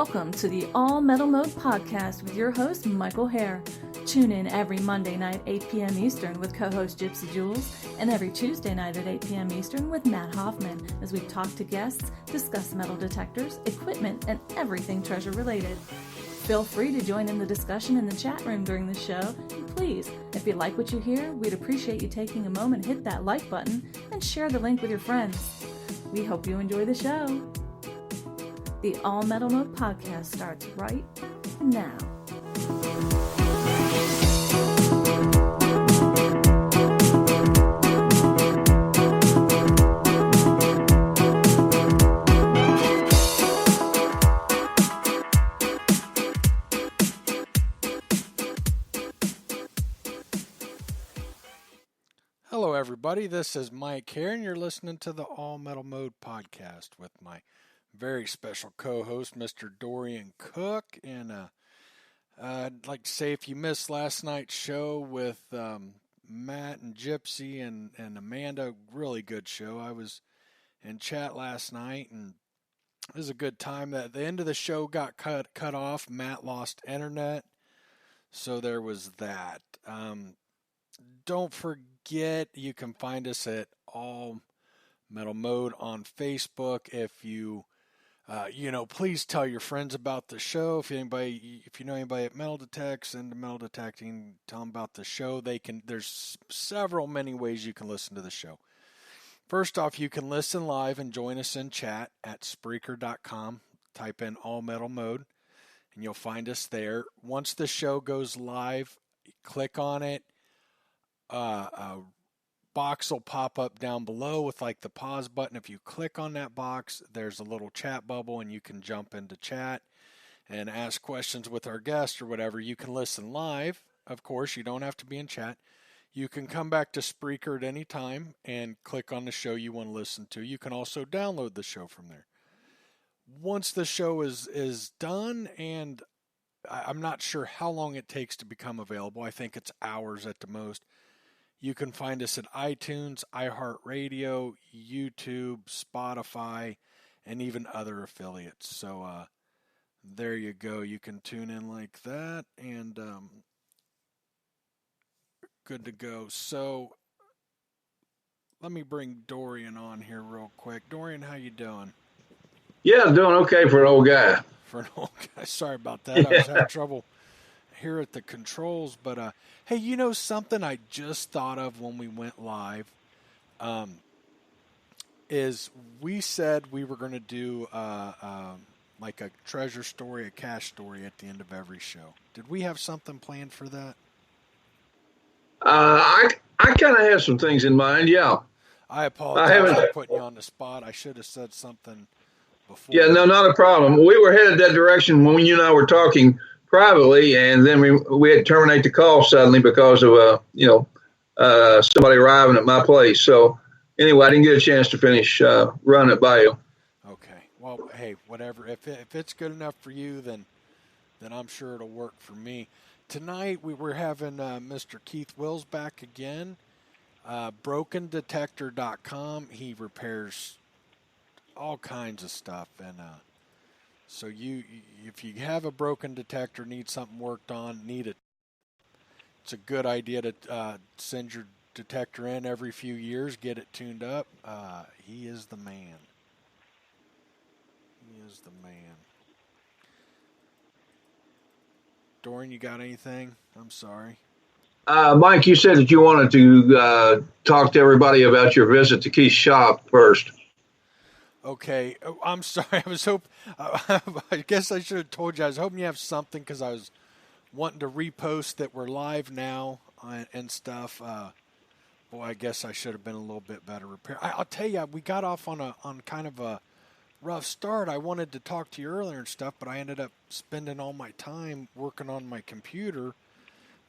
Welcome to the All Metal Mode podcast with your host, Michael Hare. Tune in every Monday night, 8 p.m. Eastern with co-host Gypsy Jules, and every Tuesday night at 8 p.m. Eastern with Matt Hoffman as we talk to guests, discuss metal detectors, equipment, and everything treasure related. Feel free to join in the discussion in the chat room during the show, and please, if you like what you hear, we'd appreciate you taking a moment to hit that like button and share the link with your friends. We hope you enjoy the show. The All Metal Mode podcast starts right now. Hello, everybody. This is Mike here, and you're listening to the All Metal Mode podcast with my very special co-host, Mr. Dorian Cook. And I'd like to say, if you missed last night's show with Matt and Gypsy and Amanda, really good show. I was in chat last night, and it was a good time. At the end of the show got cut off. Matt lost internet, so there was that. Don't forget, you can find us at All Metal Mode on Facebook. If you please tell your friends about the show. If you know anybody at Metal Detects into metal detecting, tell them about the show. There's many ways you can listen to the show. First off, you can listen live and join us in chat at Spreaker.com. Type in All Metal Mode, and you'll find us there. Once the show goes live, click on it. A box will pop up down below with like the pause button. If you click on that box, there's a little chat bubble, and you can jump into chat and ask questions with our guest or whatever. You can listen live. Of course, you don't have to be in chat. You can come back to Spreaker at any time and click on the show you want to listen to. You can also download the show from there. Once the show is done, and I'm not sure how long it takes to become available. I think it's hours at the most. You can find us at iTunes, iHeartRadio, YouTube, Spotify, and even other affiliates. So there you go. You can tune in like that, and good to go. So let me bring Dorian on here real quick. Dorian, how you doing? Yeah, doing okay for an old guy. For an old guy. Sorry about that. I was having trouble here at the controls, but hey, you know something I just thought of when we went live is we said we were going to do like a treasure story, a cache story at the end of every show. Did we have something planned for that? I kind of have some things in mind, yeah. I apologize for putting you on the spot. I should have said something before. Yeah, no, not a problem. We were headed that direction when you and I were talking privately, and then we had to terminate the call suddenly because of somebody arriving at my place. So anyway, I didn't get a chance to finish running it by you. Okay. Well, hey, whatever. If it's good enough for you, then I'm sure it'll work for me. Tonight we were having Mr. Keith Wills back again. BrokenDetector.com. He repairs all kinds of stuff, and so if you have a broken detector, need something worked on, it's a good idea to send your detector in every few years, get it tuned up. He is the man. He is the man. Dorian, you got anything? I'm sorry. Mike, you said that you wanted to talk to everybody about your visit to Keith's shop first. Okay, I'm sorry. I guess I should have told you. I was hoping you have something because I was wanting to repost that we're live now and stuff. Boy, I guess I should have been a little bit better prepared. I'll tell you, we got off on kind of a rough start. I wanted to talk to you earlier and stuff, but I ended up spending all my time working on my computer.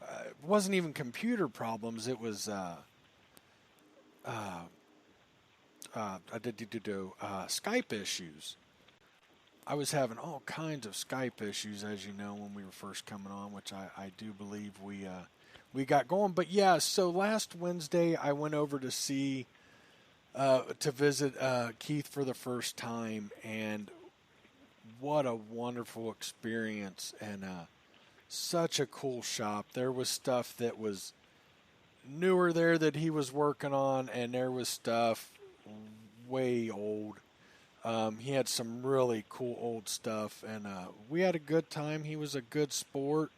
It wasn't even computer problems. It was Skype issues. I was having all kinds of Skype issues, as you know, when we were first coming on, which I do believe we got going. But yeah, so last Wednesday I went over to visit Keith for the first time, and what a wonderful experience, and such a cool shop. There was stuff that was newer there that he was working on, and there was stuff way old. He had some really cool old stuff, and we had a good time. He was a good sport.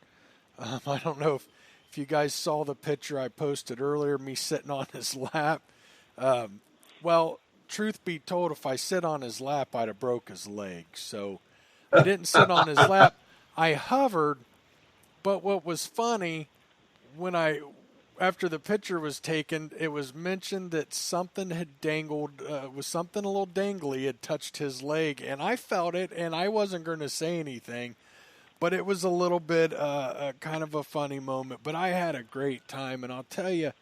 I don't know if you guys saw the picture I posted earlier, me sitting on his lap. Well, truth be told, if I sit on his lap, I'd have broke his leg. So I didn't sit on his lap. I hovered, but what was funny, after the picture was taken, it was mentioned that something had dangled, was something a little dangly had touched his leg, and I felt it, and I wasn't going to say anything, but it was a little bit kind of a funny moment. But I had a great time, and I'll tell you,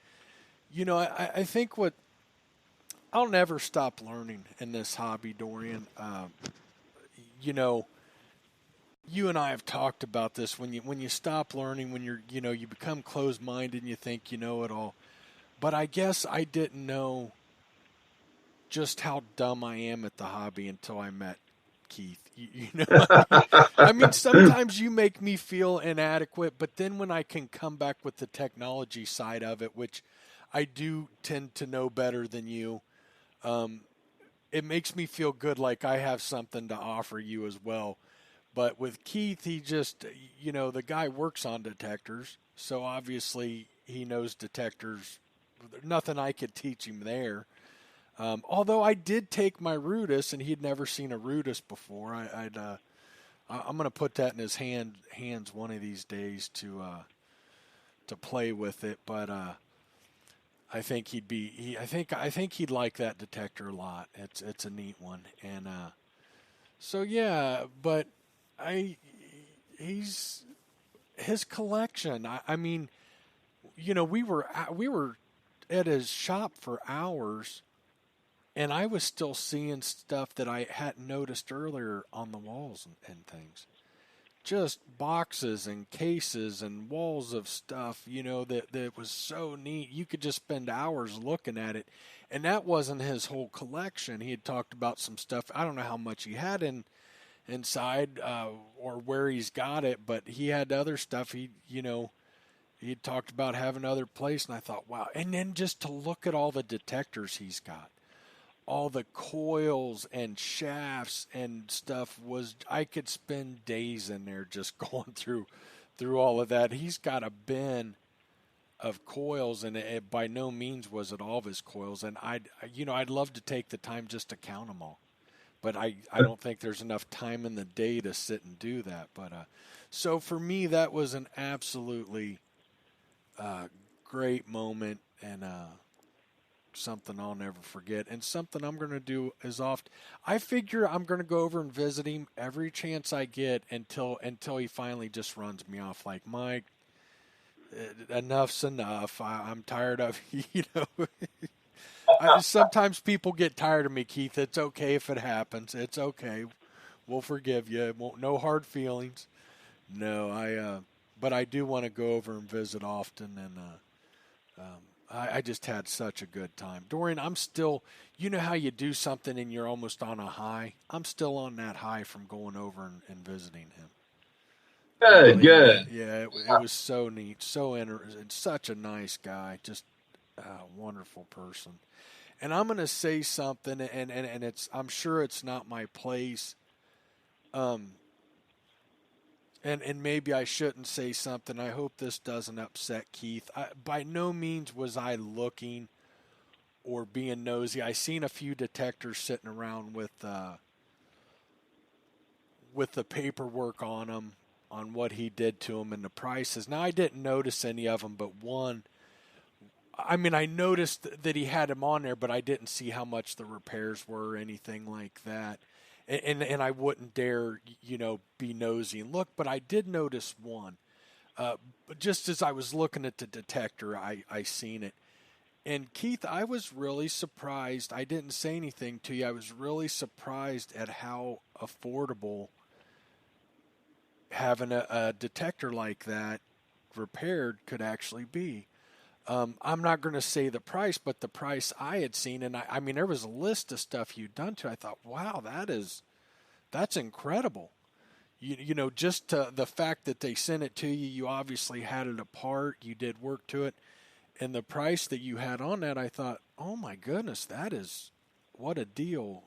I think I'll never stop learning in this hobby, Dorian. You and I have talked about this. When you stop learning, when you become closed-minded and you think you know it all. But I guess I didn't know just how dumb I am at the hobby until I met Keith. I mean, sometimes you make me feel inadequate, but then when I can come back with the technology side of it, which I do tend to know better than you, it makes me feel good, like I have something to offer you as well. But with Keith, he just, the guy works on detectors, so obviously he knows detectors. Nothing I could teach him there. Although I did take my Rudis, and he'd never seen a Rudis before. I'm going to put that in his hands one of these days to play with it. But I think I think he'd like that detector a lot. It's a neat one, and so yeah, but. His collection. I mean, we were at his shop for hours, and I was still seeing stuff that I hadn't noticed earlier on the walls and things. Just boxes and cases and walls of stuff, that was so neat. You could just spend hours looking at it, and that wasn't his whole collection. He had talked about some stuff. I don't know how much he had inside or where he's got it, but he had other stuff. He had talked about having other place, and I thought, wow. And then just to look at all the detectors he's got, all the coils and shafts and stuff, I could spend days in there just going through all of that. He's got a bin of coils, and it by no means was it all of his coils, and I'd love to take the time just to count them all. But I don't think there's enough time in the day to sit and do that. But so for me, that was an absolutely great moment, and something I'll never forget. And something I'm going to do is I figure I'm going to go over and visit him every chance I get until he finally just runs me off. Like, Mike, enough's enough. I'm tired of sometimes people get tired of me, Keith. It's okay if it happens. It's okay. We'll forgive you. No hard feelings. No, but I do want to go over and visit often, and I just had such a good time. Dorian, I'm still, how you do something and you're almost on a high? I'm still on that high from going over and visiting him. Good. Yeah, it was so neat, so interesting, such a nice guy, just a wonderful person. And I'm going to say something, and I'm sure it's not my place, and maybe I shouldn't say something. I hope this doesn't upset Keith. By no means was I looking or being nosy. I seen a few detectors sitting around with the paperwork on them, on what he did to them and the prices. Now, I didn't notice any of them, but one. I mean, I noticed that he had him on there, but I didn't see how much the repairs were or anything like that. And I wouldn't dare, be nosy and look, but I did notice one. But just as I was looking at the detector, I seen it. And Keith, I was really surprised. I didn't say anything to you. I was really surprised at how affordable having a detector like that repaired could actually be. I'm not going to say the price, but the price I had seen, and I mean, there was a list of stuff you'd done to. I thought, wow, that's incredible. You know, just the fact that they sent it to you, you obviously had it apart, you did work to it, and the price that you had on that, I thought, oh my goodness, what a deal.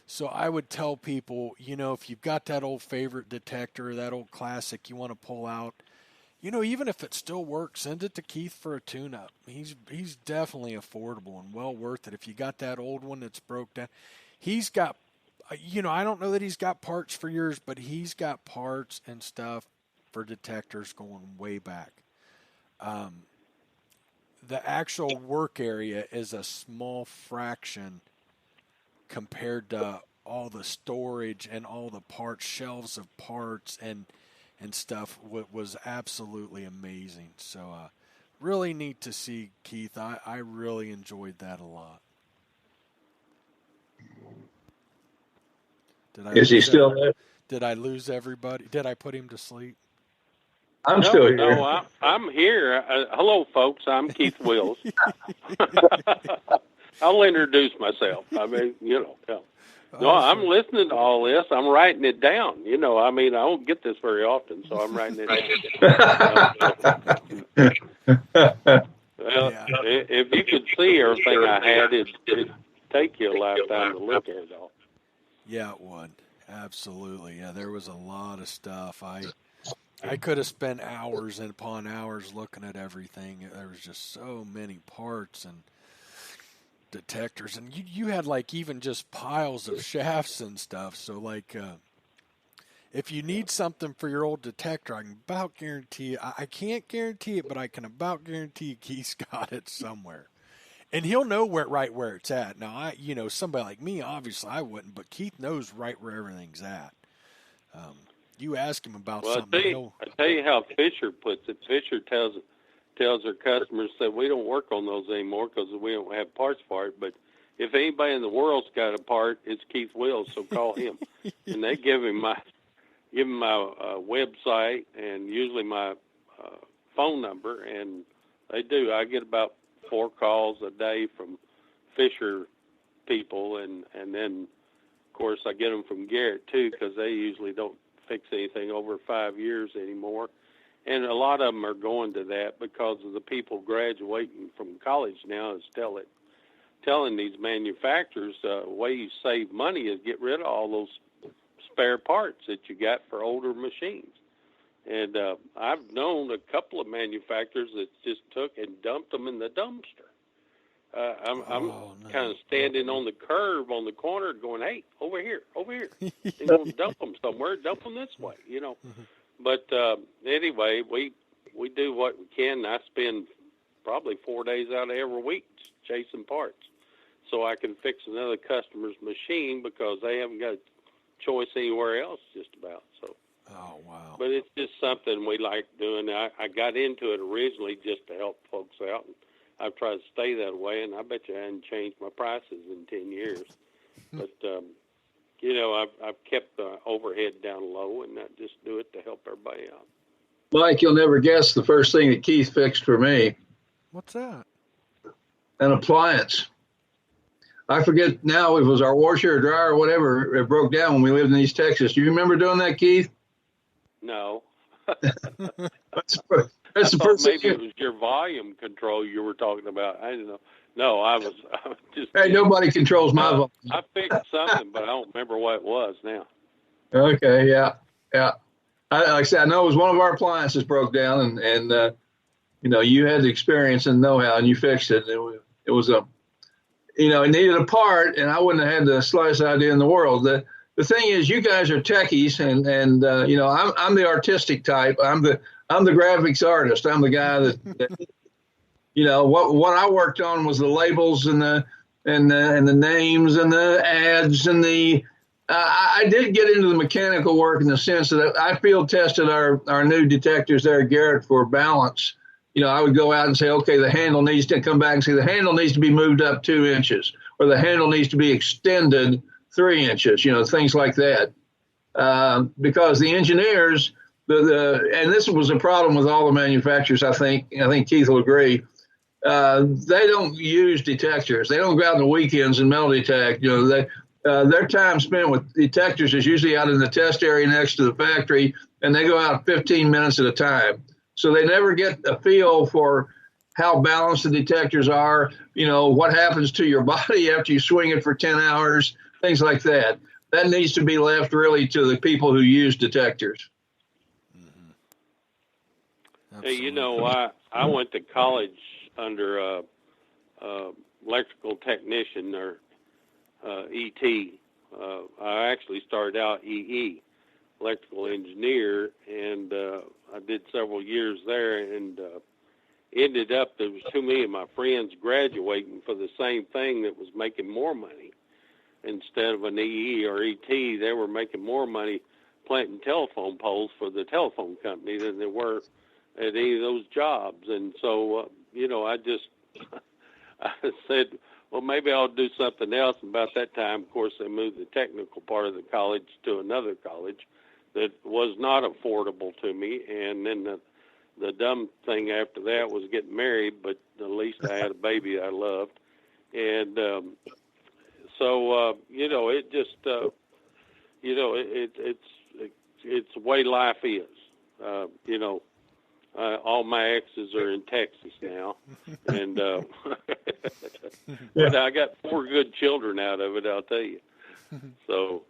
So I would tell people, you know, if you've got that old favorite detector, that old classic you want to pull out, you know, even if it still works, send it to Keith for a tune-up. He's definitely affordable and well worth it. If you got that old one that's broke down, he's got, you know, I don't know that he's got parts for yours, but he's got parts and stuff for detectors going way back. The actual work area is a small fraction compared to all the storage and all the parts, shelves of parts and stuff. Was absolutely amazing. So really neat to see, Keith. I really enjoyed that a lot. Is he still there? Did I lose everybody? Did I put him to sleep? I'm still here. No, I'm here. Hello, folks. I'm Keith Wills. I'll introduce myself. I mean, you know. No, I'm listening to all this. I'm writing it down. You know, I mean, I don't get this very often, so I'm writing it down. Well, if you could see everything I had, it'd take you a lifetime to look at it all. Yeah, it would. Absolutely. Yeah, there was a lot of stuff. I could have spent hours and upon hours looking at everything. There was just so many parts and detectors, and you had like even just piles of shafts and stuff. So like, if you need something for your old detector, I can about guarantee it. I can't guarantee it, but I can about guarantee Keith's got it somewhere. And he'll know where it's at. Now, somebody like me, obviously I wouldn't, but Keith knows right where everything's at. You ask him about something. I tell you how Fisher puts it. Fisher tells their customers that we don't work on those anymore because we don't have parts for it. But if anybody in the world's got a part, it's Keith Wills, so call him. And they give him my website and usually my phone number, and they do. I get about 4 calls a day from Fisher people, and then, of course, I get them from Garrett, too, because they usually don't fix anything over 5 years anymore. And a lot of them are going to that because of the people graduating from college now is telling these manufacturers the way you save money is get rid of all those spare parts that you got for older machines. And I've known a couple of manufacturers that just took and dumped them in the dumpster. I'm kind of standing on the curb on the corner going, hey, over here. They're going to dump them somewhere, dump them this way, you know. But anyway, we do what we can. I spend probably 4 days out of every week chasing parts so I can fix another customer's machine because they haven't got a choice anywhere else just about. So. Oh, wow. But it's just something we like doing. I got into it originally just to help folks out, and I've tried to stay that way, and I bet you I hadn't changed my prices in 10 years. But, I've kept the overhead down low, and I just do it to help everybody out. Mike, you'll never guess the first thing that Keith fixed for me. What's that? An appliance. I forget now if it was our washer or dryer or whatever. It broke down when we lived in East Texas. Do you remember doing that, Keith? No. That's the first maybe thing. It was your volume control you were talking about. I didn't know. No, I was just. Hey, nobody controls my volume. I fixed something, but I don't remember what it was now. Okay, yeah. Like I said, I know it was one of our appliances broke down, and you had the experience and know-how, and you fixed it. It was it needed a part, and I wouldn't have had the slightest idea in the world. The thing is, you guys are techies, and I'm the artistic type. I'm the graphics artist. I'm the guy that what I worked on was the labels and the names and the ads and I did get into the mechanical work in the sense that I field tested our new detectors there at Garrett for balance. I would go out and say, okay, the handle needs to come back and say the handle needs to be moved up 2 inches, or the handle needs to be extended 3 inches, things like that. Because the engineers, and this was a problem with all the manufacturers, I think Keith will agree, they don't use detectors. They don't go out on the weekends and metal detect. their time spent with detectors is usually out in the test area next to the factory, and they go out 15 minutes at a time. So they never get a feel for how balanced the detectors are, what happens to your body after you swing it for 10 hours, things like that. That needs to be left really to the people who use detectors. Hey, I went to college under electrical technician, or ET. I actually started out EE, electrical engineer, and I did several years there, and ended up there was too many of my friends graduating for the same thing that was making more money. Instead of an EE or ET, they were making more money planting telephone poles for the telephone company than they were at any of those jobs. And so, I just I said, well, maybe I'll do something else. And about that time, of course, they moved the technical part of the college to another college that was not affordable to me. And then the dumb thing after that was getting married, but at least I had a baby I loved. And so, it just, it's the way life is. All my exes are in Texas now, and but I got 4 good children out of it, I'll tell you. So,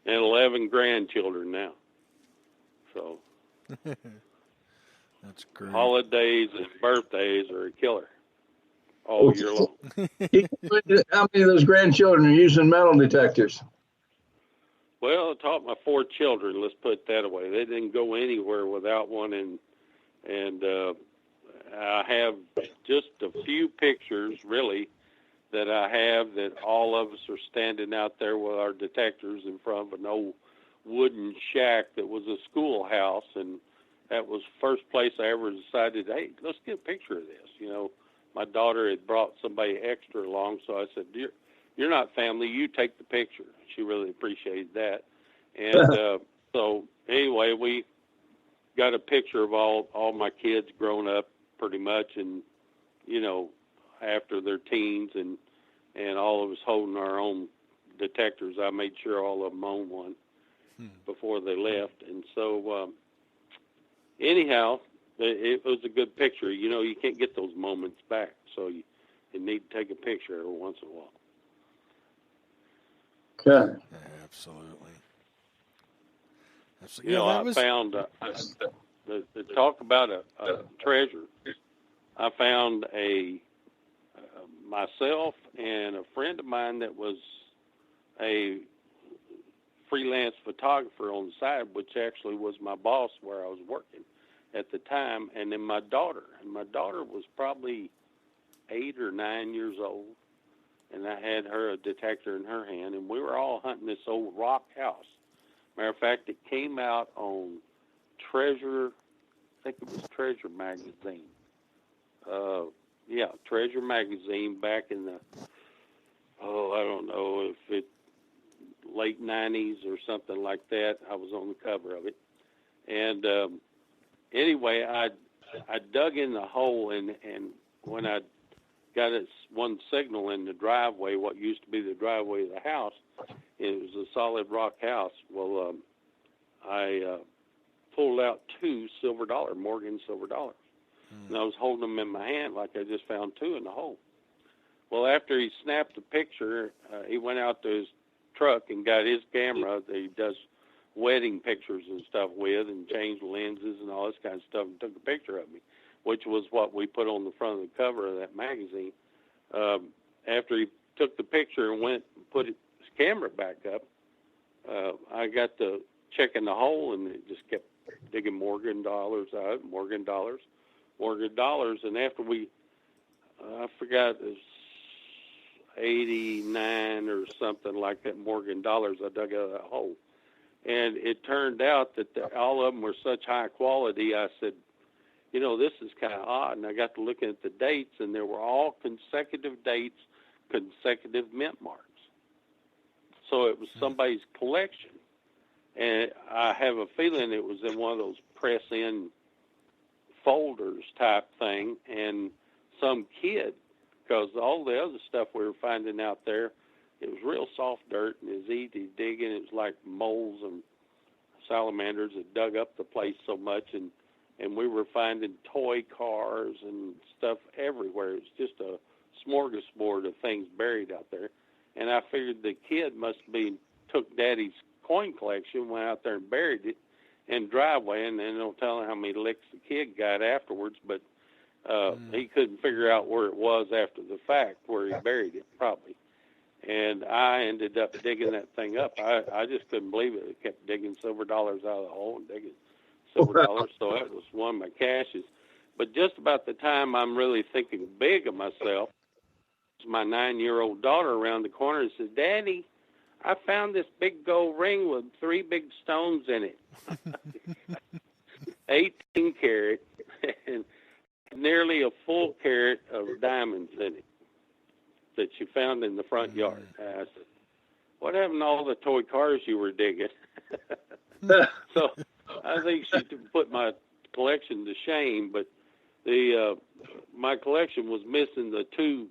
and 11 grandchildren now. So, that's great. Holidays and birthdays are a killer all year long. How many of those grandchildren are using metal detectors? Well, I taught my 4 children, let's put it that way. They didn't go anywhere without one, and I have just a few pictures, really, that I have that all of us are standing out there with our detectors in front of an old wooden shack that was a schoolhouse, and that was the first place I ever decided, hey, let's get a picture of this. My daughter had brought somebody extra along, so I said, you're not family, you take the picture. She really appreciated that. And so anyway, we got a picture of all my kids grown up pretty much, and, after their teens, and all of us holding our own detectors. I made sure all of them owned one before they left. And so anyhow, it was a good picture. You can't get those moments back, so you need to take a picture every once in a while. Okay. Absolutely. I found to talk about a treasure. I found myself and a friend of mine that was a freelance photographer on the side, which actually was my boss where I was working at the time, and then my daughter. And my daughter was probably 8 or 9 years old, and I had a detector in her hand, and we were all hunting this old rock house. Matter of fact, it came out on Treasure, I think it was Treasure magazine. Treasure magazine back in the, I don't know if it late 90s or something like that. I was on the cover of it. And anyway, I dug in the hole, and when I got one signal in the driveway, what used to be the driveway of the house, it was a solid rock house. Well, I pulled out 2 Morgan silver dollars. And I was holding them in my hand like I just found 2 in the hole. Well, after he snapped the picture, he went out to his truck and got his camera that he does wedding pictures and stuff with, and changed lenses and all this kind of stuff, and took a picture of me, which was what we put on the front of the cover of that magazine. After he took the picture and went and put his camera back up, I got to checking the hole, and it just kept digging Morgan dollars out, Morgan dollars. And after I forgot, it was 89 or something like that Morgan dollars I dug out of that hole. And it turned out that all of them were such high quality. I said, this is kind of odd. And I got to looking at the dates, and there were all consecutive dates, consecutive mint marks. So it was somebody's collection. And I have a feeling it was in one of those press-in folders type thing. And some kid, because all the other stuff we were finding out there it was real soft dirt, and it was easy digging. It was like moles and salamanders that dug up the place so much, and we were finding toy cars and stuff everywhere. It was just a smorgasbord of things buried out there. And I figured the kid must be took Daddy's coin collection, went out there and buried it in driveway, and then don't tell how many licks the kid got afterwards, but he couldn't figure out where it was after the fact, where he buried it, probably. And I ended up digging that thing up. I just couldn't believe it. It kept digging silver dollars out of the hole and digging silver dollars, so that was one of my caches. But just about the time I'm really thinking big of myself, my 9-year-old daughter around the corner and said, Daddy, I found this big gold ring with 3 big stones in it. 18 karat and nearly a full carat of diamonds in it that she found in the front yard. I said, what happened to all the toy cars you were digging? So I think she put my collection to shame, but my collection was missing the 2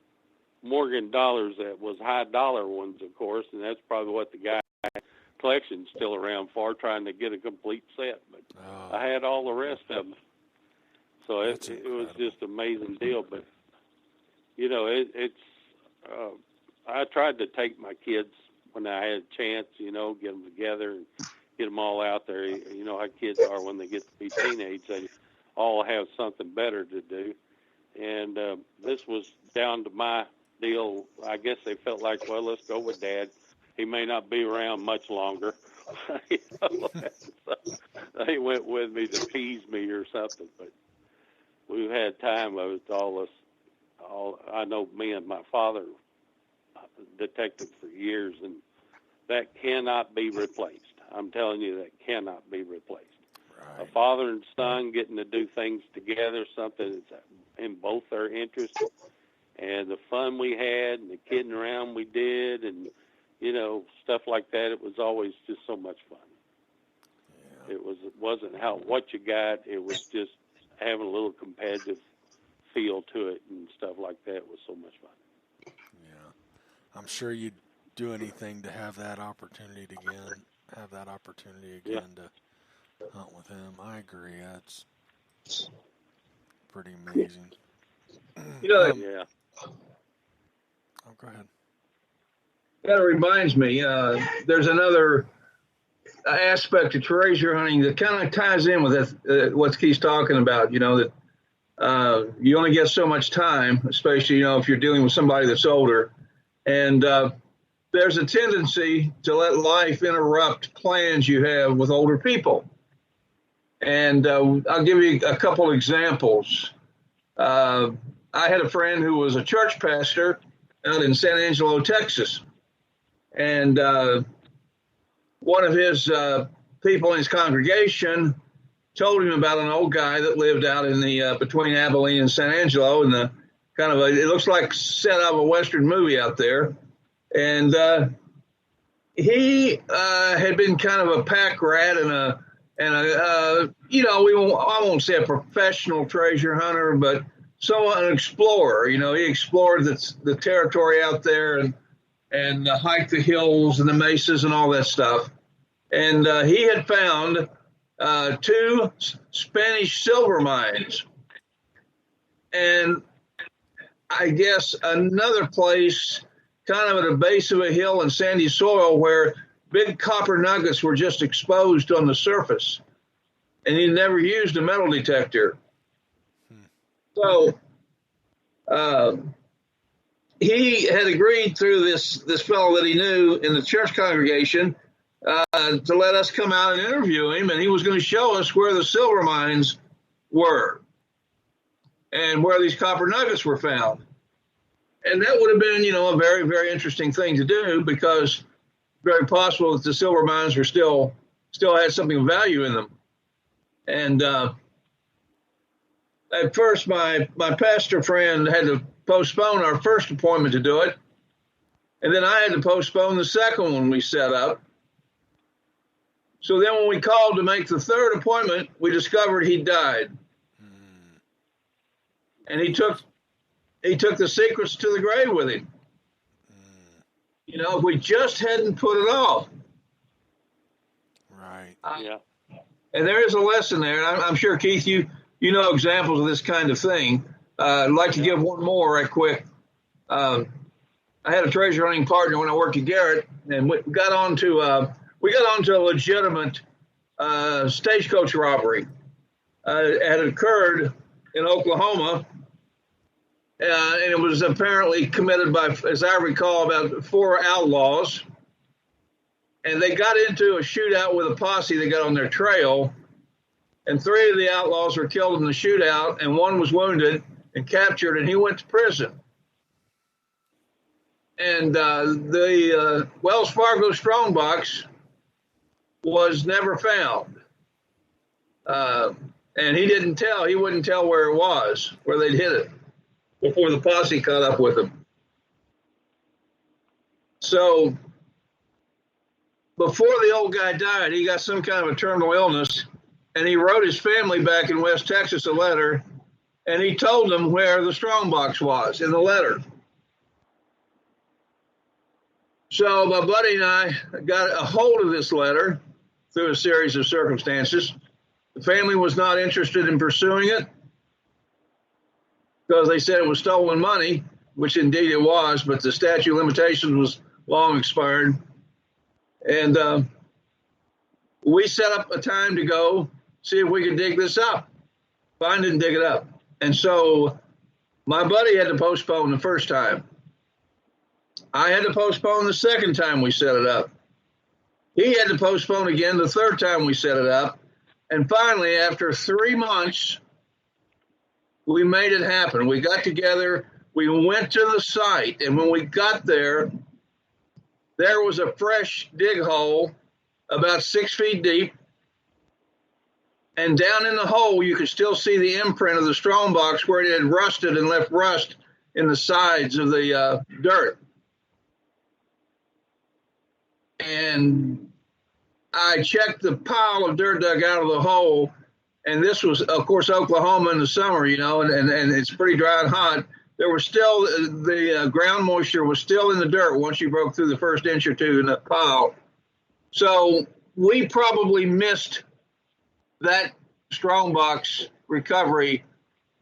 Morgan dollars that was high dollar ones, of course, and that's probably what the guy collection's still around for, trying to get a complete set. But I had all the rest of them, so it was just an amazing deal. But you know, I tried to take my kids when I had a chance, you know, get them together and get them all out there. You know how kids are when they get to be teenage; they all have something better to do. And this was down to my deal. I guess they felt like, well, let's go with Dad. He may not be around much longer. You know, so they went with me to tease me or something. But we've had time of it. All I know, me and my father detective for years, and that cannot be replaced. I'm telling you, that cannot be replaced. Right. A father and son getting to do things together, something that's in both their interests, and the fun we had and the kidding around we did, and you know, stuff like that. It was always just so much fun. Yeah. It wasn't what you got. It was just having a little competitive feel to it and stuff like that. It was so much fun. Yeah, I'm sure you'd do anything to have that opportunity again. To hunt with him. I agree. That's pretty amazing. You know, yeah. Oh, go ahead. That reminds me, there's another aspect of treasure hunting that kind of ties in with what Keith's talking about, you know, that you only get so much time, especially, you know, if you're dealing with somebody that's older. And there's a tendency to let life interrupt plans you have with older people. And I'll give you a couple examples. I had a friend who was a church pastor out in San Angelo, Texas. And one of his people in his congregation told him about an old guy that lived out in the between Abilene and San Angelo, and it looks like set out of a Western movie out there. And he had been kind of a pack rat and a you know, I won't say a professional treasure hunter, but an explorer. You know, he explored the territory out there and hiked the hills and the mesas and all that stuff. And he had found 2 Spanish silver mines. And I guess another place kind of at the base of a hill in sandy soil where big copper nuggets were just exposed on the surface. And he never used a metal detector. So he had agreed through this fellow that he knew in the church congregation to let us come out and interview him, and he was going to show us where the silver mines were and where these copper nuggets were found. And that would have been, you know, a very, very interesting thing to do, because it's very possible that the silver mines were still had something of value in them. And at first, my pastor friend had to postpone our first appointment to do it. And then I had to postpone the second one we set up. So then when we called to make the third appointment, we discovered he died. And he took the secrets to the grave with him. If we just hadn't put it off. Right. Yeah. And there is a lesson there. And I'm sure, Keith, you know examples of this kind of thing. I'd like to give one more right quick. I had a treasure hunting partner when I worked at Garrett, and we got onto a legitimate stagecoach robbery. It had occurred in Oklahoma, and it was apparently committed by, as I recall, about 4 outlaws. And they got into a shootout with a posse that got on their trail, and 3 of the outlaws were killed in the shootout, and 1 was wounded and captured, and he went to prison. And the Wells Fargo strongbox was never found. And he wouldn't tell where it was, where they'd hit it, before the posse caught up with him. So before the old guy died, he got some kind of a terminal illness, and he wrote his family back in West Texas a letter, and he told them where the strongbox was in the letter. So my buddy and I got a hold of this letter through a series of circumstances. The family was not interested in pursuing it because they said it was stolen money, which indeed it was, but the statute of limitations was long expired. And we set up a time to go see if we could dig this up, find it and dig it up. And so my buddy had to postpone the first time. I had to postpone the second time we set it up. He had to postpone again the third time we set it up. And finally, after 3 months, we made it happen. We got together, we went to the site, and when we got there, there was a fresh dig hole about 6 feet deep. And down in the hole, you could still see the imprint of the strongbox where it had rusted and left rust in the sides of the dirt. And I checked the pile of dirt dug out of the hole, and this was, of course, Oklahoma in the summer, and it's pretty dry and hot. There was still, the ground moisture was still in the dirt once you broke through the first inch or two in that pile. So we probably missed that strongbox recovery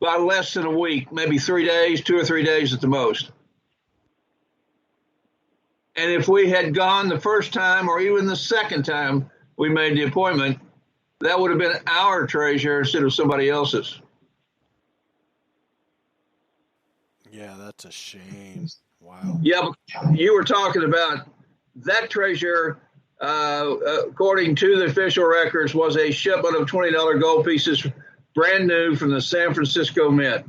by less than a week, maybe 3 days, 2 or 3 days at the most. And if we had gone the first time or even the second time we made the appointment, that would have been our treasure instead of somebody else's. Yeah, that's a shame. Wow. Yeah, but you were talking about that treasure, according to the official records, was a shipment of $20 gold pieces, brand new from the San Francisco Mint.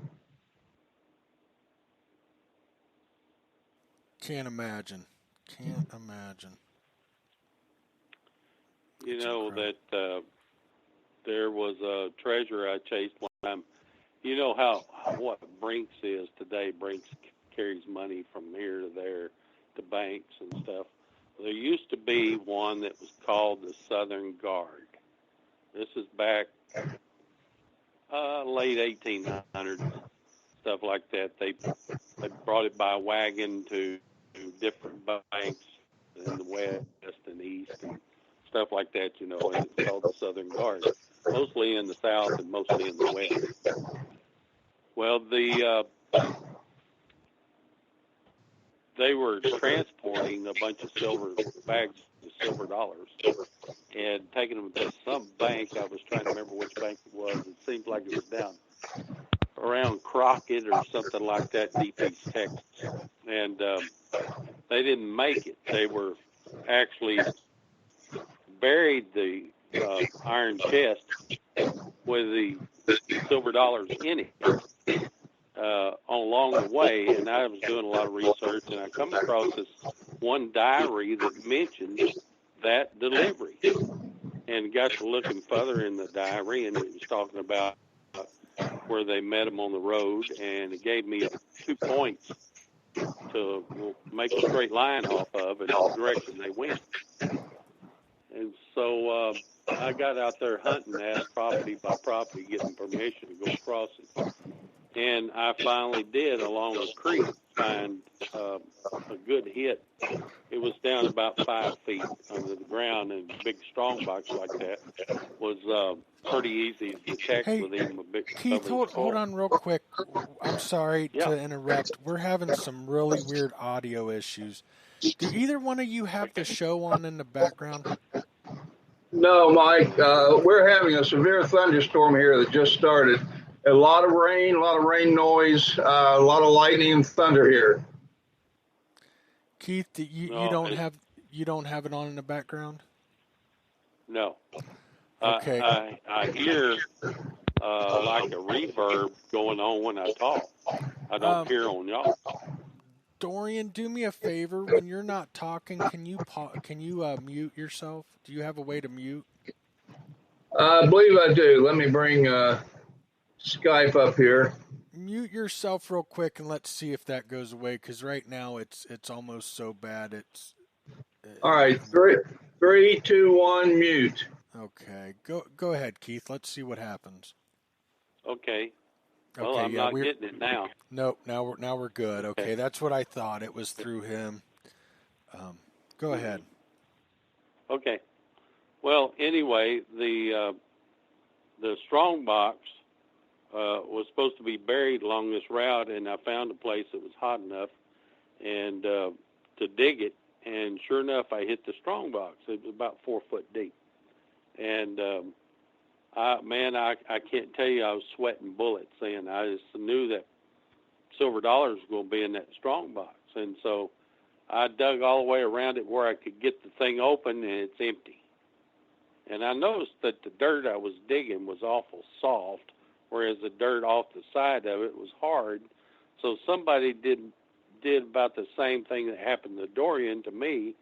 Can't imagine. You know that there was a treasure I chased one time. You know what Brinks is today. Brinks carries money from here to there to banks and stuff. There used to be one that was called the Southern Guard. This is back late 1800s, stuff like that. They brought it by wagon to different banks in the west and east and stuff like that, and it's called the Southern Guard, mostly in the south and mostly in the west. Well, they were transporting a bunch of bags of silver dollars and taking them to some bank. I was trying to remember which bank it was. It seems like it was down around Crockett or something like that, deep East Texas. And they didn't make it. They were actually buried the iron chest with the silver dollars in it along the way. And I was doing a lot of research, and I come across this one diary that mentioned that delivery, and got to looking further in the diary, and it was talking about where they met him on the road, and it gave me 2 points to make a straight line off of in the direction they went. And so I got out there hunting that property by property, getting permission to go across it. And I finally did along a creek find a good hit. It was down about 5 feet under the ground, and a big strong box like that was pretty easy to detect Hey, with even a big Keith, hold on real quick. I'm sorry to interrupt. We're having some really weird audio issues. Do either one of you have the show on in the background? No, Mike. We're having a severe thunderstorm here that just started. A lot of rain noise, a lot of lightning and thunder here. Keith, you don't have it on in the background? No. Okay. I hear like a reverb going on when I talk. I don't hear on y'all. Dorian, do me a favor. When you're not talking, can you mute yourself? Do you have a way to mute? I believe I do. Let me bring Skype up here. Mute yourself real quick and let's see if that goes away. Because right now it's almost so bad. All right, 3, 2, 1, mute. Okay, go ahead, Keith. Let's see what happens. Okay. Well, Okay, I'm not getting it now. Nope. Now we're good. Okay, that's what I thought. It was through him. Go ahead. Okay. Well, anyway, the strong box was supposed to be buried along this route, and I found a place that was hot enough and to dig it. And sure enough, I hit the strong box. It was about 4 foot deep, and I can't tell you, I was sweating bullets. And I just knew that silver dollars was going to be in that strong box, and so I dug all the way around it where I could get the thing open, and it's empty. And I noticed that the dirt I was digging was awful soft, whereas the dirt off the side of it was hard. So somebody did about the same thing that happened to Dorian to me,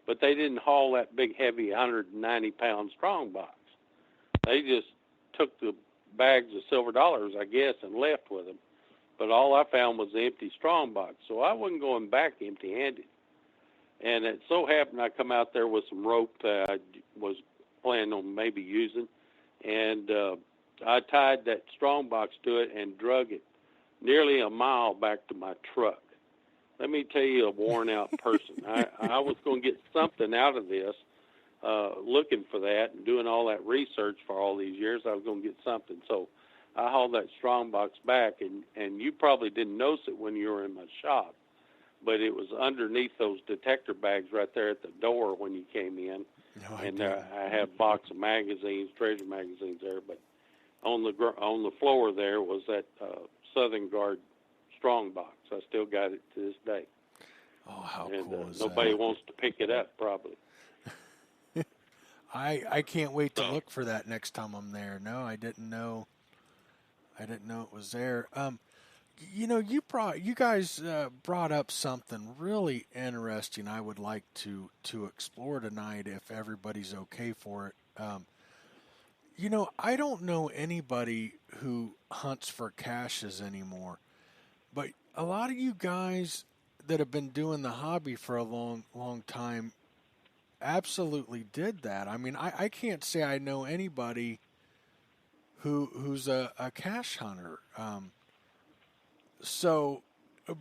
but they didn't haul that big, heavy 190-pound strong box. They just took the bags of silver dollars, I guess, and left with them. But all I found was the empty strong box, so I wasn't going back empty-handed. And it so happened I come out there with some rope that I was planning on maybe using, and I tied that strong box to it and drug it nearly a mile back to my truck. Let me tell you, a worn-out person. I was going to get something out of this, looking for that and doing all that research for all these years. I was going to get something. So I hauled that strong box back, and you probably didn't notice it when you were in my shop, but it was underneath those detector bags right there at the door when you came in. No, and I had a box of magazines, treasure magazines there, but on the floor there was that Southern Guard strong box. I still got it to this day. Oh, how and, cool is nobody that? wants to pick it up, probably. I can't wait to look for that next time I'm there. No, I didn't know it was there. You guys brought up something really interesting. I would like to explore tonight if everybody's okay for it. I don't know anybody who hunts for caches anymore, but a lot of you guys that have been doing the hobby for a long, long time absolutely did that. I mean, I can't say I know anybody who's a cache hunter.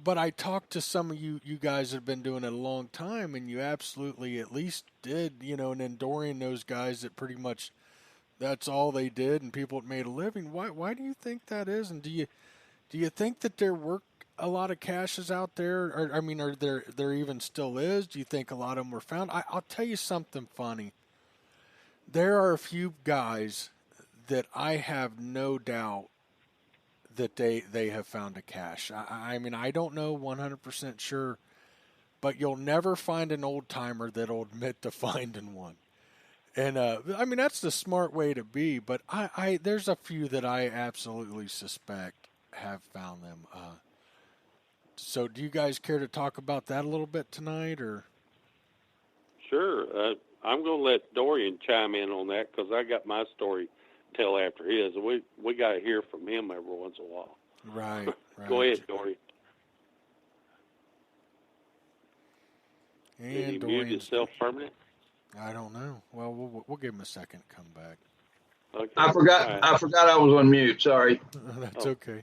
But I talked to some of you guys that have been doing it a long time, and you absolutely at least did, and then Dorian, those guys that pretty much that's all they did, and people that made a living. Why do you think that is? And do you think that there were a lot of caches out there? Or I mean, are there even still is? Do you think a lot of them were found? I'll tell you something funny. There are a few guys that I have no doubt that they have found a cache. I mean, I don't know 100% sure, but you'll never find an old timer that'll admit to finding one. And I mean, that's the smart way to be. But I there's a few that I absolutely suspect have found them. So, do you guys care to talk about that a little bit tonight, or? Sure. I'm going to let Dorian chime in on that because I got my story to tell after his. We got to hear from him every once in a while. Right. Go ahead, Dorian. And Did he Dorian's, mute himself permanent? I don't know. Well, we'll give him a second to come back. Okay. I forgot I was on mute. Sorry. That's okay.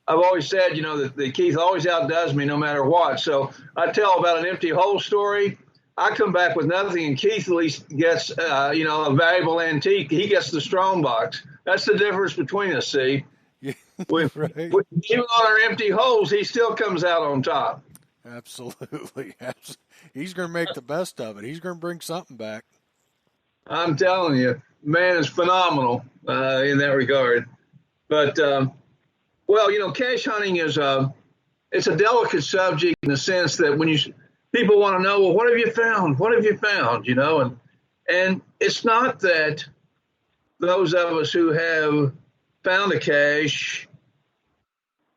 I've always said, that Keith always outdoes me no matter what. So I tell about an empty hole story. I come back with nothing, and Keith at least gets, a valuable antique. He gets the strong box. That's the difference between us, see? Yeah, Even on our empty holes, he still comes out on top. Absolutely. He's going to make the best of it. He's going to bring something back. I'm telling you, man is phenomenal in that regard. But, cache hunting is it's a delicate subject in the sense that when people want to know, well, what have you found? What have you found? And it's not that those of us who have found a cache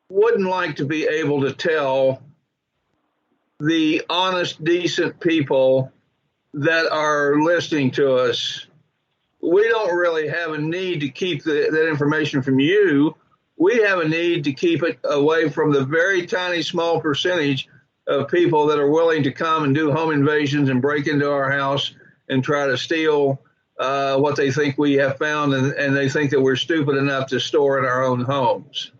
wouldn't like to be able to tell the honest, decent people that are listening to us. We don't really have a need to keep that information from you. We have a need to keep it away from the very tiny, small percentage of people that are willing to come and do home invasions and break into our house and try to steal what they think we have found, and they think that we're stupid enough to store in our own homes.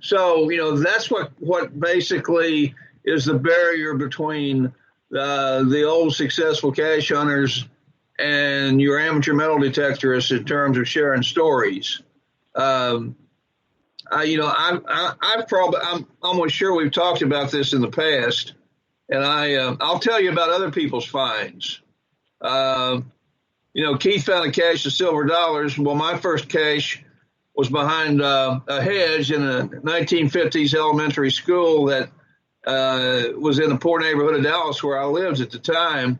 So that's what basically is the barrier between the old successful cache hunters and your amateur metal detectorists in terms of sharing stories. I'm almost sure we've talked about this in the past, and I'll tell you about other people's finds. Keith found a cache of silver dollars. Well, my first cache was behind a hedge in a 1950s elementary school that was in a poor neighborhood of Dallas where I lived at the time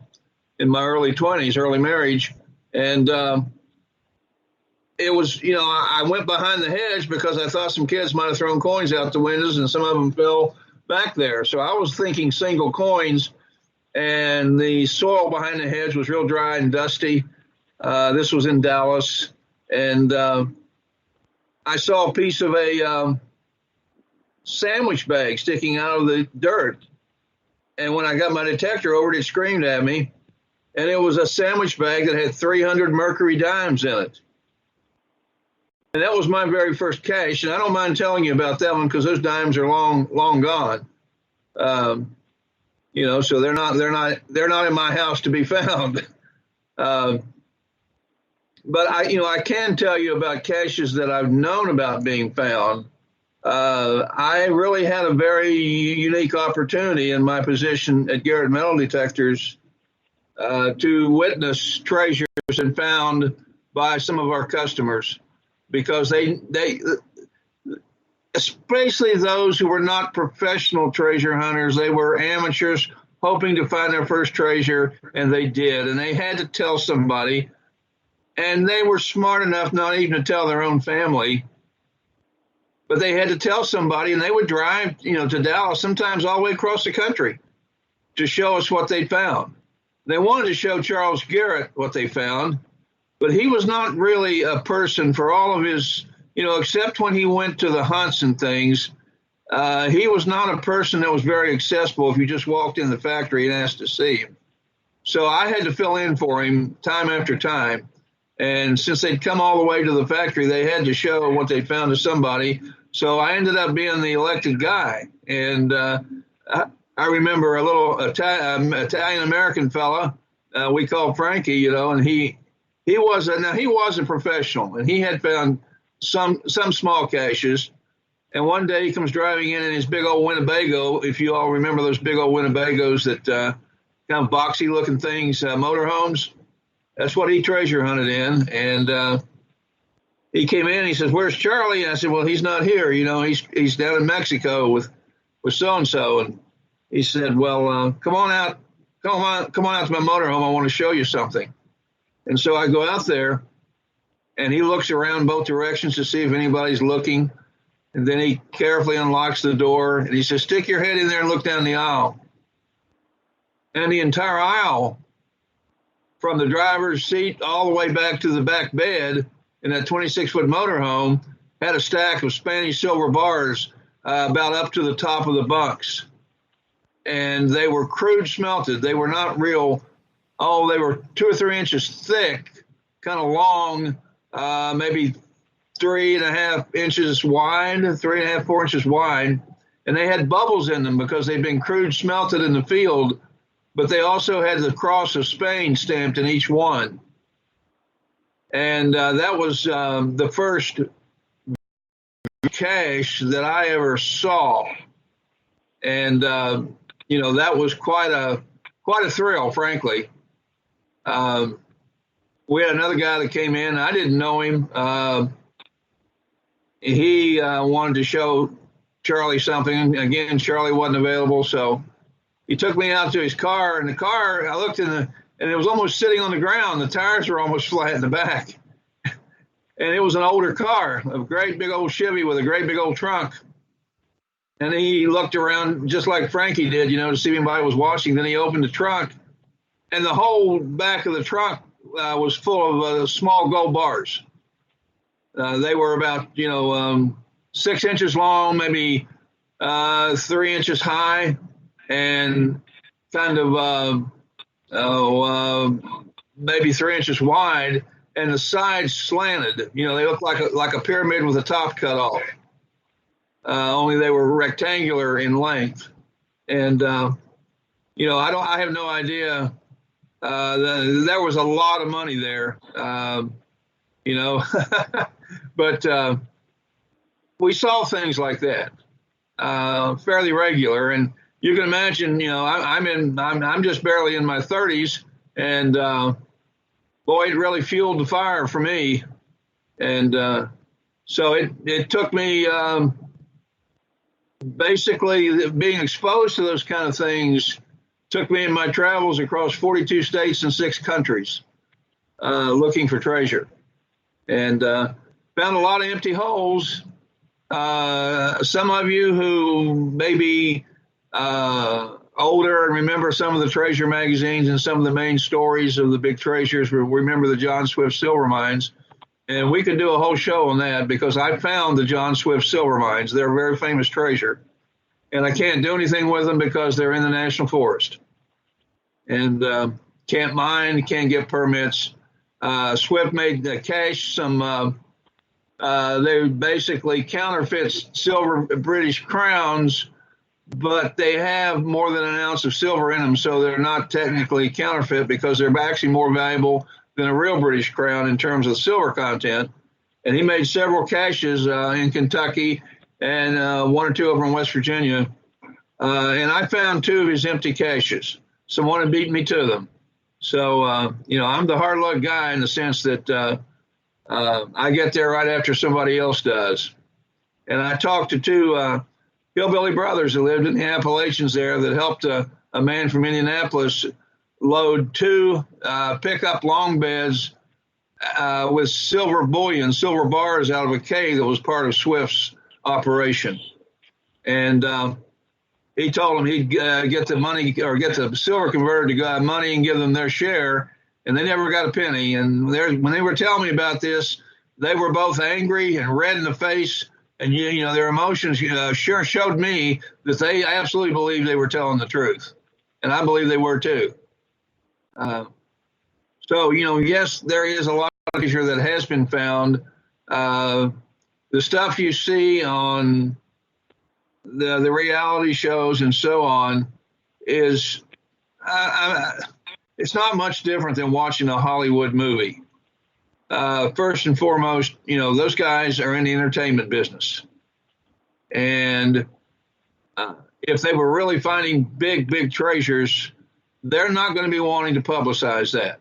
in my early 20s, early marriage. And it was, I went behind the hedge because I thought some kids might have thrown coins out the windows and some of them fell back there. So I was thinking single coins, and the soil behind the hedge was real dry and dusty. This was in Dallas. And I saw a piece of a sandwich bag sticking out of the dirt. And when I got my detector over it screamed at me. And it was a sandwich bag that had 300 mercury dimes in it. And that was my very first cache. And I don't mind telling you about that one because those dimes are long gone. So they're not in my house to be found. But I can tell you about caches that I've known about being found. I really had a very unique opportunity in my position at Garrett Metal Detectors to witness treasures and found by some of our customers, because they especially those who were not professional treasure hunters, they were amateurs hoping to find their first treasure, and they did, and they had to tell somebody. And they were smart enough not even to tell their own family, but they had to tell somebody, and they would drive, to Dallas, sometimes all the way across the country to show us what they'd found. They wanted to show Charles Garrett what they found, but he was not really a person for all of his, except when he went to the hunts and things. He was not a person that was very accessible if you just walked in the factory and asked to see him. So I had to fill in for him time after time. And since they'd come all the way to the factory, they had to show what they found to somebody. So I ended up being the elected guy. And I remember a little Italian-American fella we called Frankie, and he was a professional, and he had found some small caches. And one day he comes driving in his big old Winnebago, if you all remember those big old Winnebagos that kind of boxy-looking things, motorhomes. That's what he treasure hunted in. And he came in and he says, "Where's Charlie?" And I said, "Well, he's not here. He's down in Mexico with so-and-so." And he said, "Well, come on out to my motorhome. I want to show you something." And so I go out there, and he looks around both directions to see if anybody's looking. And then he carefully unlocks the door, and he says, "Stick your head in there and look down the aisle." And the entire aisle, from the driver's seat all the way back to the back bed in that 26-foot motorhome, had a stack of Spanish silver bars about up to the top of the bunks. And they were crude smelted. They were not real. They were 2 or 3 inches thick, kind of long, maybe 3.5 inches wide, 3.5, 4 inches wide, and they had bubbles in them because they'd been crude smelted in the field, but they also had the cross of Spain stamped in each one. And that was the first cache that I ever saw. And, that was quite a thrill, frankly. We had another guy that came in. I didn't know him. He wanted to show Charlie something. Again, Charlie wasn't available, so he took me out to his car. And the car, I looked and it was almost sitting on the ground. The tires were almost flat in the back. And it was an older car, a great big old Chevy with a great big old trunk. And he looked around just like Frankie did, to see if anybody was watching. Then he opened the trunk, and the whole back of the trunk was full of small gold bars. They were about, 6 inches long, maybe 3 inches high, and kind of maybe 3 inches wide, and the sides slanted. They looked like a pyramid with the top cut off. Only they were rectangular in length, and I have no idea. There was a lot of money there, but we saw things like that fairly regular, and you can imagine. I'm just barely in my 30s, and boy, it really fueled the fire for me, and so it took me. Basically, being exposed to those kind of things took me in my travels across 42 states and 6 countries looking for treasure, and found a lot of empty holes. Some of you who may be older and remember some of the treasure magazines and some of the main stories of the big treasures, remember the John Swift silver mines. And we could do a whole show on that because I found the John Swift silver mines. They're a very famous treasure. And I can't do anything with them because they're in the National Forest. And can't mine, can't get permits. Swift made the cache some, they basically counterfeit silver British crowns, but they have more than an ounce of silver in them. So they're not technically counterfeit because they're actually more valuable than a real British crown in terms of silver content. And he made several caches in Kentucky and 1 or 2 of them in West Virginia. And I found 2 of his empty caches. Someone had beat me to them. So, I'm the hard luck guy in the sense that I get there right after somebody else does. And I talked to 2 hillbilly brothers who lived in the Appalachians there that helped a man from Indianapolis load 2 pickup long beds with silver bullion, silver bars out of a cave that was part of Swift's operation. And he told them he'd get the money or get the silver converter to get money and give them their share. And they never got a penny. And when they were telling me about this, they were both angry and red in the face. And, their emotions sure showed me that they absolutely believed they were telling the truth. And I believe they were too. So, yes, there is a lot of treasure that has been found. The stuff you see on the reality shows and so on is, it's not much different than watching a Hollywood movie. First and foremost, those guys are in the entertainment business. And if they were really finding big, big treasures, they're not going to be wanting to publicize that.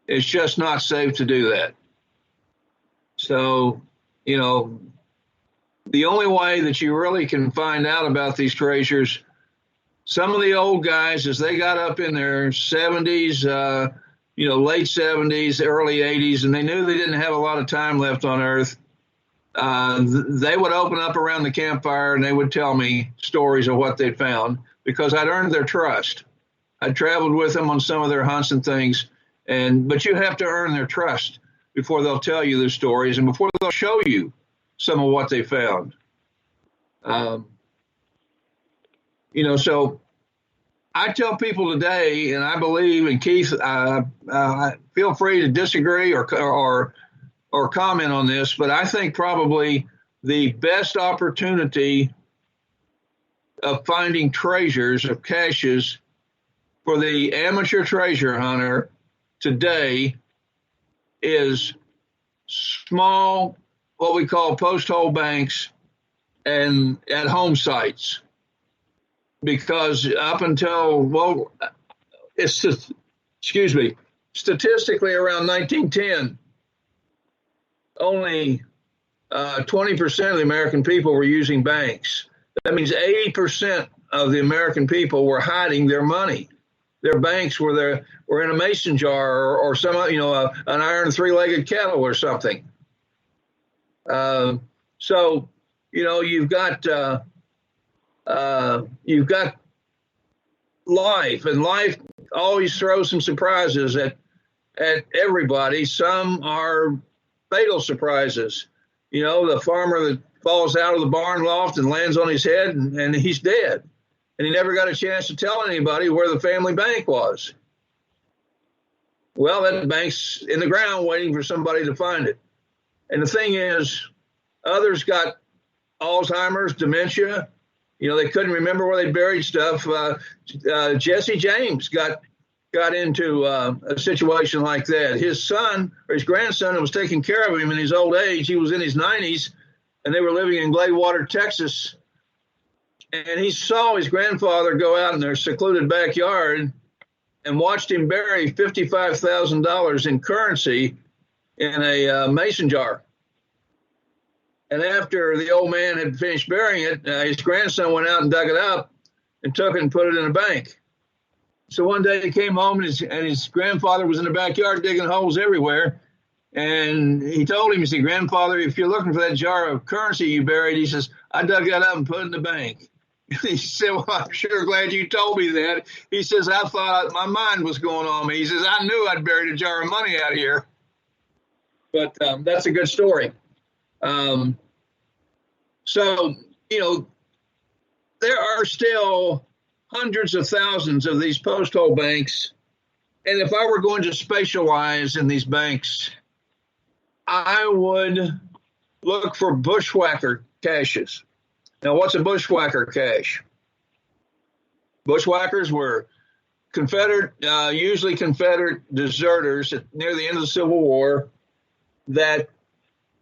It's just not safe to do that. So, the only way that you really can find out about these treasures, some of the old guys, as they got up in their 70s, late 70s, early 80s, and they knew they didn't have a lot of time left on Earth, they would open up around the campfire and they would tell me stories of what they'd found because I'd earned their trust. I traveled with them on some of their hunts and things, but you have to earn their trust before they'll tell you the stories and before they'll show you some of what they found. So I tell people today, and I believe, and Keith, feel free to disagree or or comment on this, but I think probably the best opportunity of finding treasures of caches for the amateur treasure hunter today is small, what we call post hole banks and at home sites. Because up until, well, it's just, excuse me, statistically around 1910, only 20% of the American people were using banks. That means 80% of the American people were hiding their money. Their banks were in a mason jar or some, an iron three-legged kettle or something. So, you've got life, and life always throws some surprises at everybody. Some are fatal surprises. The farmer that falls out of the barn loft and lands on his head and he's dead. And he never got a chance to tell anybody where the family bank was. Well, that bank's in the ground waiting for somebody to find it. And the thing is, others got Alzheimer's, dementia. They couldn't remember where they buried stuff. Jesse James got into a situation like that. His son or his grandson that was taking care of him in his old age, he was in his 90s, and they were living in Gladewater, Texas. And he saw his grandfather go out in their secluded backyard and watched him bury $55,000 in currency in a mason jar. And after the old man had finished burying it, his grandson went out and dug it up and took it and put it in a bank. So one day he came home and his grandfather was in the backyard digging holes everywhere. And he told him, he said, "Grandfather, if you're looking for that jar of currency you buried," he says, "I dug that up and put it in the bank." He said, "Well, I'm sure glad you told me that." He says, "I thought my mind was going on me." He says, "I knew I'd buried a jar of money out here." But that's a good story. So, there are still hundreds of thousands of these post hole banks. And if I were going to specialize in these banks, I would look for bushwhacker caches. Now, what's a bushwhacker cache? Bushwhackers were usually Confederate deserters near the end of the Civil War that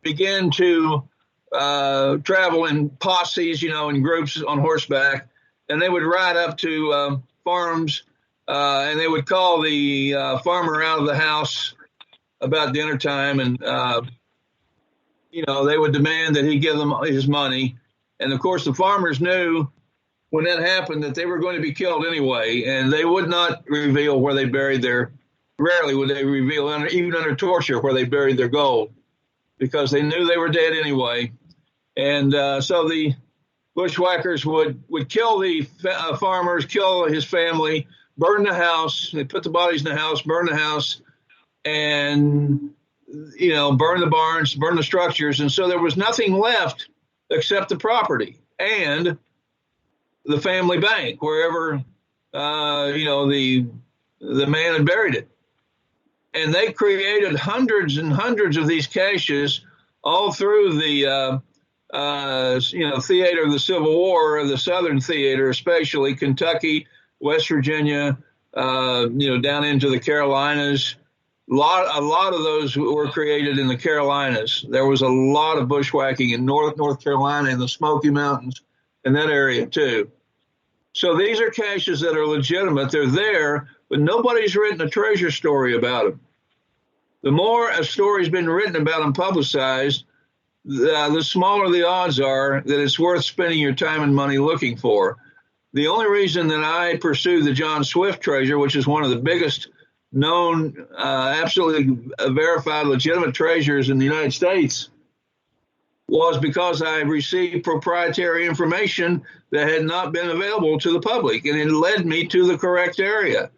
began to travel in posses, in groups on horseback, and they would ride up to farms, and they would call the farmer out of the house about dinner time, and they would demand that he give them his money. And of course, the farmers knew when that happened that they were going to be killed anyway, and they would not reveal where they buried rarely would they reveal, even under torture, where they buried their gold, because they knew they were dead anyway. And so the bushwhackers would kill the farmers, kill his family, burn the house. They put the bodies in the house, burn the house, and, burn the barns, burn the structures. And so there was nothing left except the property and the family bank, wherever, the man had buried it. And they created hundreds and hundreds of these caches all through the, theater of the Civil War, the Southern theater, especially Kentucky, West Virginia, down into the Carolinas. A lot of those were created in the Carolinas. There was a lot of bushwhacking in North Carolina and the Smoky Mountains and that area too. So these are caches that are legitimate. They're there, but nobody's written a treasure story about them. The more a story's been written about and publicized, the smaller the odds are that it's worth spending your time and money looking for. The only reason that I pursued the John Swift treasure, which is one of the biggest known, absolutely verified, legitimate treasures in the United States, was because I received proprietary information that had not been available to the public, and it led me to the correct area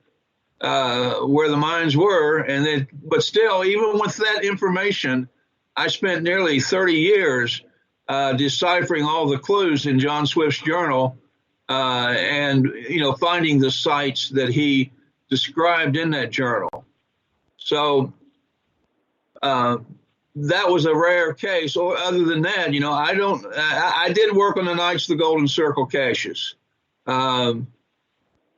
where the mines were. But still, even with that information, I spent nearly 30 years deciphering all the clues in John Swift's journal and finding the sites that he described in that journal. So that was a rare case. Or other than that, I did work on the Knights of the Golden Circle caches. And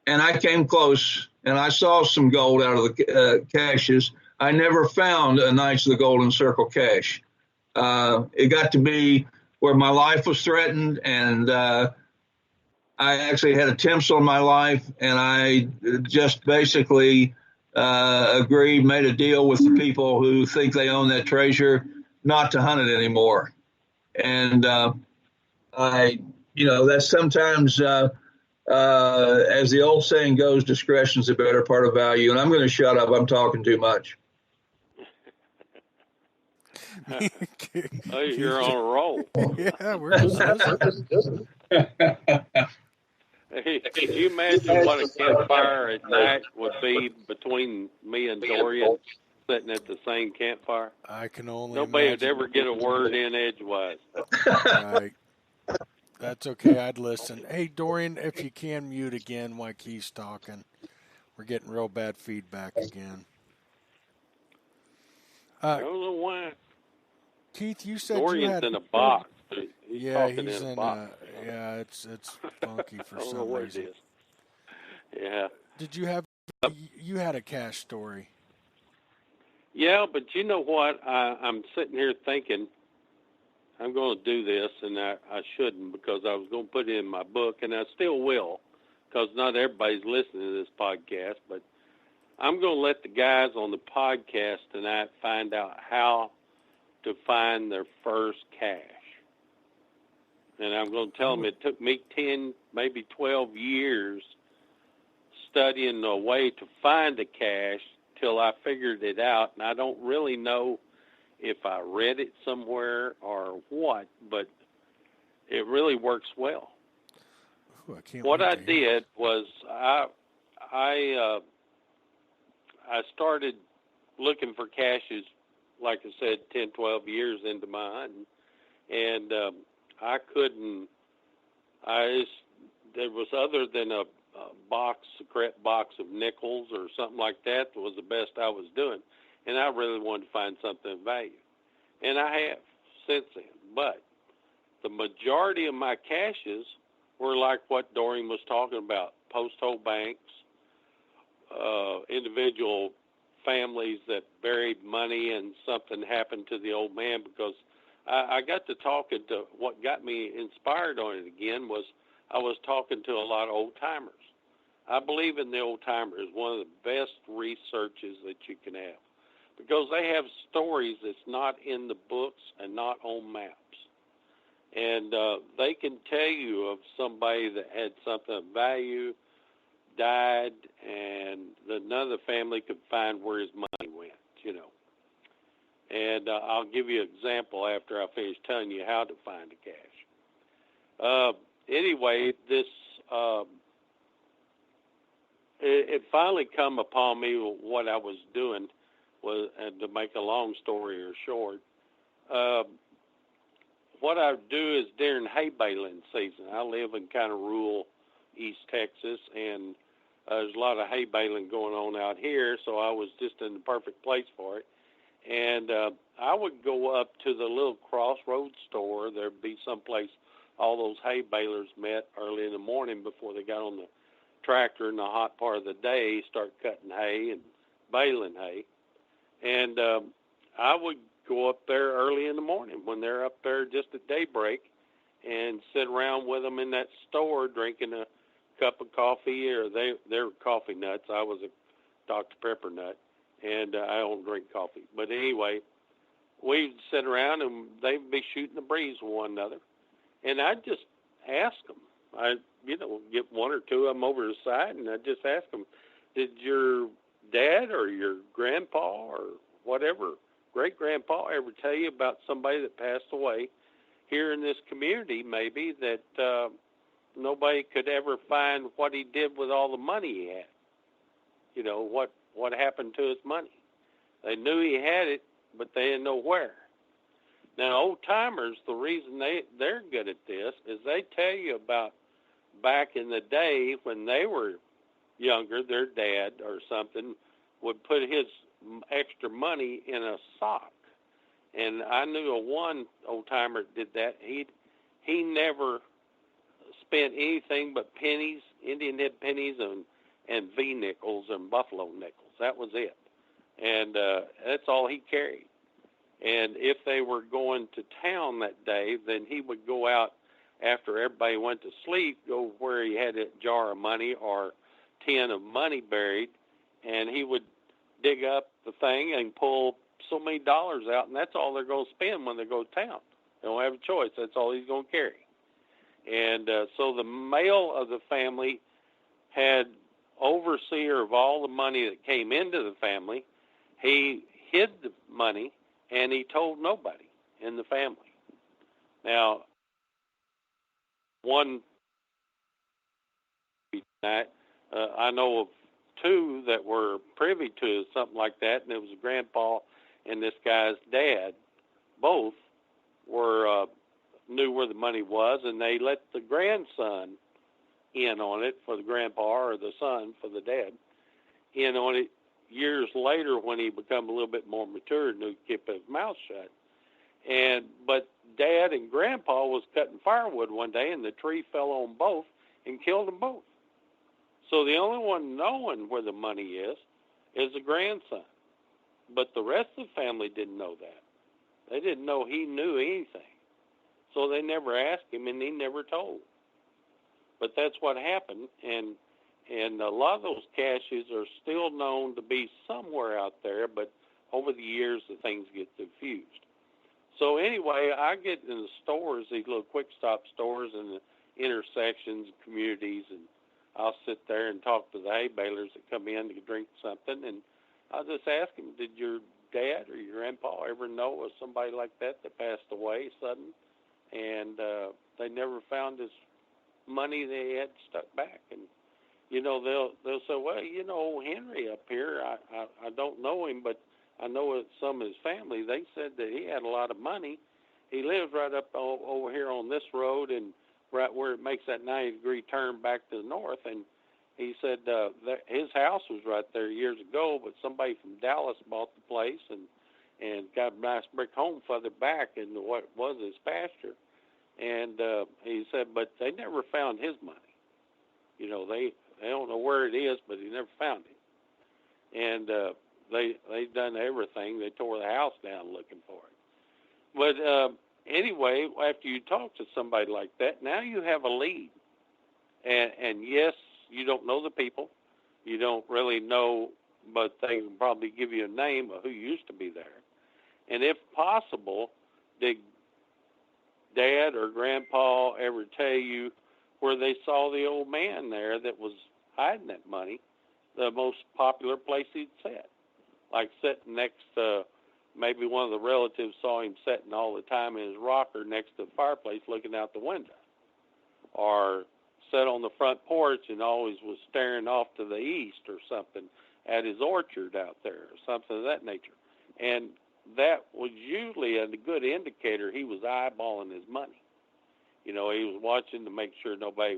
I came close, and I saw some gold out of the caches. I never found a Knights of the Golden Circle cache. It got to be where my life was threatened, and I actually had attempts on my life, and I just basically made a deal with the people who think they own that treasure not to hunt it anymore. And that's sometimes, as the old saying goes, discretion's the better part of value. And I'm going to shut up. I'm talking too much. Oh, you're on a roll. Yeah, we're just listening. Hey, can you imagine what a campfire at night would be between me and Dorian sitting at the same campfire? I can only Nobody would imagine. ever get a word in edgewise. Right. That's okay. I'd listen. Hey, Dorian, if you can mute again while Keith's talking. We're getting real bad feedback again. I don't know why. Keith, you said Dorian's you had in a box. He's yeah, talking he's in a in box. it's funky for I don't know some what reason. it is. Yeah. Did you had a cache story? Yeah, but you know what? I'm sitting here thinking I'm going to do this, and I shouldn't, because I was going to put it in my book, and I still will, because not everybody's listening to this podcast, but I'm going to let the guys on the podcast tonight find out how to find their first cache. And I'm going to tell them it took me 10, maybe 12 years studying a way to find a cache till I figured it out. And I don't really know if I read it somewhere or what, but it really works well. Ooh, What I did was I started looking for caches, like I said, 10, 12 years into my hunting, and there was, other than a secret box of nickels or something like that was the best I was doing, and I really wanted to find something of value, and I have since then. But the majority of my caches were like what Dorian was talking about: post hole banks, individual families that buried money and something happened to the old man. Because I got to talking to, what got me inspired on it again was I was talking to a lot of old timers. I believe in the old timer is one of the best researches that you can have, because they have stories that's not in the books and not on maps. And they can tell you of somebody that had something of value, died, and another family could find where his money went, And I'll give you an example after I finish telling you how to find a cache. Anyway, this it finally come upon me what I was doing was, and to make a long story or short, what I do is during hay baling season. I live in kind of rural East Texas, and there's a lot of hay baling going on out here, so I was just in the perfect place for it. And I would go up to the little crossroads store. There'd be someplace all those hay balers met early in the morning before they got on the tractor in the hot part of the day, start cutting hay and baling hay. And I would go up there early in the morning when they're up there just at daybreak and sit around with them in that store drinking a cup of coffee, or they're coffee nuts. I was a Dr. Pepper nut, and I don't drink coffee. But anyway, we'd sit around and they'd be shooting the breeze with one another. And I'd just ask them. I'd, get one or two of them over the side, and I'd just ask them, did your dad or your grandpa or whatever, great-grandpa, ever tell you about somebody that passed away here in this community, maybe, that nobody could ever find what he did with all the money he had? What happened to his money? They knew he had it, but they didn't know where. Now, old-timers, the reason they're good at this is they tell you about back in the day when they were younger, their dad or something would put his extra money in a sock, And I knew of one old-timer that did that. He never spent anything but pennies, Indian head pennies, and V-nickels and buffalo nickels. That was it. And that's all he carried. And if they were going to town that day, then he would go out after everybody went to sleep, go where he had a jar of money or tin of money buried, and he would dig up the thing and pull so many dollars out, and that's all they're going to spend when they go to town. They don't have a choice. That's all he's going to carry. And so the male of the family had overseer of all the money that came into the family. He hid the money, and he told nobody in the family. Now, one night, I know of two that were privy to something like that, and it was Grandpa and this guy's dad. Both were knew where the money was, and they let the grandson in on it for the grandpa, or the son for the dad, in on it years later when he became a little bit more mature and knew to keep his mouth shut. But Dad and Grandpa was cutting firewood one day, and the tree fell on both and killed them both. So the only one knowing where the money is the grandson. But the rest of the family didn't know that. They didn't know he knew anything. So they never asked him, and he never told. But that's what happened, and a lot of those caches are still known to be somewhere out there, but over the years the things get diffused. So anyway, I get in the stores, these little quick-stop stores in the intersections, communities, and I'll sit there and talk to the hay balers that come in to drink something, and I'll just ask them, did your dad or your grandpa ever know of somebody like that passed away sudden, and they never found his money they had stuck back? And they'll say, well, Henry up here, I don't know him, but I know some of his family. They said that he had a lot of money. He lives right up over here on this road, and right where it makes that 90-degree turn back to the north. And he said that his house was right there years ago, but somebody from Dallas bought the place and got a nice brick home further back in what was his pasture. And he said, but they never found his money. They don't know where it is, but he never found it. And they done everything. They tore the house down looking for it. But anyway, after you talk to somebody like that, now you have a lead. And yes, you don't know the people. You don't really know, but they can probably give you a name of who used to be there. And if possible, did Dad or Grandpa ever tell you where they saw the old man there that was hiding that money, the most popular place he'd sat? Like sitting next to, maybe one of the relatives saw him sitting all the time in his rocker next to the fireplace looking out the window. Or sat on the front porch and always was staring off to the east or something at his orchard out there or something of that nature. And that was usually a good indicator he was eyeballing his money. He was watching to make sure nobody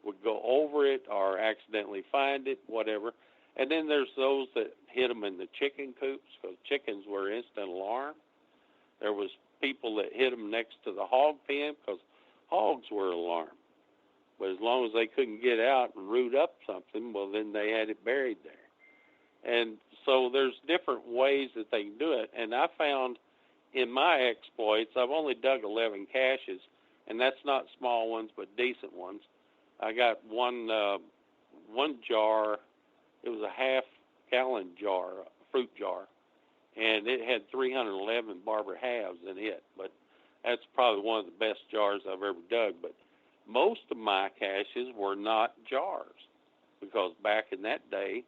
would go over it or accidentally find it, whatever. And then there's those that hid them in the chicken coops because chickens were instant alarm. There was people that hid them next to the hog pen because hogs were alarmed. But as long as they couldn't get out and root up something, well, then they had it buried there. And so there's different ways that they can do it. And I found in my exploits, I've only dug 11 caches, and that's not small ones but decent ones. I got one jar. It was a half-gallon jar, a fruit jar, and it had 311 Barber halves in it. But that's probably one of the best jars I've ever dug. But most of my caches were not jars because back in that day,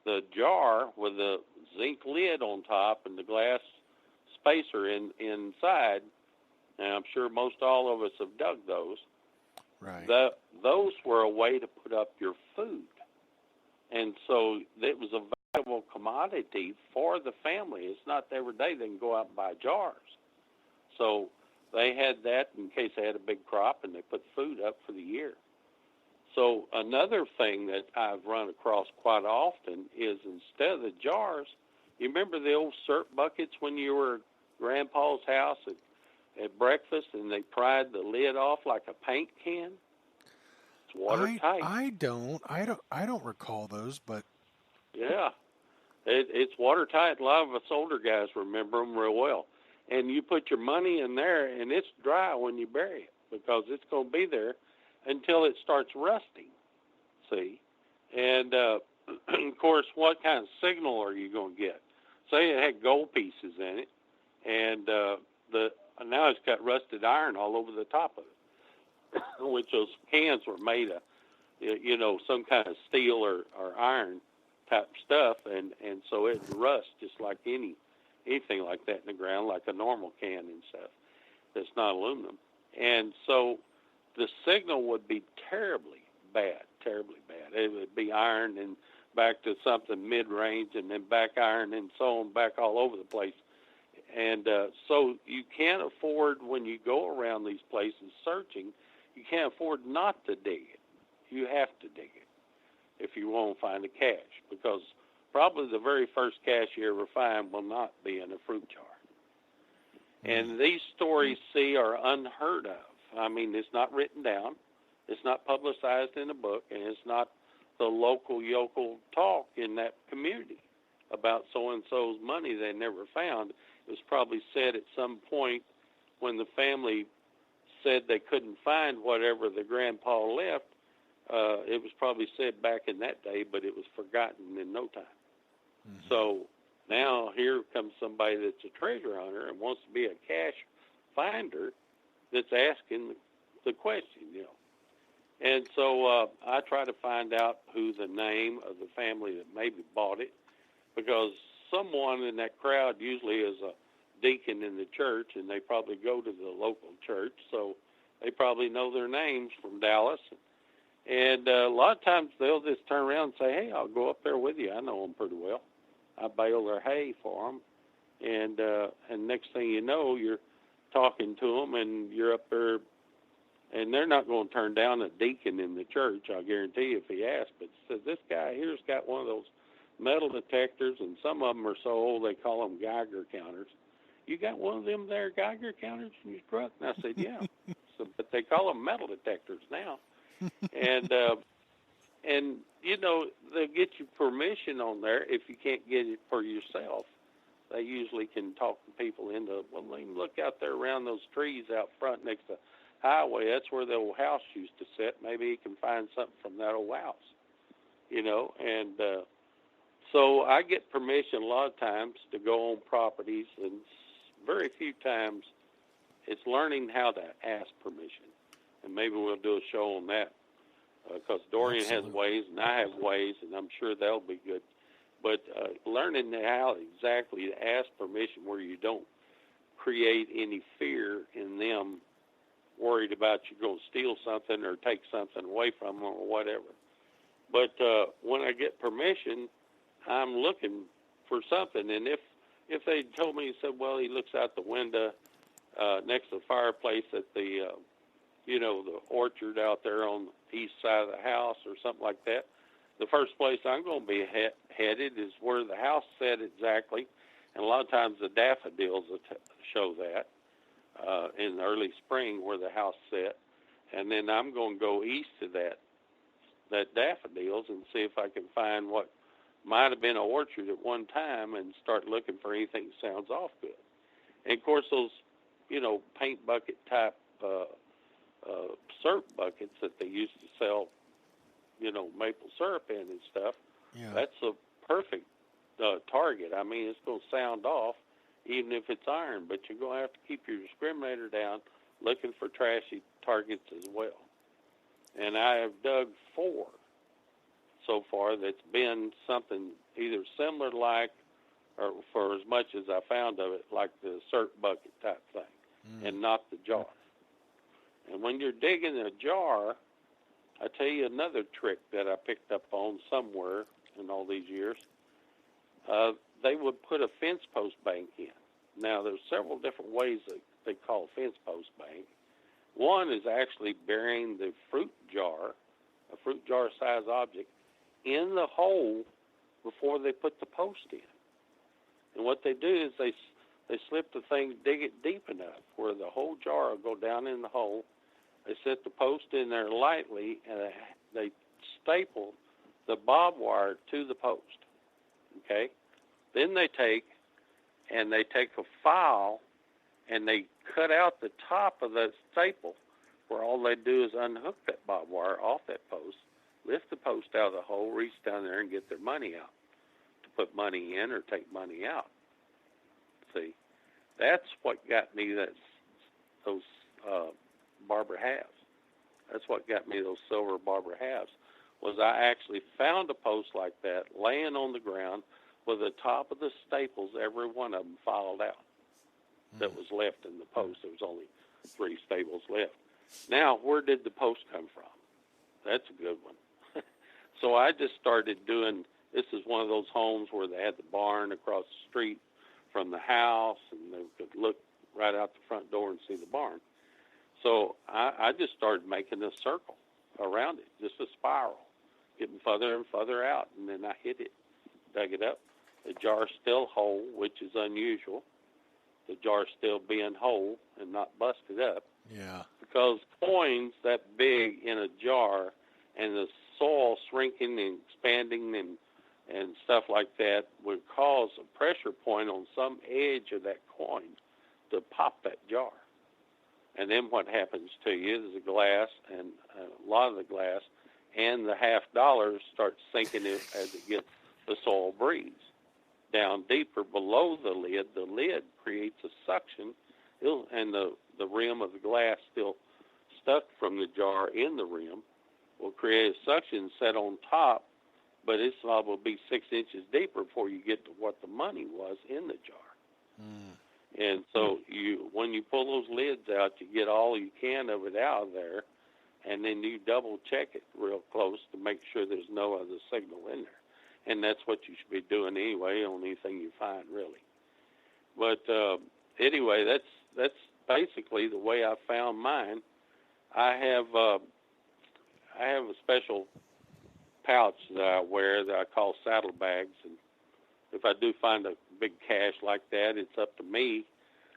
the jar with the zinc lid on top and the glass spacer inside, and I'm sure most all of us have dug those. Right. Those were a way to put up your food. And so it was a valuable commodity for the family. It's not every day they can go out and buy jars. So they had that in case they had a big crop and they put food up for the year. So another thing that I've run across quite often is instead of the jars, you remember the old syrup buckets when you were Grandpa's house at breakfast, and they pried the lid off like a paint can? It's watertight. I don't recall those, but Yeah, it's watertight. A lot of us older guys remember them real well. And you put your money in there, and it's dry when you bury it because it's going to be there until it starts rusting. See, and of course, what kind of signal are you going to get? Say it had gold pieces in it, and now it's got rusted iron all over the top of it, which those cans were made of, some kind of steel or iron type stuff, and so it rusts just like anything like that in the ground, like a normal can and stuff that's not aluminum. And so the signal would be terribly bad. It would be iron and back to something mid-range and then back iron and so on, back all over the place. And so you can't afford, when you go around these places searching, you can't afford not to dig it. You have to dig it if you want to find the cash, because probably the very first cash you ever find will not be in a fruit jar. And these stories, are unheard of. I mean, it's not written down. It's not publicized in a book, and it's not the local yokel talk in that community about so-and-so's money they never found. It was probably said at some point when the family said they couldn't find whatever the grandpa left. It was probably said back in that day, but it was forgotten in no time. Mm-hmm. So now here comes somebody that's a treasure hunter and wants to be a cash finder that's asking the question, And so I try to find out who the name of the family that maybe bought it, because someone in that crowd usually is a deacon in the church, and they probably go to the local church, so they probably know their names from Dallas. And a lot of times they'll just turn around and say, hey, I'll go up there with you. I know them pretty well. I bale their hay for them. And next thing you know, you're talking to them, and you're up there, and they're not going to turn down a deacon in the church, I'll guarantee you, if he asks. But says, this guy here's got one of those metal detectors, and some of them are so old they call them Geiger counters. You got one of them there Geiger counters in your truck? And I said, yeah. But they call them metal detectors now. And they'll get you permission on there if you can't get it for yourself. They usually can talk people into, well, let me look out there around those trees out front next to the highway. That's where the old house used to sit. Maybe he can find something from that old house, And so I get permission a lot of times to go on properties, and very few times it's learning how to ask permission. And maybe we'll do a show on that, because Dorian has ways and I have ways, and I'm sure that'll be good. But learning how exactly to ask permission where you don't create any fear in them, worried about you going to steal something or take something away from them or whatever. But when I get permission, I'm looking for something. And if they told me, said, well, he looks out the window next to the fireplace at the the orchard out there on the east side of the house or something like that, the first place I'm going to be headed is where the house set exactly. And a lot of times the daffodils show that in the early spring where the house set. And then I'm going to go east to that daffodils and see if I can find what might have been an orchard at one time and start looking for anything that sounds off good. And, of course, those, paint bucket type syrup buckets that they used to sell, maple syrup in and stuff, that's a perfect target. I mean, it's going to sound off even if it's iron, but you're going to have to keep your discriminator down looking for trashy targets as well. And I have dug 4 so far that's been something either similar like, or for as much as I found of it, like the syrup bucket type thing, and not the jar. And when you're digging a jar, I tell you another trick that I picked up on somewhere in all these years. They would put a fence post bank in. Now, there's several different ways that they call a fence post bank. One is actually burying the fruit jar, a fruit jar size object, in the hole before they put the post in. And what they do is They slip the thing, dig it deep enough where the whole jar will go down in the hole. They set the post in there lightly, and they staple the barbed wire to the post. Okay? Then they take a file and they cut out the top of the staple, where all they do is unhook that barbed wire off that post, lift the post out of the hole, reach down there and get their money out to put money in or take money out. See, that's what got me those barber halves. That's what got me those silver barber halves, was I actually found a post like that laying on the ground with the top of the staples, every one of them filed out that was left in the post. There was only 3 staples left. Now, where did the post come from? That's a good one. So I just started doing, this is one of those homes where they had the barn across the street from the house, and they could look right out the front door and see the barn. So I just started making a circle around it, just a spiral, getting further and further out, and then I hit it, dug it up. The jar's still whole, which is unusual. The jar still being whole and not busted up. Yeah. Because coins that big in a jar and the soil shrinking and expanding and stuff like that would cause a pressure point on some edge of that coin to pop that jar. And then what happens to you is the glass, and a lot of the glass and the $50 starts sinking as it gets the soil breeze. Down deeper below the lid creates a suction, and the rim of the glass still stuck from the jar in the rim will create a suction set on top, but it's liable to be 6 inches deeper before you get to what the money was in the jar. And so when you pull those lids out, you get all you can of it out of there, and then you double check it real close to make sure there's no other signal in there. And that's what you should be doing anyway on anything you find, really. But anyway, that's basically the way I found mine. I have a special pouch that I wear that I call saddlebags, and if I do find a big cache like that, it's up to me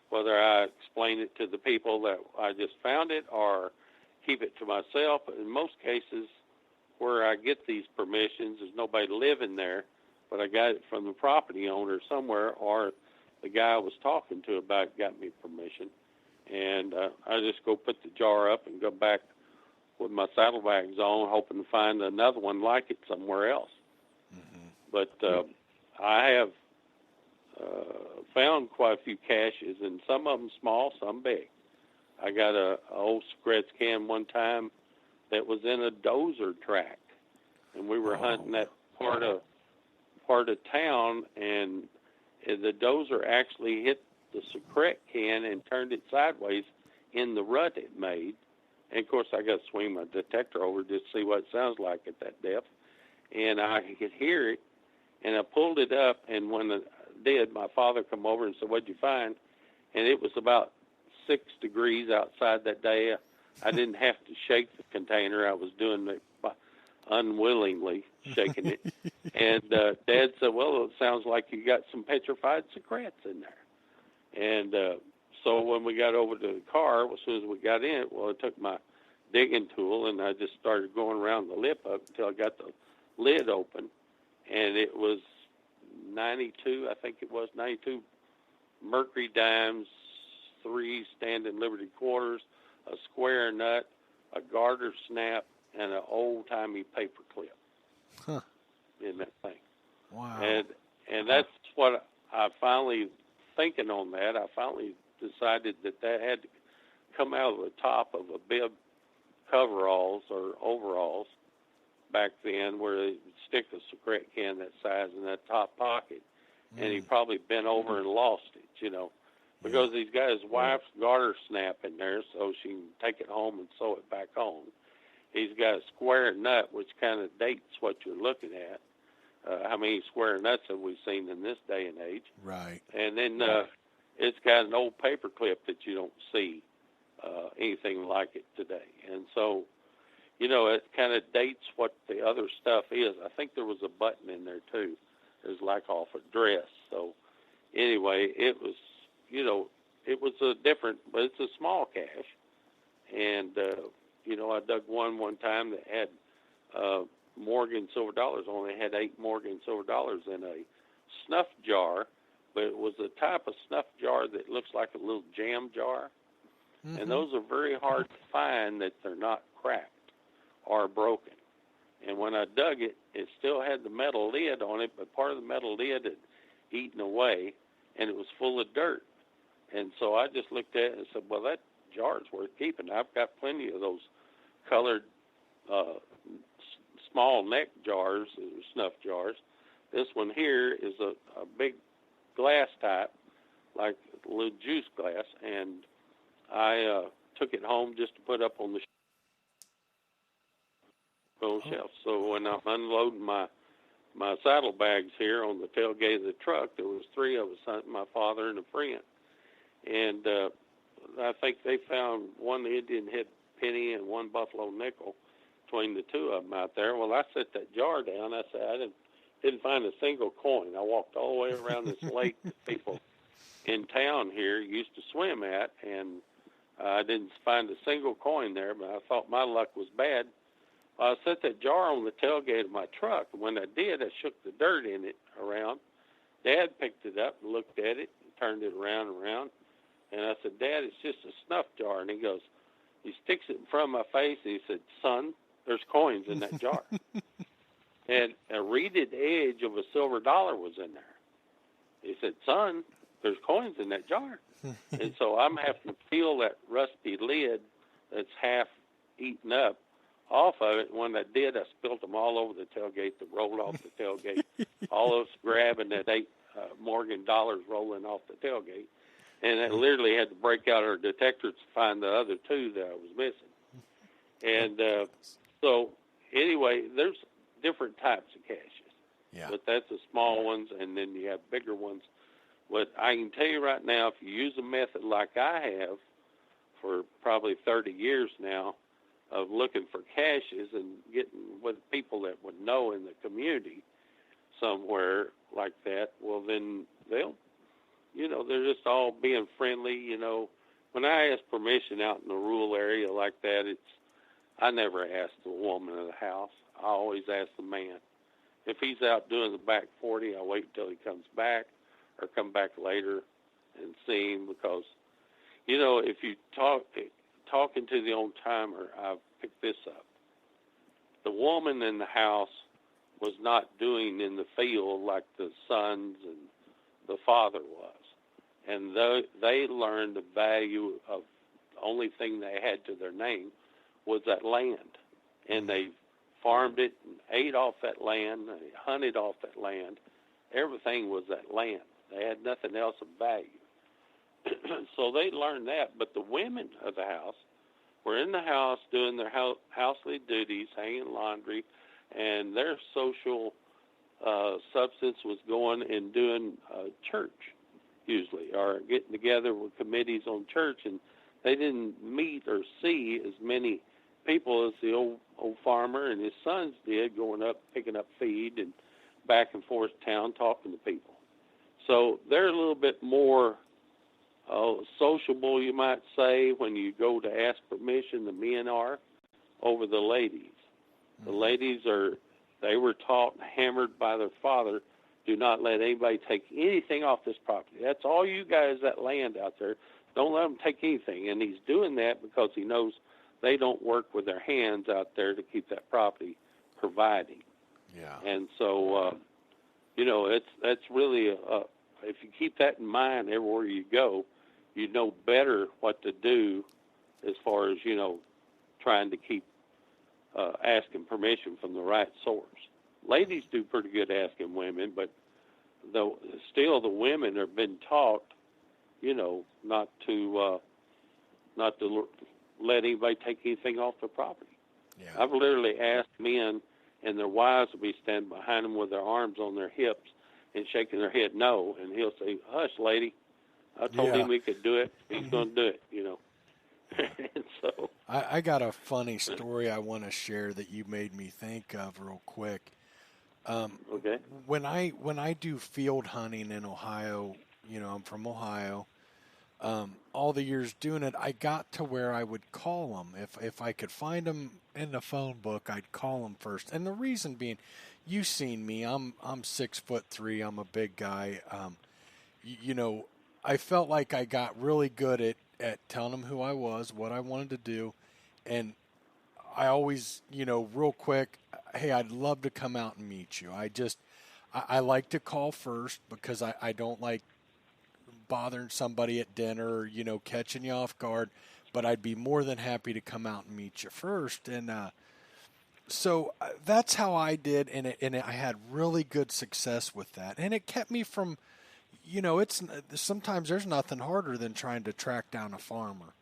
whether I explain it to the people that I just found it or keep it to myself. But in most cases, where I get these permissions, there's nobody living there, but I got it from the property owner somewhere, or the guy I was talking to about it got me permission. And I just go put the jar up and go back with my saddlebags on, hoping to find another one like it somewhere else. Mm-hmm. But I have found quite a few caches, and some of them small, some big. I got a old cigarettes can one time that was in a dozer track, and we were hunting that part of town, and the dozer actually hit the cigarette can and turned it sideways in the rut it made. And of course, I got to swing my detector over just to see what it sounds like at that depth, and I could hear it, and I pulled it up, and when I did, my father come over and said, "What'd you find?" And it was about 6 degrees outside that day. I didn't have to shake the container. I was doing it unwillingly, shaking it. And Dad said, "Well, it sounds like you got some petrified cigarettes in there." And so when we got over to the car, as soon as we got in it, well, I took my digging tool and I just started going around the lip up until I got the lid open. And it was 92, I think it was 92 Mercury dimes, 3 standing Liberty quarters, a square nut, a garter snap, and an old-timey paper clip in that thing. Wow. And that's what I finally, thinking on that, I finally decided that had to come out of the top of a bib coveralls or overalls back then, where they would stick a cigarette can that size in that top pocket. And he probably bent over and lost it, because he's got his wife's garter snap in there so she can take it home and sew it back on. He's got a square nut, which kind of dates what you're looking at. How many square nuts have we seen in this day and age? Right. And then it's got an old paper clip that you don't see anything like it today. And so, it kind of dates what the other stuff is. I think there was a button in there, too. It was like off a dress. So, anyway, it was it was a different, but it's a small cache. And, I dug one time that had Morgan silver dollars. Only had 8 Morgan silver dollars in a snuff jar, but it was a type of snuff jar that looks like a little jam jar. Mm-hmm. And those are very hard to find that they're not cracked or broken. And when I dug it, it still had the metal lid on it, but part of the metal lid had eaten away, and it was full of dirt. And so I just looked at it and said, well, that jar is worth keeping. I've got plenty of those colored small neck jars, snuff jars. This one here is a big glass type, like a little juice glass, and I took it home just to put up on the shelf. So when I'm unloading my saddlebags here on the tailgate of the truck, there was 3 of us, my father and a friend. And I think they found 1 Indian head penny and 1 buffalo nickel between the 2 of them out there. Well, I set that jar down. I said I didn't find a single coin. I walked all the way around this lake that people in town here used to swim at, and I didn't find a single coin there, but I thought my luck was bad. I set that jar on the tailgate of my truck, and when I did, I shook the dirt in it around. Dad picked it up and looked at it and turned it around and around. And I said, Dad, it's just a snuff jar. And he sticks it in front of my face, and he said, son, there's coins in that jar. And a reeded edge of a silver dollar was in there. He said, son, there's coins in that jar. And so I'm having to peel that rusty lid that's half eaten up off of it. When I did, I spilled them all over the tailgate. They rolled off the tailgate. All of us grabbing that 8 Morgan dollars rolling off the tailgate. And I literally had to break out our detectors to find the other 2 that I was missing. And so anyway, there's different types of caches. Yeah. But that's the small ones, and then you have bigger ones. But I can tell you right now, if you use a method like I have for probably 30 years now, of looking for caches and getting with people that would know in the community somewhere like that, well, then they're just all being friendly. When I ask permission out in a rural area like that, I never ask the woman of the house. I always ask the man. If he's out doing the back 40, I wait until he comes back or come back later and see him, because, if you talking to the old-timer, I've picked this up. The woman in the house was not doing in the field like the sons and the father was. And they learned the value of the only thing they had to their name was that land. And they farmed it and ate off that land. They hunted off that land. Everything was that land. They had nothing else of value. So they learned that. But the women of the house were in the house doing their housely duties, hanging laundry, and their social substance was going and doing church, usually, or getting together with committees on church. And they didn't meet or see as many people as the old farmer and his sons did, going up, picking up feed and back and forth town talking to people. So they're a little bit more sociable, you might say, when you go to ask permission. The men are over the ladies. The ladies they were taught and hammered by their father, do not let anybody take anything off this property. That's all you guys, that land out there. Don't let them take anything. And he's doing that because he knows they don't work with their hands out there to keep that property providing. Yeah. And so, that's really, if you keep that in mind everywhere you go, you know better what to do as far as, trying to keep asking permission from the right source. Ladies do pretty good asking women, but still the women have been taught, not to let anybody take anything off the property. Yeah. I've literally asked men, and their wives will be standing behind them with their arms on their hips and shaking their head no, and he'll say, hush, lady, I told him we could do it. He's going to do it, And so I got a funny story I want to share that you made me think of real quick. Okay. When I do field hunting in Ohio, I'm from Ohio, all the years doing it, I got to where I would call them. If I could find them in the phone book, I'd call them first. And the reason being, you've seen me. I'm 6'3". I'm a big guy. I felt like I got really good at telling them who I was, what I wanted to do, and I always, real quick, hey, I'd love to come out and meet you. I like to call first because I don't like bothering somebody at dinner or, catching you off guard, but I'd be more than happy to come out and meet you first. And so that's how I did, and I had really good success with that. And it kept me from, it's sometimes there's nothing harder than trying to track down a farmer.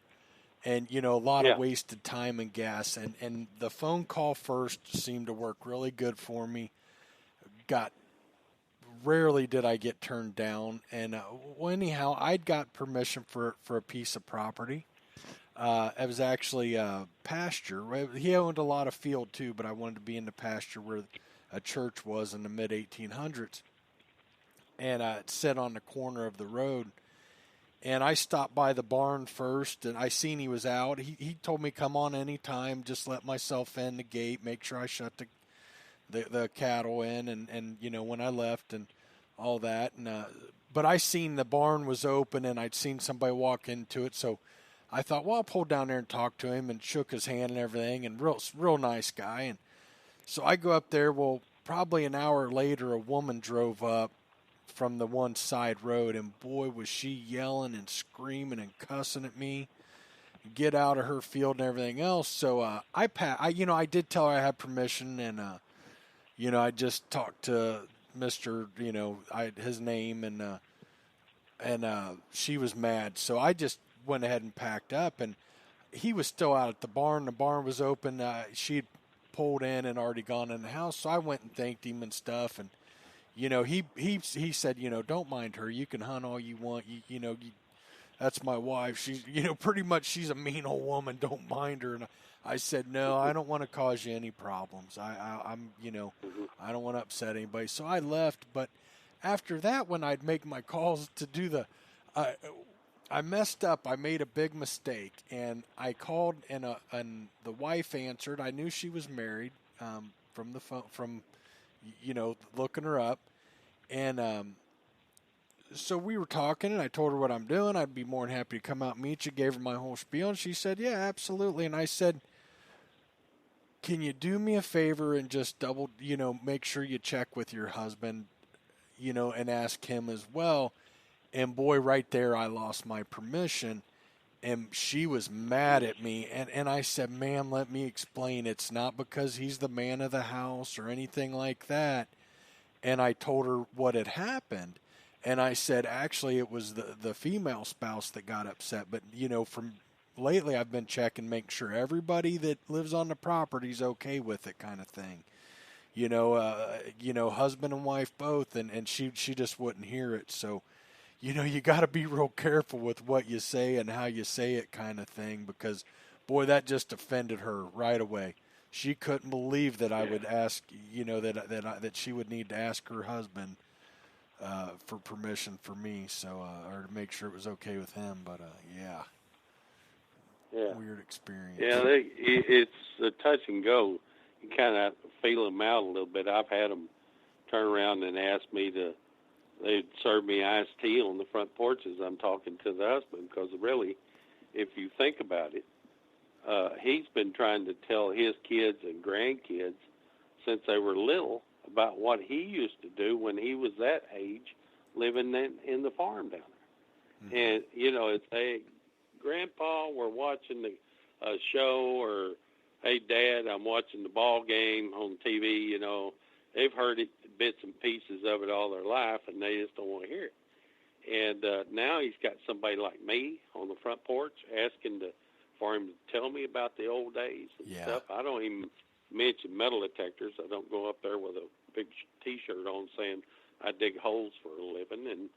And, a lot of wasted time and gas. And the phone call first seemed to work really good for me. Rarely did I get turned down. And anyhow, I'd got permission for a piece of property. It was actually pasture. He owned a lot of field too, but I wanted to be in the pasture where a church was in the mid-1800s. And it sat on the corner of the road. And I stopped by the barn first, and I seen he was out. He told me, come on anytime, just let myself in the gate, make sure I shut the cattle in, and when I left and all that. And but I seen the barn was open, and I'd seen somebody walk into it, so I thought, well, I'll pull down there and talk to him, and shook his hand and everything, and real nice guy. And so I go up there. Well, probably an hour later, a woman drove up from the one side road, and boy, was she yelling and screaming and cussing at me, get out of her field and everything else. So I did tell her I had permission, and I just talked to Mr. His name, and she was mad. So I just went ahead and packed up, and he was still out at the barn. The barn was open. She'd pulled in and already gone in the house. So I went and thanked him and stuff, and he said, don't mind her. You can hunt all you want. That's my wife. She's, pretty much she's a mean old woman. Don't mind her. And I said, no, I don't want to cause you any problems. I'm, I don't want to upset anybody. So I left. But after that, when I'd make my calls to do I messed up. I made a big mistake, and I called, and the wife answered. I knew she was married from the phone, looking her up. And so we were talking, and I told her what I'm doing. I'd be more than happy to come out and meet you. Gave her my whole spiel, and she said, yeah, absolutely. And I said, can you do me a favor and just make sure you check with your husband, and ask him as well. And boy, right there, I lost my permission. And she was mad at me. And I said, ma'am, let me explain. It's not because he's the man of the house or anything like that. And I told her what had happened. And I said, actually, it was the female spouse that got upset. But, from lately I've been checking, making sure everybody that lives on the property is okay with it, kind of thing. Husband and wife both. And she just wouldn't hear it. So, you got to be real careful with what you say and how you say it, kind of thing, because, boy, that just offended her right away. She couldn't believe that I would ask, that she would need to ask her husband for permission for me, so or to make sure it was okay with him. But yeah, weird experience. Yeah, it's a touch and go. You kind of feel them out a little bit. I've had them turn around and ask me to. They'd serve me iced tea on the front porch as I'm talking to the husband, because really, if you think about it, he's been trying to tell his kids and grandkids since they were little about what he used to do when he was that age, living in the farm down there. Mm-hmm. And, it's, hey, Grandpa, we're watching the show, or, hey, Dad, I'm watching the ball game on TV, They've heard it, bits and pieces of it all their life, and they just don't want to hear it. And now he's got somebody like me on the front porch asking for him to tell me about the old days and stuff. I don't even mention metal detectors. I don't go up there with a big T-shirt on saying I dig holes for a living, and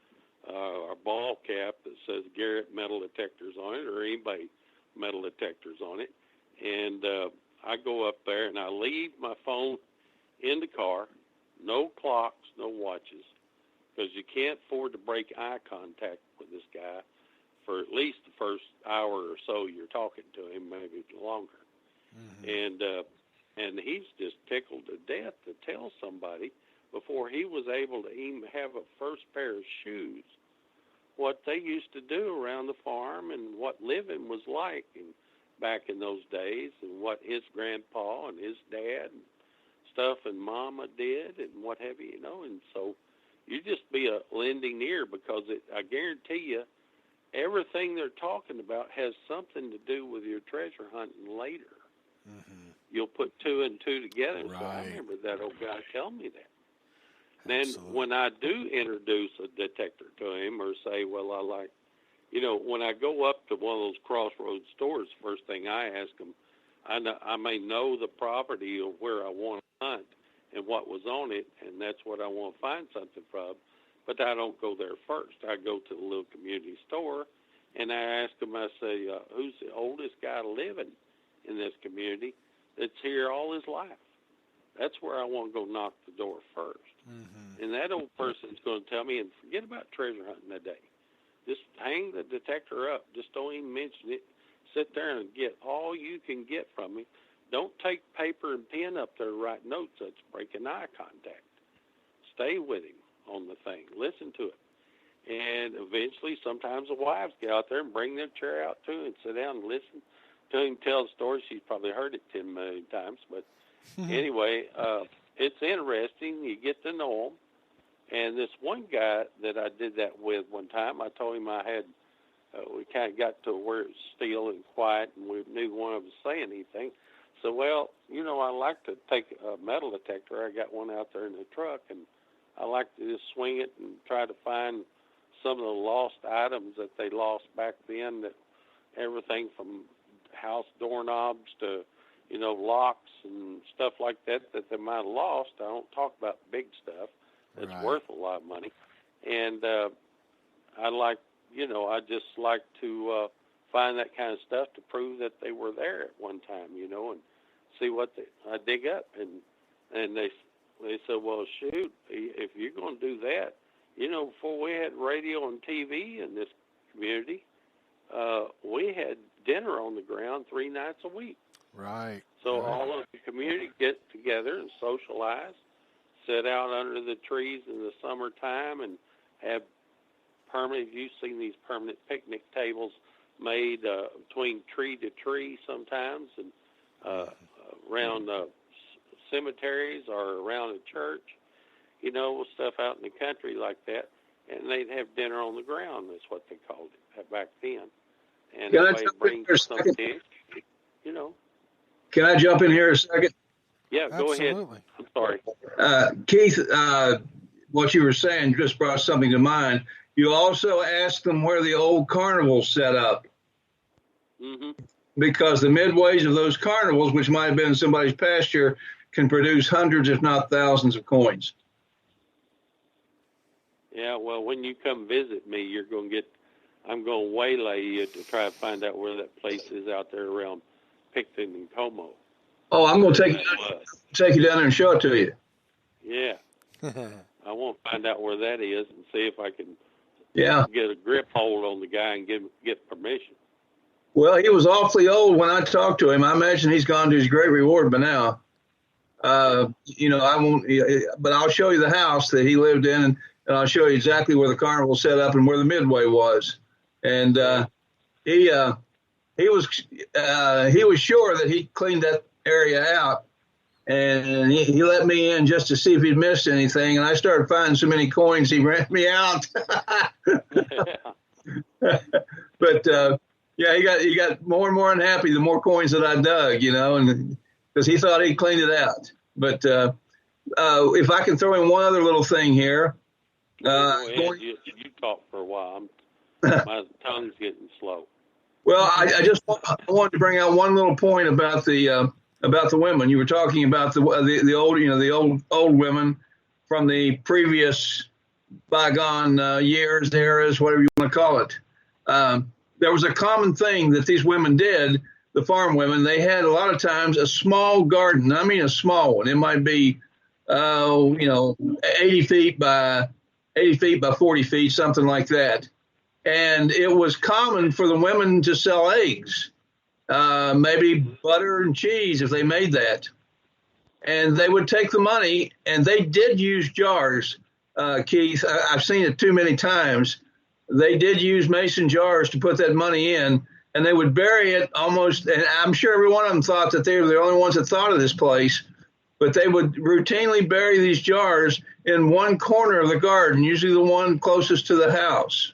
a ball cap that says Garrett Metal Detectors on it, or anybody Metal Detectors on it. And I go up there, and I leave my phone in the car, no clocks, no watches, because you can't afford to break eye contact with this guy for at least the first hour or so you're talking to him, maybe longer. And he's just tickled to death to tell somebody before he was able to even have a first pair of shoes what they used to do around the farm and what living was like back in those days, and what his grandpa and his dad and stuff and mama did and what have you, And so you just be a lending ear, because I guarantee you everything they're talking about has something to do with your treasure hunting later. Mm-hmm. You'll put two and two together. Right. So I remember that old guy telling me that. Then when I do introduce a detector to him, or say, well, I like, when I go up to one of those crossroads stores, first thing I ask them, I may know the property of where I want to hunt and what was on it, and that's what I want to find something from, but I don't go there first. I go to the little community store, and I ask them, I say, who's the oldest guy living in this community that's here all his life? That's where I want to go knock the door first. Mm-hmm. And that old person's going to tell me, and forget about treasure hunting today. Just hang the detector up. Just don't even mention it. Sit there and get all you can get from me. Don't take paper and pen up there to write notes. That's breaking eye contact. Stay with him on the thing. Listen to it. And eventually, sometimes the wives get out there and bring their chair out too and sit down and listen to him tell the story. She's probably heard it 10 million times. But anyway, it's interesting. You get to know him. And this one guy that I did that with one time, I told him I had, we kind of got to where it was still and quiet, and we knew one of us saying anything. So, well, I like to take a metal detector. I got one out there in the truck, and I like to just swing it and try to find some of the lost items that they lost back then, that everything from house doorknobs to, locks and stuff like that they might have lost. I don't talk about big stuff that's worth a lot of money. And I just like to find that kind of stuff to prove that they were there at one time, and see what I dig up. And they said, well, shoot, if you're going to do that, before we had radio and TV in this community, we had dinner on the ground 3 nights a week. Right. So all of the community get together and socialize, sit out under the trees in the summertime, and have permanent. You've seen these permanent picnic tables made between tree to tree sometimes, and around cemeteries or around a church, stuff out in the country like that. And they'd have dinner on the ground. That's what they called it back then. And Can I jump in here a second? Can I jump in here a second? Yeah, go ahead. I'm sorry. Keith, what you were saying just brought something to mind. You also asked them where the old carnivals set up. Mm-hmm. Because the midways of those carnivals, which might have been in somebody's pasture, can produce hundreds, if not thousands, of coins. Yeah, well, when you come visit me, I'm going to waylay you to try to find out where that place is out there around Picton and Como. Oh, I'm going to take you down there and show it to you. Yeah. I want to find out where that is and see if I can get a grip hold on the guy and get permission. Well, he was awfully old when I talked to him. I imagine he's gone to his great reward by now. I won't, but I'll show you the house that he lived in, and I'll show you exactly where the carnival set up and where the midway was. And he was sure that he cleaned that area out, and he let me in just to see if he'd missed anything. And I started finding so many coins, he ran me out. But he got more and more unhappy the more coins that I dug, and because he thought he'd cleaned it out. But if I can throw in one other little thing here. You talk for a while. My tongue's getting slow. Well, I wanted to bring out one little point about the women. You were talking about the old women from the previous bygone years, eras, whatever you want to call it. There was a common thing that these women did. The farm women, they had a lot of times a small garden. I mean, a small one. It might be, 80 feet by 40 feet, something like that. and it was common for the women to sell eggs, maybe butter and cheese if they made that. And they would take the money, and they did use jars, Keith. I've seen it too many times. They did use mason jars to put that money in, and they would bury it almost, and I'm sure every one of them thought that they were the only ones that thought of this place, but they would routinely bury these jars in one corner of the garden, usually the one closest to the house.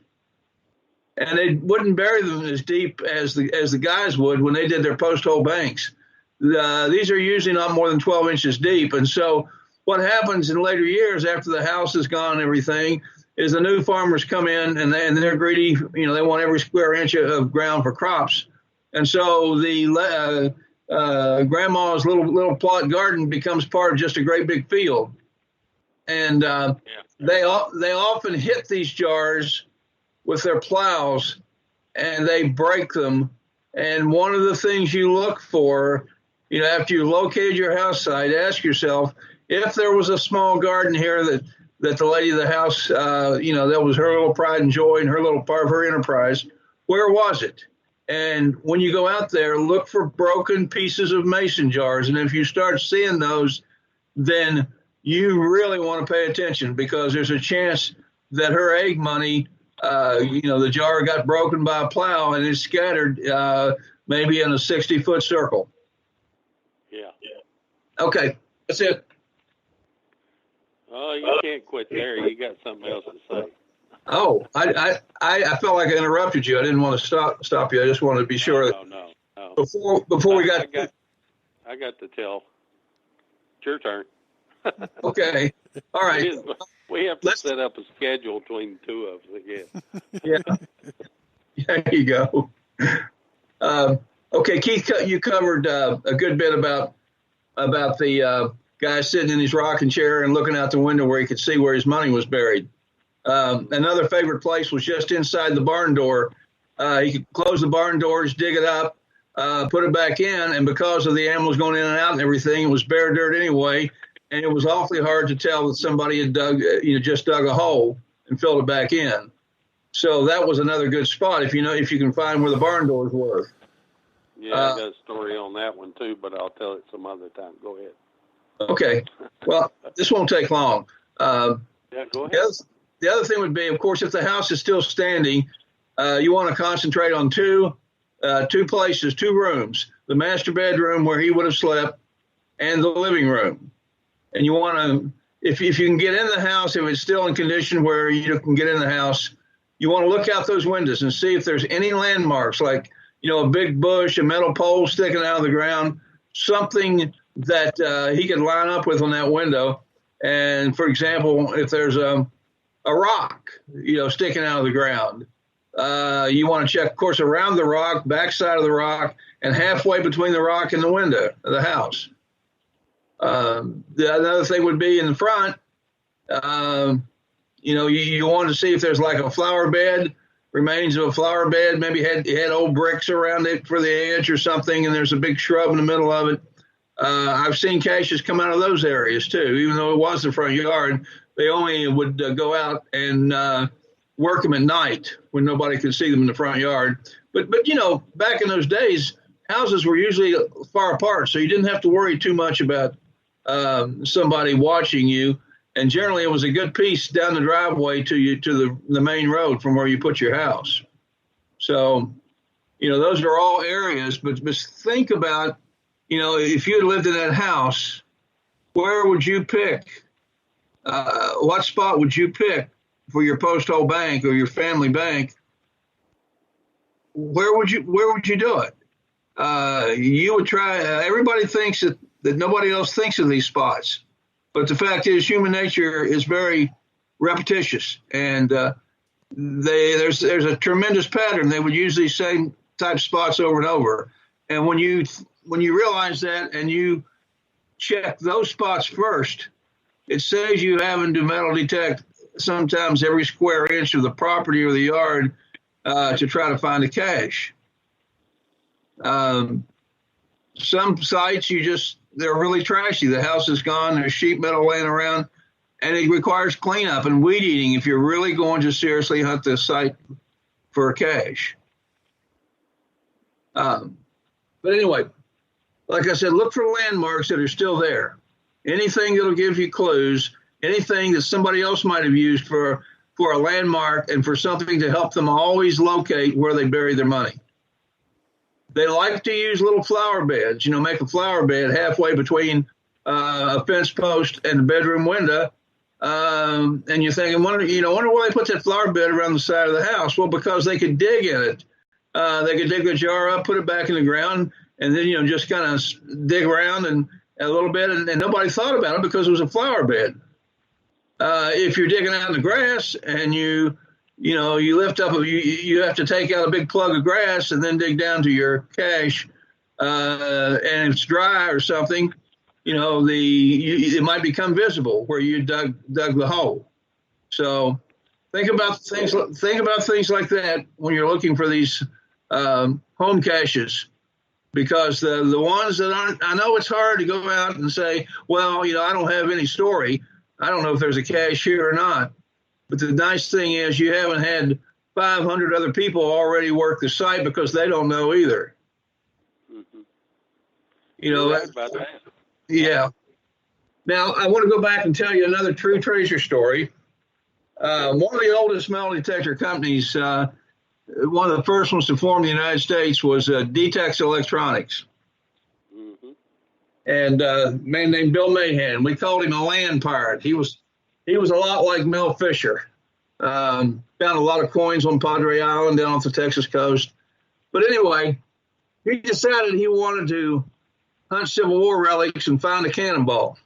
And they wouldn't bury them as deep as the guys would when they did their post-hole banks. These are usually not more than 12 inches deep. And so what happens in later years after the house is gone and everything is the new farmers come in and they're greedy. You know, they want every square inch of ground for crops. And so the grandma's little plot garden becomes part of just a great big field. And they often hit these jars with their plows and they break them. And one of the things you look for, you know, after you located your house site, ask yourself if there was a small garden here that the lady of the house, you know, that was her little pride and joy and her little part of her enterprise, where was it? And when you go out there, look for broken pieces of mason jars. And if you start seeing those, then you really want to pay attention because there's a chance that her egg money, you know, the jar got broken by a plow and it's scattered maybe in a 60-foot circle. Yeah. Okay, that's it. Oh, you can't quit there. You got something else to say. Oh, I felt like I interrupted you. I didn't want to stop you. I just wanted to be sure. No. Before we got. I got to tell. It's your turn. Okay. All right. We have to set up a schedule between the two of us again. Yeah. There you go. Okay, Keith, you covered a good bit about the guy sitting in his rocking chair and looking out the window where he could see where his money was buried. Another favorite place was just inside the barn door. He could close the barn doors, dig it up, put it back in, and because of the animals going in and out and everything, it was bare dirt anyway, and it was awfully hard to tell that somebody had just dug a hole and filled it back in. So that was another good spot if you can find where the barn doors were. Yeah, I got a story on that one too, but I'll tell it some other time. Go ahead. Okay. Well, this won't take long. Yeah, go ahead. The other thing would be, of course, if the house is still standing, you want to concentrate on two places, two rooms, the master bedroom where he would have slept and the living room. And you want to, if you can get in the house, if it's still in condition where you can get in the house, you want to look out those windows and see if there's any landmarks like, you know, a big bush, a metal pole sticking out of the ground, something that he could line up with on that window. And for example, if there's a rock, you know, sticking out of the ground, you want to check, of course, around the rock, backside of the rock, and halfway between the rock and the window of the house. Another thing would be in the front, you know, you want to see if there's like a flower bed, remains of a flower bed, maybe had old bricks around it for the edge or something, and there's a big shrub in the middle of it. I've seen caches come out of those areas too, even though it was the front yard. They only would go out and work them at night when nobody could see them in the front yard. But you know, back in those days, houses were usually far apart, so you didn't have to worry too much about somebody watching you. And generally, it was a good piece down the driveway to the main road from where you put your house. So, you know, those are all areas. But think about, you know, if you had lived in that house, where would you pick? What spot would you pick for your post-hole bank or your family bank? Where would you do it? You would try. Everybody thinks that nobody else thinks of these spots. But the fact is, human nature is very repetitious, and there's a tremendous pattern. They would use these same type spots over and over. And when you realize that and you check those spots first, it saves you having to metal detect sometimes every square inch of the property or the yard to try to find a cache. Some sites they're really trashy. The house is gone. There's sheet metal laying around, and it requires cleanup and weed eating if you're really going to seriously hunt this site for cash. But anyway, like I said, look for landmarks that are still there. Anything that'll give you clues, anything that somebody else might have used for a landmark and for something to help them always locate where they bury their money. They like to use little flower beds, make a flower bed halfway between a fence post and the bedroom window. And you're thinking, wonder why they put that flower bed around the side of the house. Well, because they could dig in it. They could dig the jar up, put it back in the ground, and then, just kind of dig around and a little bit. And nobody thought about it because it was a flower bed. If you're digging out in the grass and you lift up, you have to take out a big plug of grass and then dig down to your cache, and it's dry or something, it might become visible where you dug the hole. So think about things like that when you're looking for these home caches, because the ones that aren't, I know it's hard to go out and say, well, I don't have any story. I don't know if there's a cache here or not. But the nice thing is you haven't had 500 other people already work the site because they don't know either. Mm-hmm. Right about that. Yeah. Now, I want to go back and tell you another true treasure story. One of the oldest metal detector companies, one of the first ones to form in the United States, was Detex Electronics. Mm-hmm. And a man named Bill Mahan. We called him a land pirate. He was a lot like Mel Fisher. Found a lot of coins on Padre Island down off the Texas coast. But anyway, he decided he wanted to hunt Civil War relics and find a cannonball.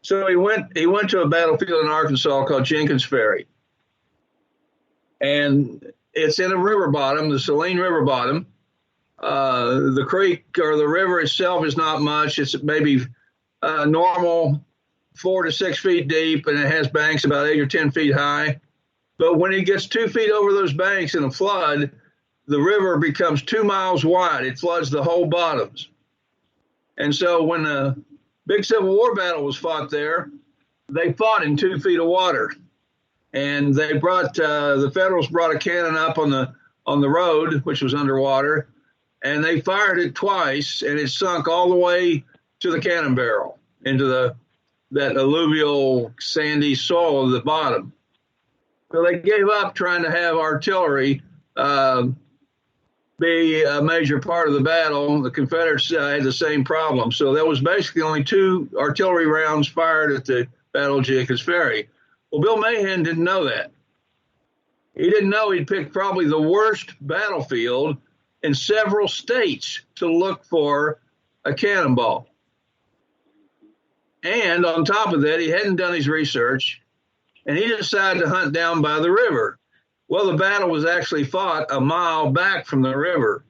So he went to a battlefield in Arkansas called Jenkins Ferry. And it's in a river bottom, the Saline River bottom. The creek or the river itself is not much. It's maybe normal 4 to 6 feet deep, and it has banks about 8 or 10 feet high. But when it gets 2 feet over those banks in a flood, the river becomes 2 miles wide. It floods the whole bottoms. And so when the big Civil War battle was fought there, they fought in 2 feet of water. And they the Federals brought a cannon up on the road, which was underwater, and they fired it twice, and it sunk all the way to the cannon barrel into that alluvial sandy soil of the bottom. So they gave up trying to have artillery be a major part of the battle. The Confederates had the same problem. So there was basically only 2 artillery rounds fired at the Battle of Jenkins Ferry. Well, Bill Mahan didn't know that. He didn't know he'd picked probably the worst battlefield in several states to look for a cannonball. And on top of that, he hadn't done his research, and he decided to hunt down by the river. Well, the battle was actually fought a mile back from the river.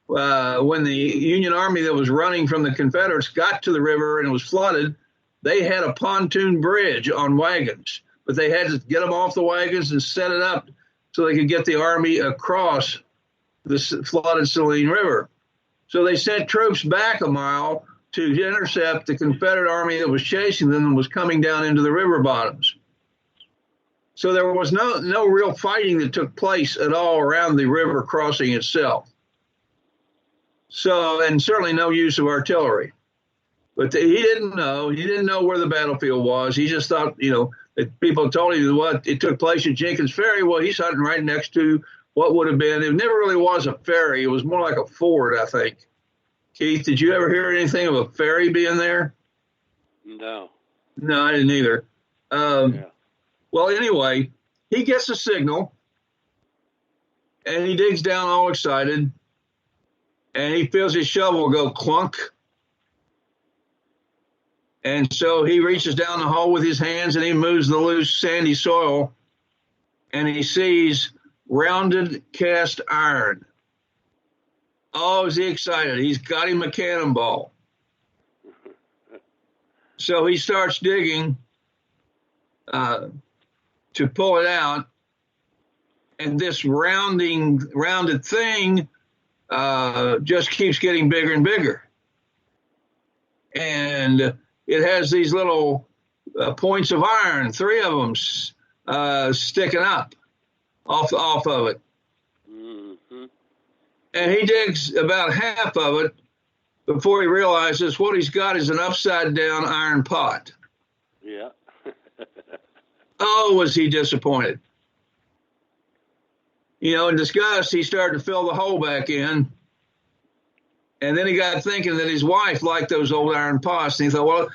When the Union Army that was running from the Confederates got to the river and it was flooded, they had a pontoon bridge on wagons, but they had to get them off the wagons and set it up so they could get the army across the flooded Saline River. So they sent troops back a mile to intercept the Confederate army that was chasing them and was coming down into the river bottoms. So there was no real fighting that took place at all around the river crossing itself. So, and certainly no use of artillery. But he didn't know where the battlefield was. He just thought, that people told him what it took place at Jenkins Ferry. Well, he's hunting right next to what would have been, it never really was a ferry. It was more like a ford, I think. Keith, did you ever hear anything of a ferry being there? No. No, I didn't either. Yeah. Well, anyway, he gets a signal, and he digs down all excited, and he feels his shovel go clunk. And so he reaches down the hole with his hands, and he moves the loose sandy soil, and he sees rounded cast iron. Oh, is he excited? He's got him a cannonball. So he starts digging to pull it out, and this rounded thing just keeps getting bigger and bigger. And it has these little points of iron, 3 of them sticking up off of it. And he digs about half of it before he realizes what he's got is an upside down iron pot. Yeah. Oh, was he disappointed. In disgust, he started to fill the hole back in. And then he got thinking that his wife liked those old iron pots. And he thought, well,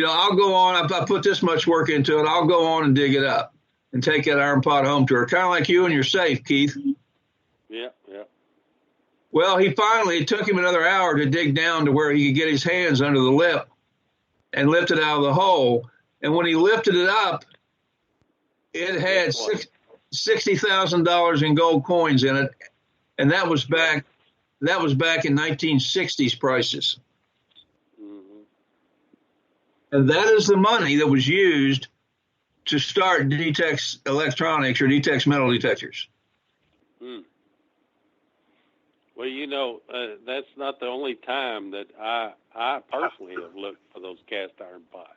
I'll go on. I put this much work into it. I'll go on and dig it up and take that iron pot home to her. Kind of like you and your safe, Keith. Yeah. Well, it took him another hour to dig down to where he could get his hands under the lip and lift it out of the hole. And when he lifted it up, it had $60,000 in gold coins in it. And that was back in 1960s prices. Mm-hmm. And that is the money that was used to start Detex Electronics or Detex metal detectors. Well, that's not the only time that I personally have looked for those cast iron pots,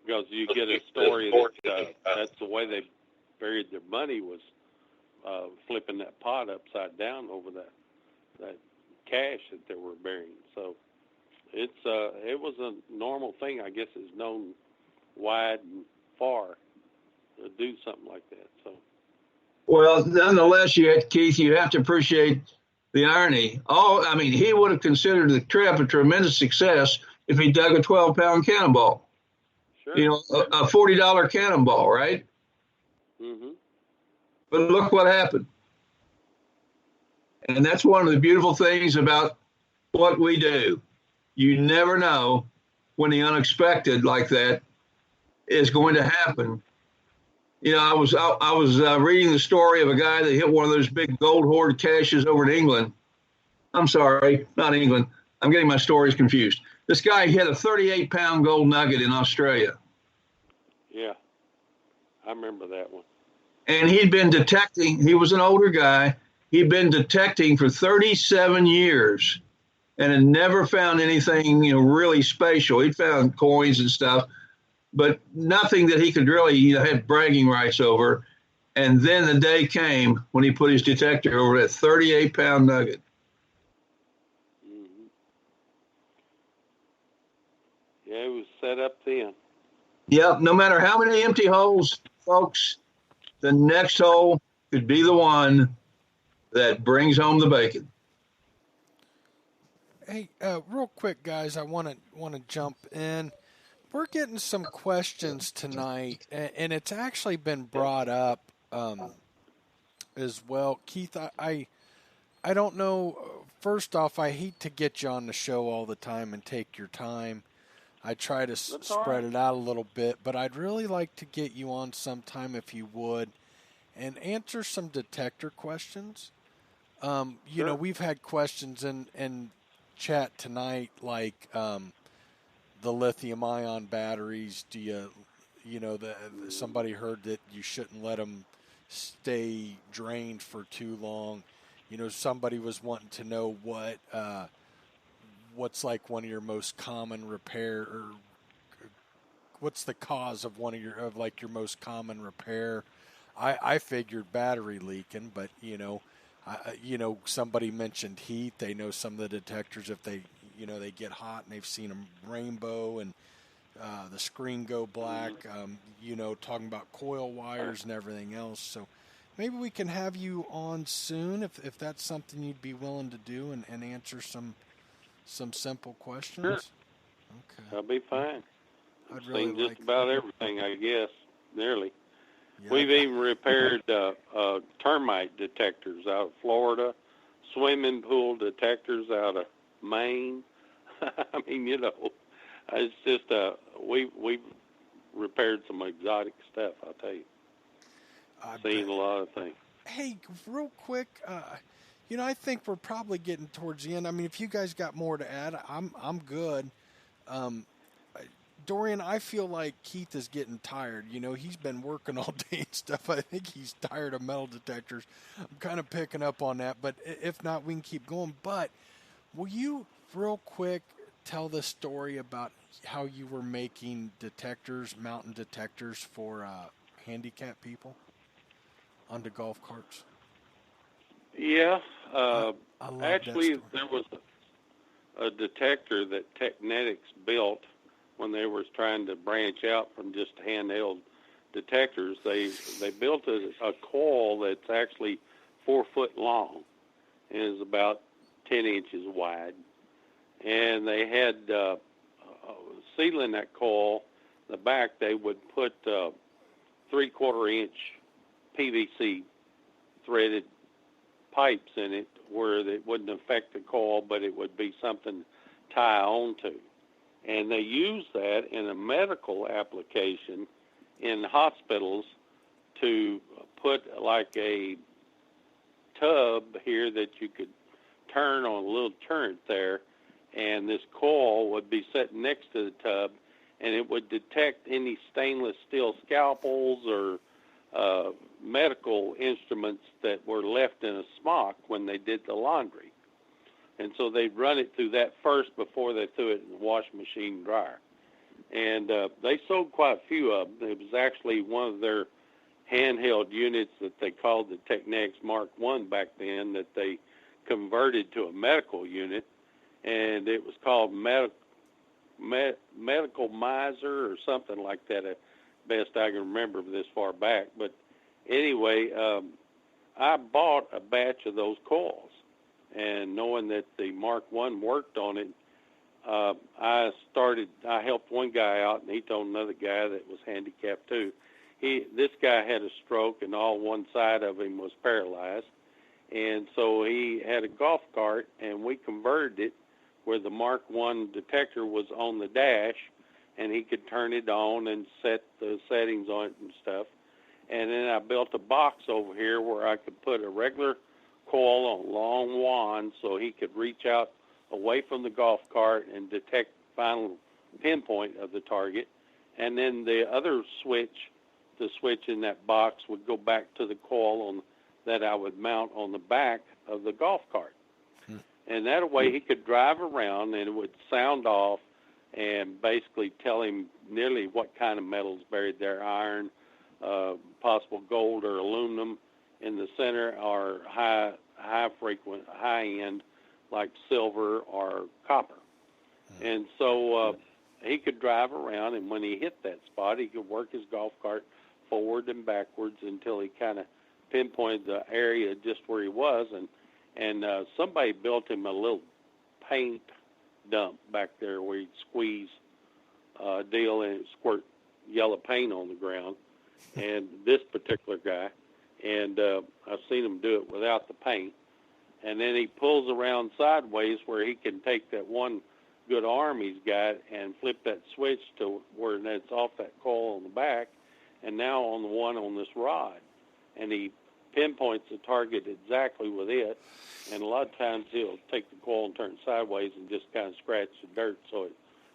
because you get a story that that's the way they buried their money, was flipping that pot upside down over that cash that they were burying. So it was a normal thing, I guess, is known wide and far to do something like that. So, well, nonetheless, Keith, you have to appreciate the irony. He would have considered the trip a tremendous success if he dug a 12-pound cannonball. sure. A $40 cannonball, right? Mm-hmm. But look what happened. And that's one of the beautiful things about what we do. You never know when the unexpected like that is going to happen. I was reading the story of a guy that hit one of those big gold hoard caches over in England. I'm sorry, not England. I'm getting my stories confused. This guy hit a 38-pound gold nugget in Australia. Yeah, I remember that one. And he'd been detecting. He was an older guy. He'd been detecting for 37 years and had never found anything, really spatial. He'd found coins and stuff, but nothing that he could really, had bragging rights over. And then the day came when he put his detector over that 38-pound nugget. Mm-hmm. Yeah, it was set up then. Yep. No matter how many empty holes, folks, the next hole could be the one that brings home the bacon. Hey, real quick, guys, I want to jump in. We're getting some questions tonight, and it's actually been brought up as well. Keith, I don't know. First off, I hate to get you on the show all the time and take your time. I try to spread it out a little bit, but I'd really like to get you on sometime if you would and answer some detector questions. Sure. We've had questions in chat tonight, like the lithium-ion batteries. Do somebody heard that you shouldn't let them stay drained for too long. Somebody was wanting to know what's like one of your most common repair, or what's the cause of your most common repair. I figured battery leaking, but somebody mentioned heat. They know some of the detectors, if they get hot and they've seen them rainbow and the screen go black, talking about coil wires and everything else. So maybe we can have you on soon if that's something you'd be willing to do and answer some simple questions. Sure. Okay. That'll be fine. I'd I've really seen just like about that. everything, I guess, nearly. Yeah, We've even repaired termite detectors out of Florida, swimming pool detectors out of Maine. I mean, it's just we've repaired some exotic stuff, I'll tell you. I've Seen a lot of things. Hey, real quick, I think we're probably getting towards the end. I mean, if you guys got more to add, I'm good. Dorian, I feel like Keith is getting tired. He's been working all day and stuff. I think he's tired of metal detectors. I'm kind of picking up on that, but if not, we can keep going. But will you, real quick, tell the story about how you were making mountain detectors for handicapped people onto golf carts? Yeah. I love Actually, that story. there was a detector that Technetics built when they were trying to branch out from just handheld detectors. They built a coil that's actually 4 foot long and is about 10 inches wide. And they had sealing that coil, the back, they would put 3/4 inch PVC threaded pipes in it where it wouldn't affect the coil, but it would be something to tie onto. And they use that in a medical application in hospitals to put like a tub here that you could turn on a little turret there, and this coil would be set next to the tub, and it would detect any stainless steel scalpels or medical instruments that were left in a smock when they did the laundry. And so they'd run it through that first before they threw it in the washing machine dryer. And they sold quite a few of them. It was actually one of their handheld units that they called the Technetics Mark I back then that they converted to a medical unit, and it was called Medical Miser or something like that, best I can remember this far back. But anyway, I bought a batch of those coils, and knowing that the Mark I worked on it, I helped one guy out, and he told another guy that was handicapped too. This guy had a stroke, and all one side of him was paralyzed. And so he had a golf cart, and we converted it where the Mark I detector was on the dash, and he could turn it on and set the settings on it and stuff. And then I built a box over here where I could put a regular coil on a long wand so he could reach out away from the golf cart and detect final pinpoint of the target. And then the other switch, the switch in that box, would go back to the coil that I would mount on the back of the golf cart. And that way he could drive around and it would sound off and basically tell him nearly what kind of metal's buried there, iron, possible gold or aluminum in the center, or high end like silver or copper. And so he could drive around, and when he hit that spot, he could work his golf cart forward and backwards until he kind of pinpointed the area just where he was. And somebody built him a little paint dump back there where he'd squeeze a deal and squirt yellow paint on the ground. And this particular guy, and I've seen him do it without the paint. And then he pulls around sideways where he can take that one good arm he's got and flip that switch to where it's off that coil on the back, and now on the one on this rod. And he pinpoints the target exactly with it, and a lot of times he'll take the coil and turn it sideways and just kind of scratch the dirt so it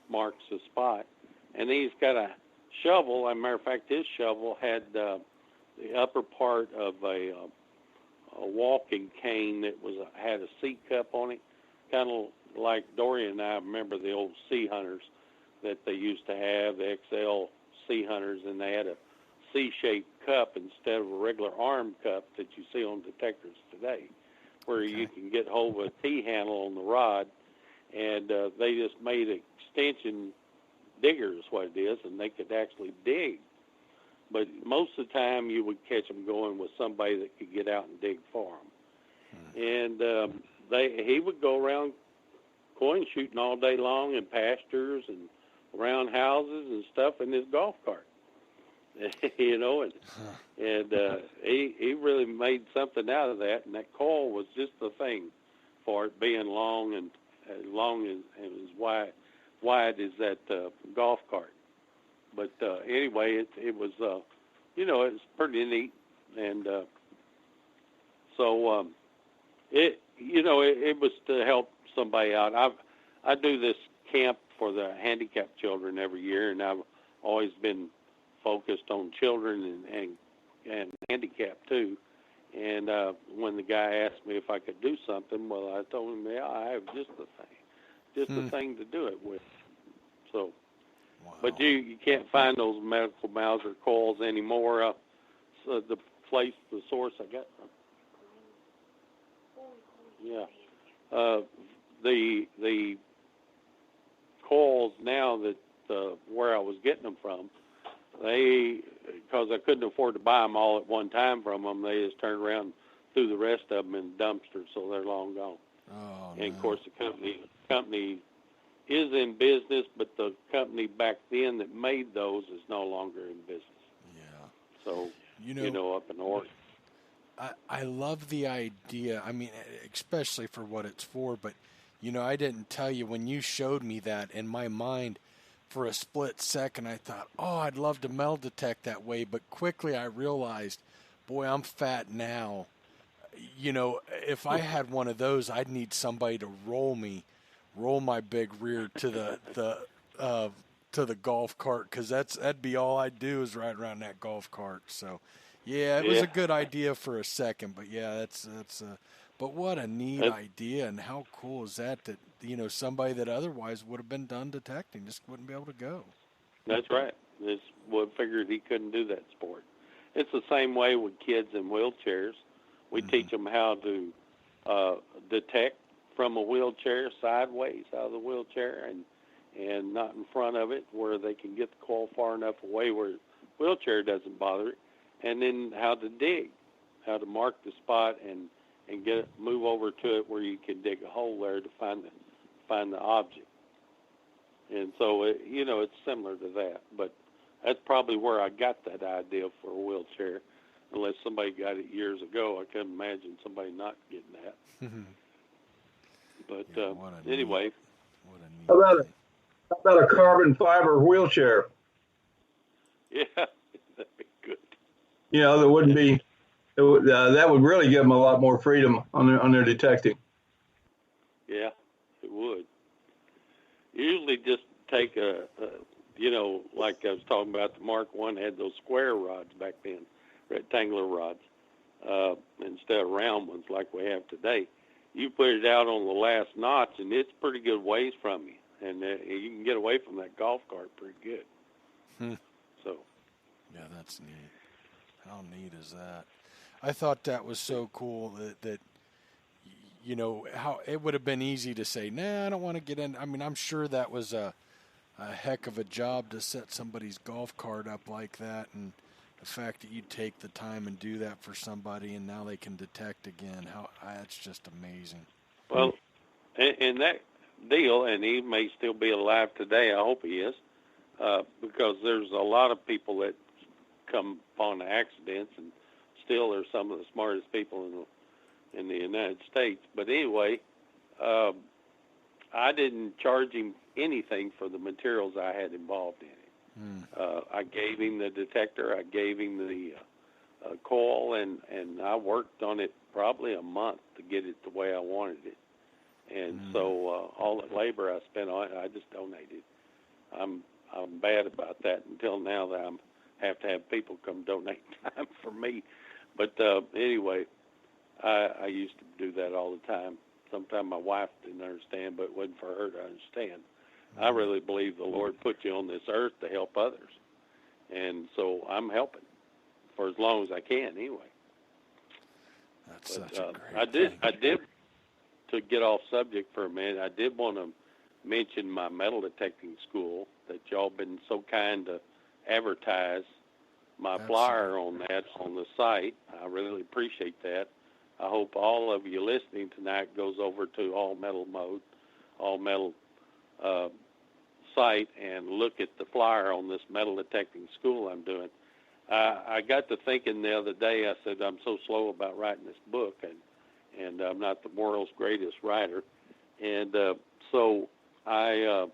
marks the spot. And then he's got a shovel. As a matter of fact, his shovel had the upper part of a walking cane that had a seat cup on it, kind of like Dorian and I remember the old Sea Hunters that they used to have, the XL Sea Hunters, and they had a C-shaped cup instead of a regular arm cup that you see on detectors today, where you can get hold of a T-handle on the rod, and they just made an extension digger is what it is, and they could actually dig. But most of the time you would catch them going with somebody that could get out and dig for them. And he would go around coin shooting all day long in pastures and around houses and stuff in his golf cart. You know, and he really made something out of that, and that coil was just the thing for it, being long and as wide as that golf cart. But anyway, it was you know, it was pretty neat, and so it was to help somebody out. I do this camp for the handicapped children every year, and I've always been focused on children and handicapped too. And when the guy asked me if I could do something, well, I told him, yeah, I have just the thing to do it with. So, wow. But you can't find those Medical Miser coils anymore. So the source I got. Yeah. The coils now that where I was getting them from, because I couldn't afford to buy them all at one time from them, they just turned around and threw the rest of them in dumpsters, so they're long gone. Oh, and of course, the company is in business, but the company back then that made those is no longer in business. Yeah. So, up in Oregon. I love the idea. I mean, especially for what it's for, but, I didn't tell you when you showed me that in my mind for a split second, I thought, oh, I'd love to metal detect that way. But quickly I realized, boy, I'm fat now. If I had one of those, I'd need somebody to roll my big rear to the golf cart, because that'd be all I'd do is ride around that golf cart. So, yeah, it was a good idea for a second, but yeah, but what a neat idea, and how cool is that somebody that otherwise would have been done detecting just wouldn't be able to go. That's right. We figured he couldn't do that sport. It's the same way with kids in wheelchairs. We teach them how to detect from a wheelchair, sideways out of the wheelchair, and not in front of it, where they can get the coil far enough away where the wheelchair doesn't bother it, and then how to dig, how to mark the spot and move over to it where you can dig a hole there to find the object. And so it's similar to that, but that's probably where I got that idea for a wheelchair. Unless somebody got it years ago, I couldn't imagine somebody not getting that. But anyway, how about a carbon fiber wheelchair? Yeah, that'd be good. There wouldn't be. That would really give them a lot more freedom on their detecting. Yeah, it would. Usually, just take like I was talking about, the Mark I had those square rods back then. Rectangular rods, instead of round ones like we have today. You put it out on the last notch, and it's pretty good ways from you, and you can get away from that golf cart pretty good. So, yeah, that's neat. How neat is that? I thought that was so cool that how it would have been easy to say, nah, I don't want to get in. I mean, I'm sure that was a heck of a job to set somebody's golf cart up like that, and the fact that you take the time and do that for somebody, and now they can detect again, that's just amazing. Well, and that deal, and he may still be alive today, I hope he is, because there's a lot of people that come upon accidents, and still are some of the smartest people in the United States. But anyway, I didn't charge him anything for the materials I had involved in it. I gave him the detector, I gave him the coil, and I worked on it probably a month to get it the way I wanted it. And so all the labor I spent on it, I just donated. I'm bad about that until now that I have to have people come donate time for me. But anyway, I used to do that all the time. Sometimes my wife didn't understand, but it wasn't for her to understand. I really believe the Lord put you on this earth to help others. And so I'm helping for as long as I can anyway. That's such a great thing. I did, to get off subject for a minute, I did want to mention my metal detecting school that y'all been so kind to advertise my flyer on that on the site. I really appreciate that. I hope all of you listening tonight goes over to All Metal site and look at the flyer on this metal detecting school I'm doing. I got to thinking the other day, I said, I'm so slow about writing this book, and I'm not the world's greatest writer. And so I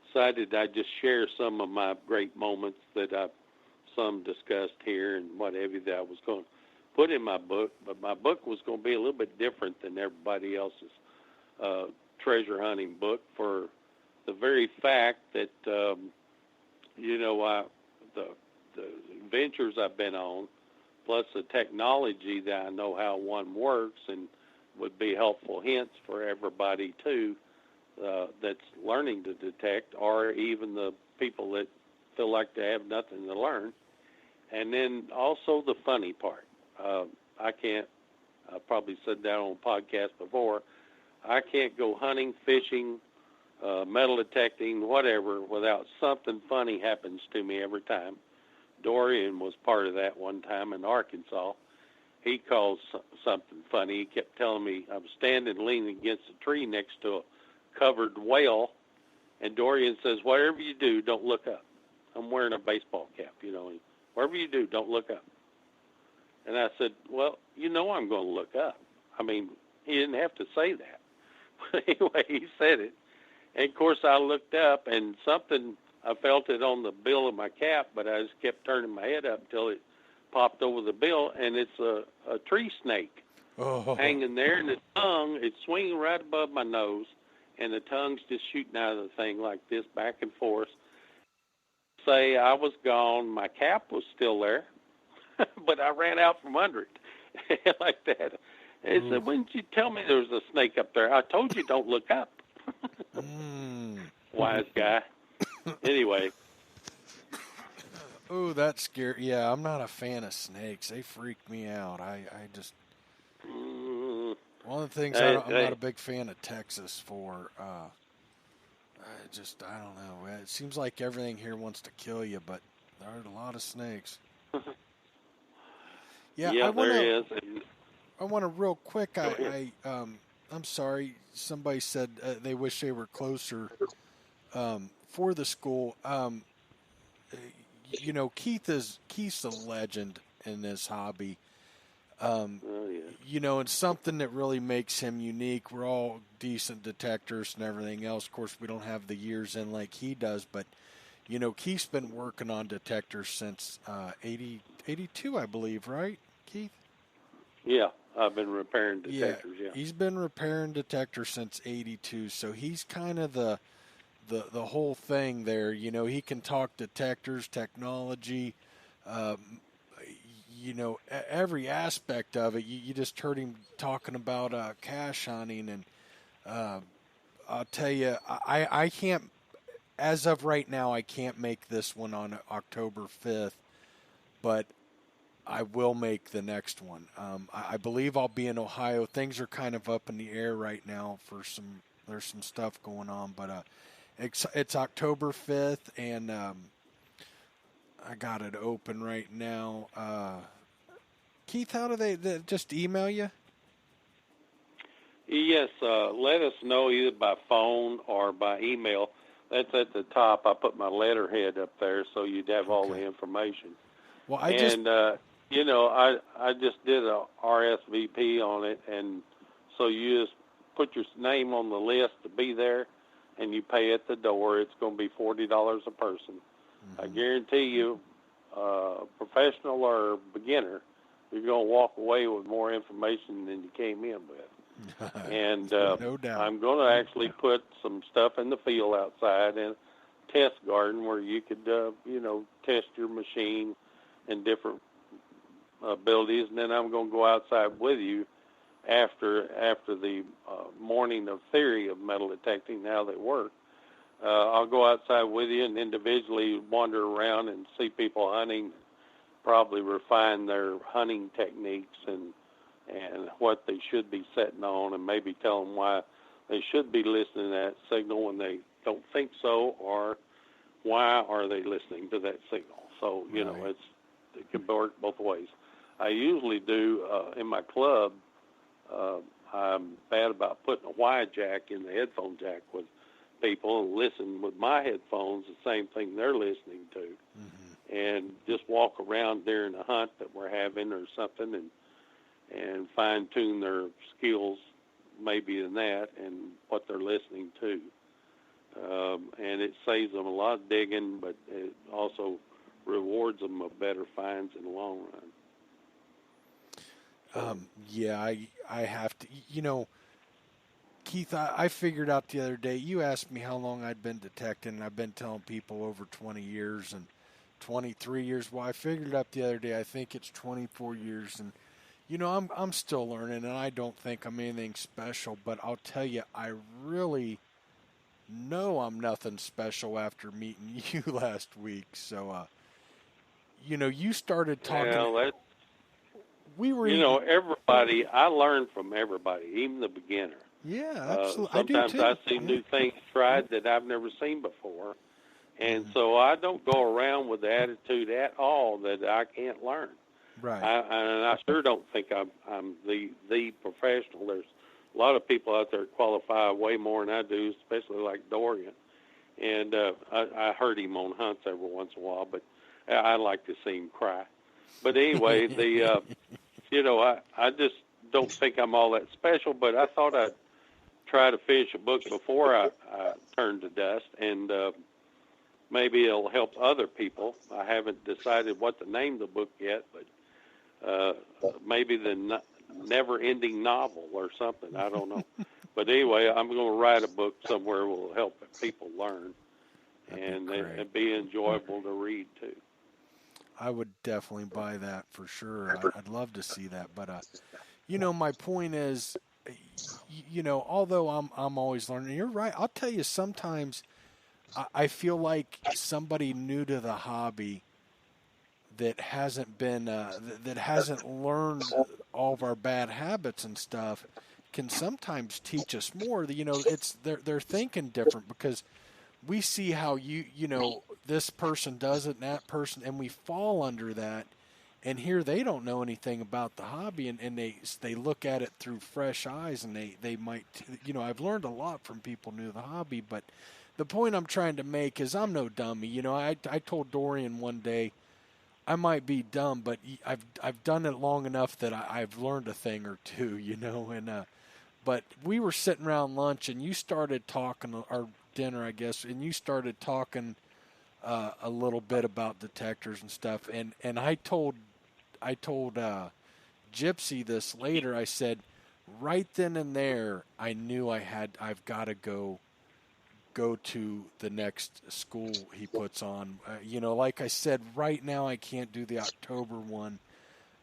decided I'd just share some of my great moments that some discussed here and what have you that I was going to put in my book. But my book was going to be a little bit different than everybody else's treasure hunting book, for the very fact that, the adventures I've been on, plus the technology that I know how one works and would be helpful hints for everybody, too, that's learning to detect, or even the people that feel like they have nothing to learn. And then also the funny part. I can't I probably said that on a podcast before. I can't go hunting, fishing, metal detecting, whatever, without something funny happens to me every time. Dorian was part of that one time in Arkansas. He calls something funny. He kept telling me I was standing leaning against a tree next to a covered whale, and Dorian says, whatever you do, don't look up. I'm wearing a baseball cap, you know. Whatever you do, don't look up. And I said, well, you know I'm going to look up. I mean, he didn't have to say that. But anyway, he said it. And, of course, I looked up, and something, I felt it on the bill of my cap, but I just kept turning my head up until it popped over the bill, and it's a tree snake hanging there, and the tongue, it's swinging right above my nose, and the tongue's just shooting out of the thing like this, back and forth. Say I was gone, my cap was still there, but I ran out from under it like that. And he said, when did you tell me there was a snake up there? I told you don't look up. Wise guy. Anyway. Oh, that's scary. Yeah, I'm not a fan of snakes. They freak me out. I just... One of the things I'm not a big fan of Texas for, I don't know. It seems like everything here wants to kill you, but there are a lot of snakes. Yeah, there is. I want to real quick, I'm sorry, somebody said they wish they were closer for the school. You know, Keith's a legend in this hobby. You know, and something that really makes him unique. We're all decent detectors and everything else. Of course, we don't have the years in like he does, but, you know, Keith's been working on detectors since 82, I believe, right, Keith? Yeah, I've been repairing detectors, yeah. He's been repairing detectors since 82, so he's kind of the whole thing there. You know, he can talk detectors, technology, you know, every aspect of it. You just heard him talking about cache hunting, and I'll tell you, I can't, as of right now, I can't make this one on October 5th, but I will make the next one. I believe I'll be in Ohio. Things are kind of up in the air right now there's some stuff going on, but it's October 5th, and I got it open right now. Keith, how do they just email you? Yes, let us know either by phone or by email. That's at the top. I put my letterhead up there so you'd have all the information. Well, you know, I just did a RSVP on it, and so you just put your name on the list to be there, and you pay at the door. It's going to be $40 a person. Mm-hmm. I guarantee you, professional or beginner, you're going to walk away with more information than you came in with. And no doubt. I'm going to actually put some stuff in the field outside in a test garden where you could, you know, test your machine and different abilities. And then I'm going to go outside with you after the morning of theory of metal detecting, how they work. I'll go outside with you and individually wander around and see people hunting, probably refine their hunting techniques and what they should be setting on, and maybe tell them why they should be listening to that signal when they don't think so, or why are they listening to that signal. So, you know, it can work both ways. I usually do in my club, I'm bad about putting a Y jack in the headphone jack with people and listen with my headphones, the same thing they're listening to, and just walk around during a hunt that we're having or something and fine-tune their skills maybe in that and what they're listening to. And it saves them a lot of digging, but it also rewards them of better finds in the long run. Yeah, I have to, you know, Keith, I figured out the other day, you asked me how long I'd been detecting, and I've been telling people over 20 years and 23 years. Well, I figured out the other day, I think it's 24 years, and, you know, I'm still learning, and I don't think I'm anything special, but I'll tell you, I really know I'm nothing special after meeting you last week. So, you know, you started talking. Well, we were. Everybody. I learn from everybody, even the beginner. Yeah, absolutely. Sometimes I do too. see new things tried that I've never seen before, and so I don't go around with the attitude at all that I can't learn. Right. And I sure don't think I'm the professional. There's a lot of people out there that qualify way more than I do, especially like Dorian. And I heard him on hunts every once in a while, but I like to see him cry. But anyway, I just don't think I'm all that special, but I thought I'd try to finish a book before I turn to dust, and maybe it'll help other people. I haven't decided what to name the book yet, but maybe the never-ending novel or something. I don't know. But anyway, I'm going to write a book somewhere that will help people learn and be enjoyable to read, too. I would definitely buy that for sure. I'd love to see that. But, my point is, although I'm always learning, you're right. I'll tell you, sometimes I feel like somebody new to the hobby that hasn't been, that hasn't learned all of our bad habits and stuff can sometimes teach us more. They're thinking different because we see how this person does it and that person, and we fall under that. And here they don't know anything about the hobby, and they look at it through fresh eyes, and they might, I've learned a lot from people new to the hobby, but the point I'm trying to make is I'm no dummy. I told Dorian one day, I might be dumb, but I've done it long enough that I've learned a thing or two, and but we were sitting around lunch, and you started talking, or dinner, I guess, and you started talking a little bit about detectors and stuff, and I told Gypsy this later. I said, right then and there, I knew I've got to go to the next school he puts on. Like I said, right now I can't do the October one.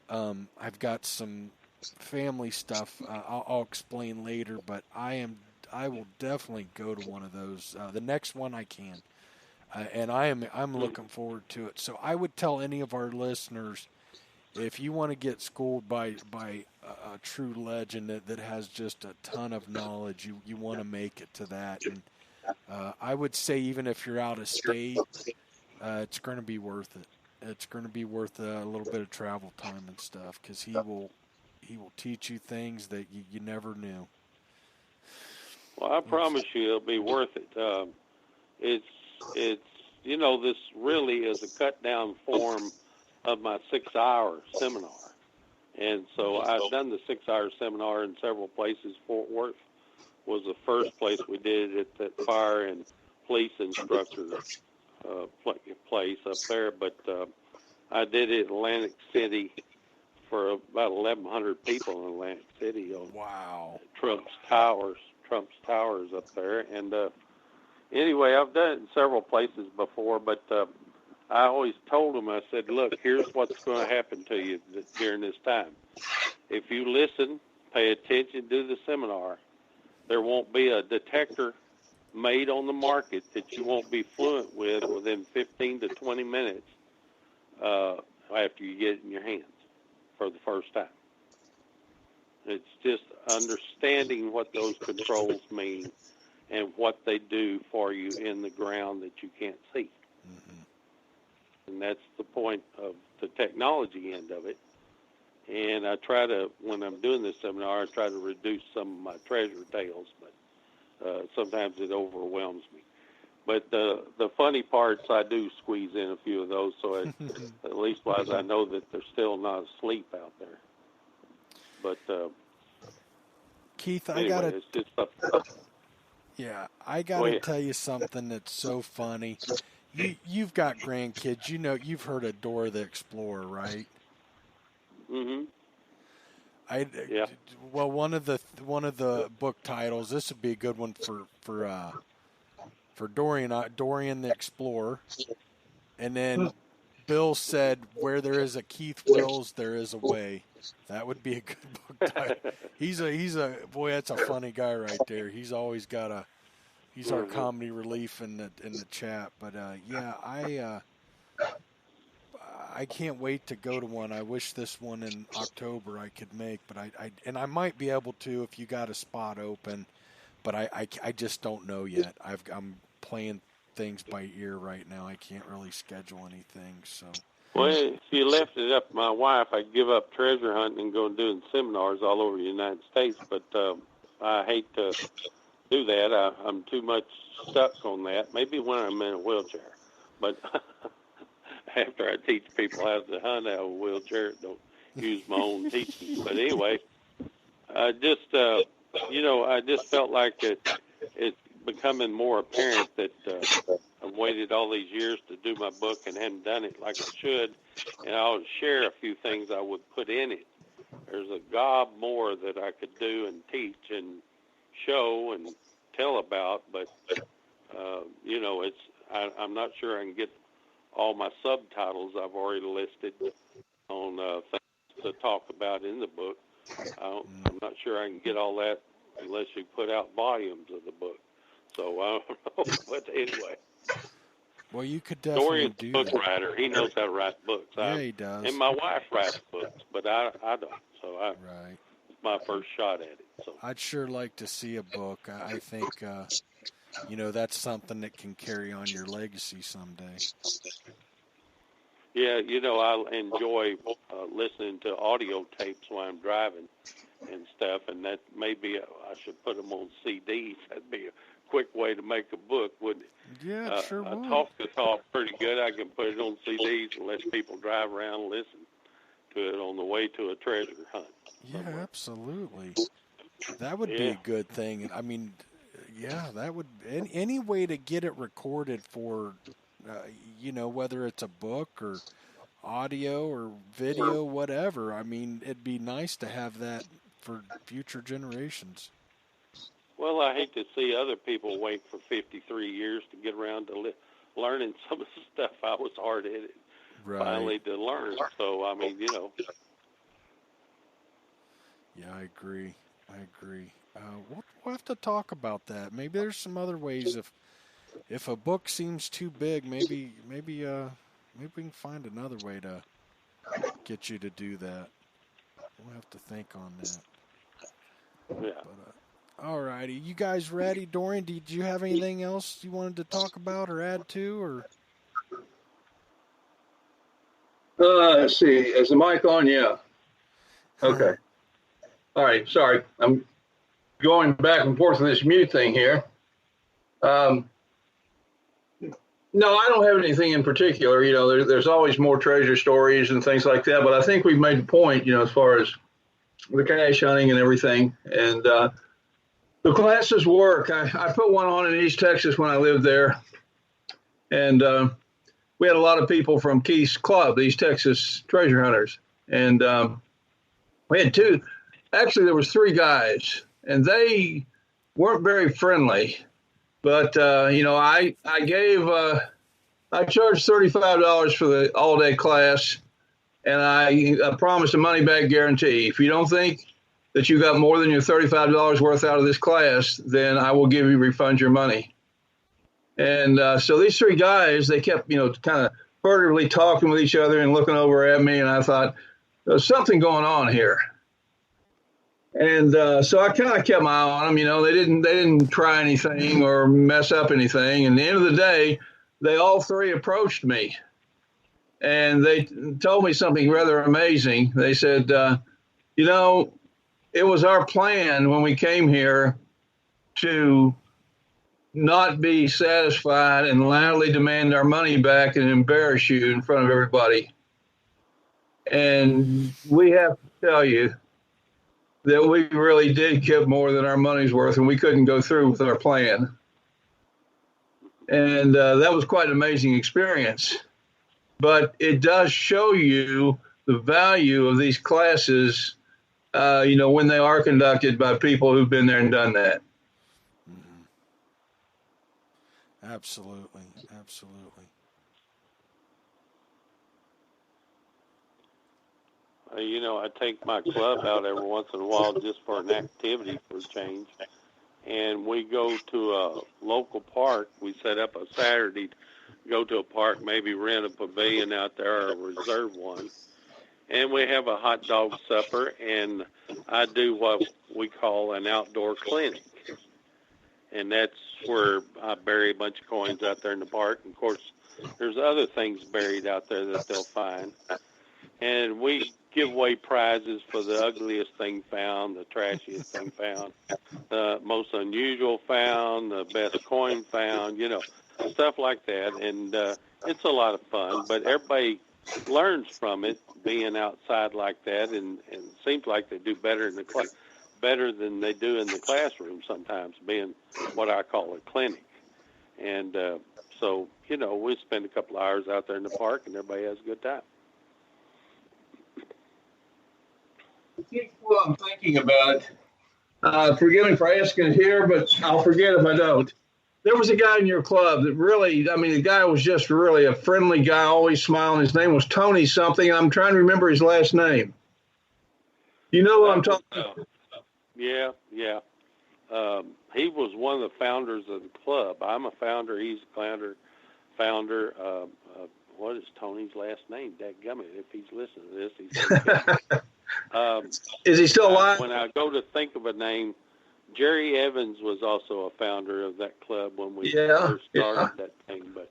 I've got some family stuff. I'll explain later, but I will definitely go to one of those. The next one I can, and I'm looking forward to it. So I would tell any of our listeners, if you want to get schooled by a true legend that has just a ton of knowledge, you want to make it to that. And I would say even if you're out of state, it's going to be worth it. It's going to be worth a little bit of travel time and stuff, because he will teach you things that you never knew. Well, I promise you it'll be worth it. It's this really is a cut down form of my 6-hour seminar. And so I've done the 6-hour seminar in several places. Fort Worth was the first place we did it at that fire and police instructor place up there. But I did it in Atlantic City for about 1,100 people in Atlantic City on Trump's Towers up there. And anyway, I've done it in several places before, but I always told them, I said, look, here's what's going to happen to you during this time. If you listen, pay attention, do the seminar, there won't be a detector made on the market that you won't be fluent with within 15 to 20 minutes after you get it in your hands for the first time. It's just understanding what those controls mean and what they do for you in the ground that you can't see. Mm-hmm. And that's the point of the technology end of it. And I try to, when I'm doing this seminar, I try to reduce some of my treasure tales, but sometimes it overwhelms me. But the funny parts, I do squeeze in a few of those, so at least I know that they're still not asleep out there. But Keith, anyway, it's just I gotta tell you something that's so funny. You've got grandkids. You've heard of Dora the Explorer, right? Mm-hmm. Well, one of the book titles. This would be a good one for Dorian the Explorer, and then Bill said, "Where there is a Keith Wills, there is a way." That would be a good book title. He's a boy. That's a funny guy right there. He's always got he's our I can't wait to go to one. I wish this one in October I could make, but I might be able to if you got a spot open, but I just don't know yet. I'm playing things by ear right now. I can't really schedule anything, so. Well, if you left it up to my wife, I'd give up treasure hunting and go doing seminars all over the United States, but I hate to do that. I'm too much stuck on that. Maybe when I'm in a wheelchair, but after I teach people how to hunt out of a wheelchair, don't use my own teaching. But anyway, I just felt like it's becoming more apparent that I've waited all these years to do my book and hadn't done it like I should, and I'll share a few things I would put in it. There's a gob more that I could do and teach and show and tell about, but I'm not sure I can get all my subtitles I've already listed on things to talk about in the book. I'm not sure I can get all that unless you put out volumes of the book. So I don't know, but anyway. Well, you could definitely Dorian's do a book that. writer. He knows how to write books. Yeah, he does. And my wife writes books, but I don't. So Right. It's my first shot at it. So I'd sure like to see a book. I think, that's something that can carry on your legacy someday. yeah, I enjoy listening to audio tapes while I'm driving and stuff, and that maybe I should put them on CDs. That'd be a quick way to make a book, wouldn't it? Yeah, it sure I would. talk the talk pretty good. I can put it on CDs and let people drive around and listen to it on the way to a treasure hunt. Yeah, absolutely. That would be a good thing. I mean, yeah, that would any way to get it recorded for, whether it's a book or audio or video, whatever. I mean, it'd be nice to have that for future generations. Well, I hate to see other people wait for 53 years to get around to learning some of the stuff I was hard-headed finally to learn. So, I mean, Yeah, I agree. We'll have to talk about that. Maybe there's some other ways. If a book seems too big, maybe we can find another way to get you to do that. We'll have to think on that. Yeah. But, all righty. You guys ready? Dorian, did you have anything else you wanted to talk about or add to? Or Let's see. Is the mic on? Yeah. Okay. All right. Sorry. I'm going back and forth with this mute thing here. No, I don't have anything in particular. There's always more treasure stories and things like that. But I think we've made the point, as far as the cache hunting and everything. And the classes work. I put one on in East Texas when I lived there. And we had a lot of people from Keith's Club, East Texas Treasure Hunters. And we had two. Actually, there was three guys. And they weren't very friendly. But, I charged $35 for the all-day class, and I promised a money-back guarantee. If you don't think that you got more than your $35 worth out of this class, then I will refund your money. And so these three guys, they kept, kind of furtively talking with each other and looking over at me, and I thought, there's something going on here. And so I kind of kept my eye on them. They didn't try anything or mess up anything. And at the end of the day, they all three approached me, and they told me something rather amazing. They said, it was our plan when we came here to not be satisfied and loudly demand our money back and embarrass you in front of everybody. And we have to tell you that we really did get more than our money's worth, and we couldn't go through with our plan. And that was quite an amazing experience. But it does show you the value of these classes, when they are conducted by people who've been there and done that. Mm-hmm. Absolutely. I take my club out every once in a while just for an activity for a change. And we go to a local park. We set up a Saturday go to a park, maybe rent a pavilion out there or reserve one. And we have a hot dog supper, and I do what we call an outdoor clinic. And that's where I bury a bunch of coins out there in the park. And, of course, there's other things buried out there that they'll find. And we give away prizes for the ugliest thing found, the trashiest thing found, the most unusual found, the best coin found, stuff like that. And it's a lot of fun, but everybody learns from it being outside like that, and it seems like they do better in the better than they do in the classroom sometimes, being what I call a clinic. And so, we spend a couple of hours out there in the park, and everybody has a good time. I think what I'm thinking about it, forgive me for asking it here, but I'll forget if I don't. There was a guy in your club that really, the guy was just really a friendly guy, always smiling. His name was Tony something, and I'm trying to remember his last name. You know what I'm talking about? Yeah. He was one of the founders of the club. I'm a founder. He's a founder. What is Tony's last name? Dadgummit, if he's listening to this, he's is he still alive? When I go to think of a name, Jerry Evans was also a founder of that club when we first started that thing. But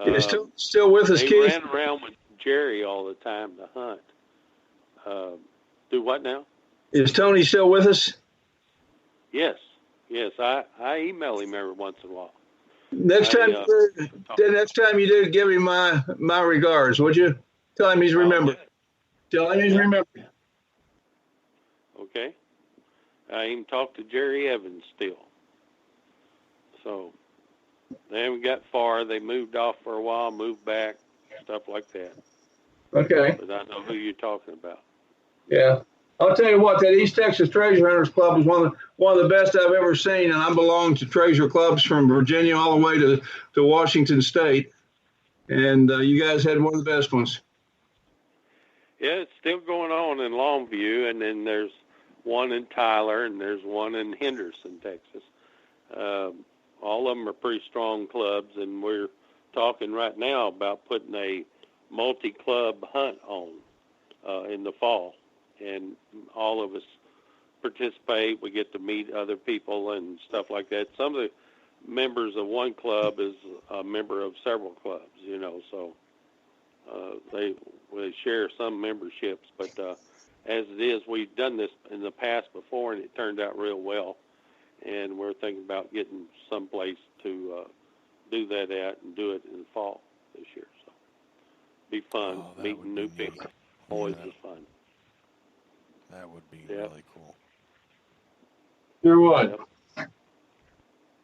he's still with us, Keith? Keith? Ran around with Jerry all the time to hunt. Do what now? Is Tony still with us? Yes. I email him every once in a while. Next time you do, give him my regards, would you? Tell him he's remembered. Tell him he's remembered. Okay. I even talked to Jerry Evans still. So they haven't got far. They moved off for a while, moved back, stuff like that. Okay. But I know who you're talking about. Yeah. I'll tell you what, that East Texas Treasure Hunters Club is one of the best I've ever seen, and I belong to treasure clubs from Virginia all the way to Washington State, and you guys had one of the best ones. Yeah, it's still going on in Longview, and then there's one in Tyler, and there's one in Henderson, Texas. All of them are pretty strong clubs, and we're talking right now about putting a multi-club hunt on in the fall. And all of us participate. We get to meet other people and stuff like that. Some of the members of one club is a member of several clubs, so they share some memberships. But as it is, we've done this in the past before, and it turned out real well. And we're thinking about getting someplace to do that at and do it in the fall this year. So be fun, meeting new people. Always is fun. That would be really cool. Sure would. Yep.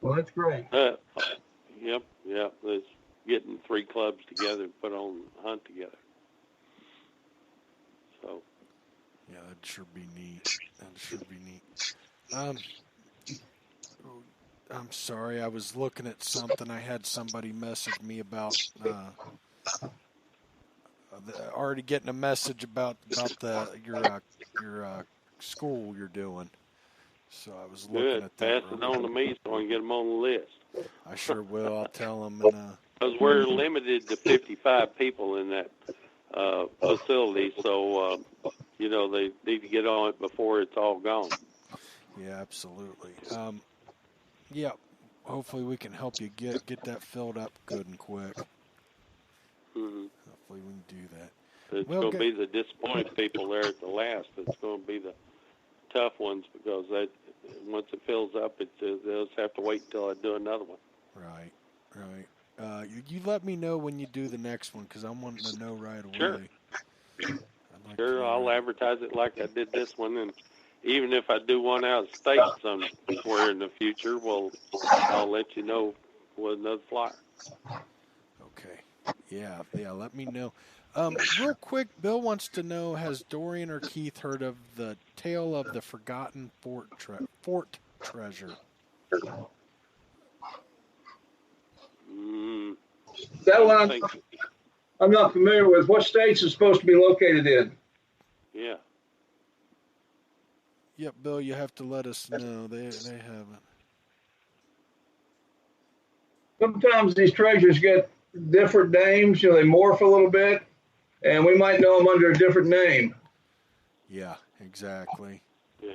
Well, that's great. Yep. It's getting 3 clubs together and put on a hunt together. So. Yeah, that'd sure be neat. I'm sorry, I was looking at something. I had somebody message me about already getting a message about your school you're doing. So I was looking at that. Pass it on to me so I can get them on the list. I sure will. I'll tell them. Because we're limited to 55 people in that facility, so they need to get on it before it's all gone. Yeah, absolutely. Yeah, hopefully we can help you get that filled up good and quick. Mm-hmm. Hopefully we can do that. It's going to be the disappointed people there at the last. It's going to be the tough ones because once it fills up, they'll just have to wait until I do another one. Right. You let me know when you do the next one because I'm wanting to know right away. Sure. I'll advertise it like I did this one, and even if I do one out of state somewhere in the future, I'll let you know with another flyer. Okay. Yeah. Let me know. Real quick, Bill wants to know: has Dorian or Keith heard of the tale of the forgotten fort treasure? That one I'm not familiar with. What states is supposed to be located in? Yeah. Yep, Bill, you have to let us know. They haven't. Sometimes these treasures get different names. They morph a little bit, and we might know them under a different name. Yeah, exactly. Yeah.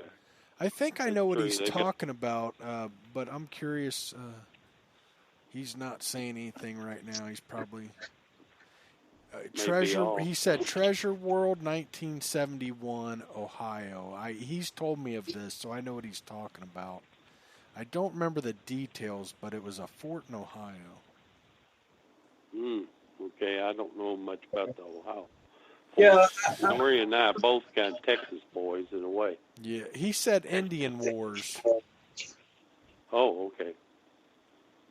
I think I know what true. he's They got- talking about, but I'm curious. He's not saying anything right now. He's probably Treasure. all. He said Treasure World, 1971, Ohio. He's told me of this, so I know what he's talking about. I don't remember the details, but it was a fort in Ohio. Okay, I don't know much about the Ohio. Yeah. Maria and I are both kind of Texas boys in a way. Yeah, he said Indian Wars, Oh, okay.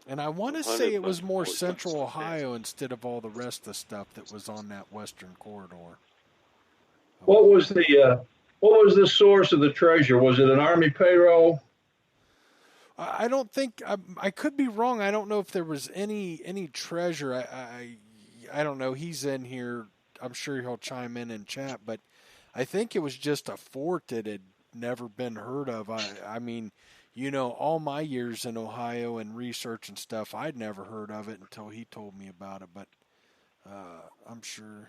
and I want to say it was more 100% central Ohio instead of all the rest of the stuff that was on that western corridor. What was the source of the treasure? Was it an Army payroll? I don't think I could be wrong. I don't know if there was any treasure. I don't know. He's in here. I'm sure he'll chime in and chat, but I think it was just a fort that had never been heard of. I mean, all my years in Ohio and research and stuff, I'd never heard of it until he told me about it. But I'm sure.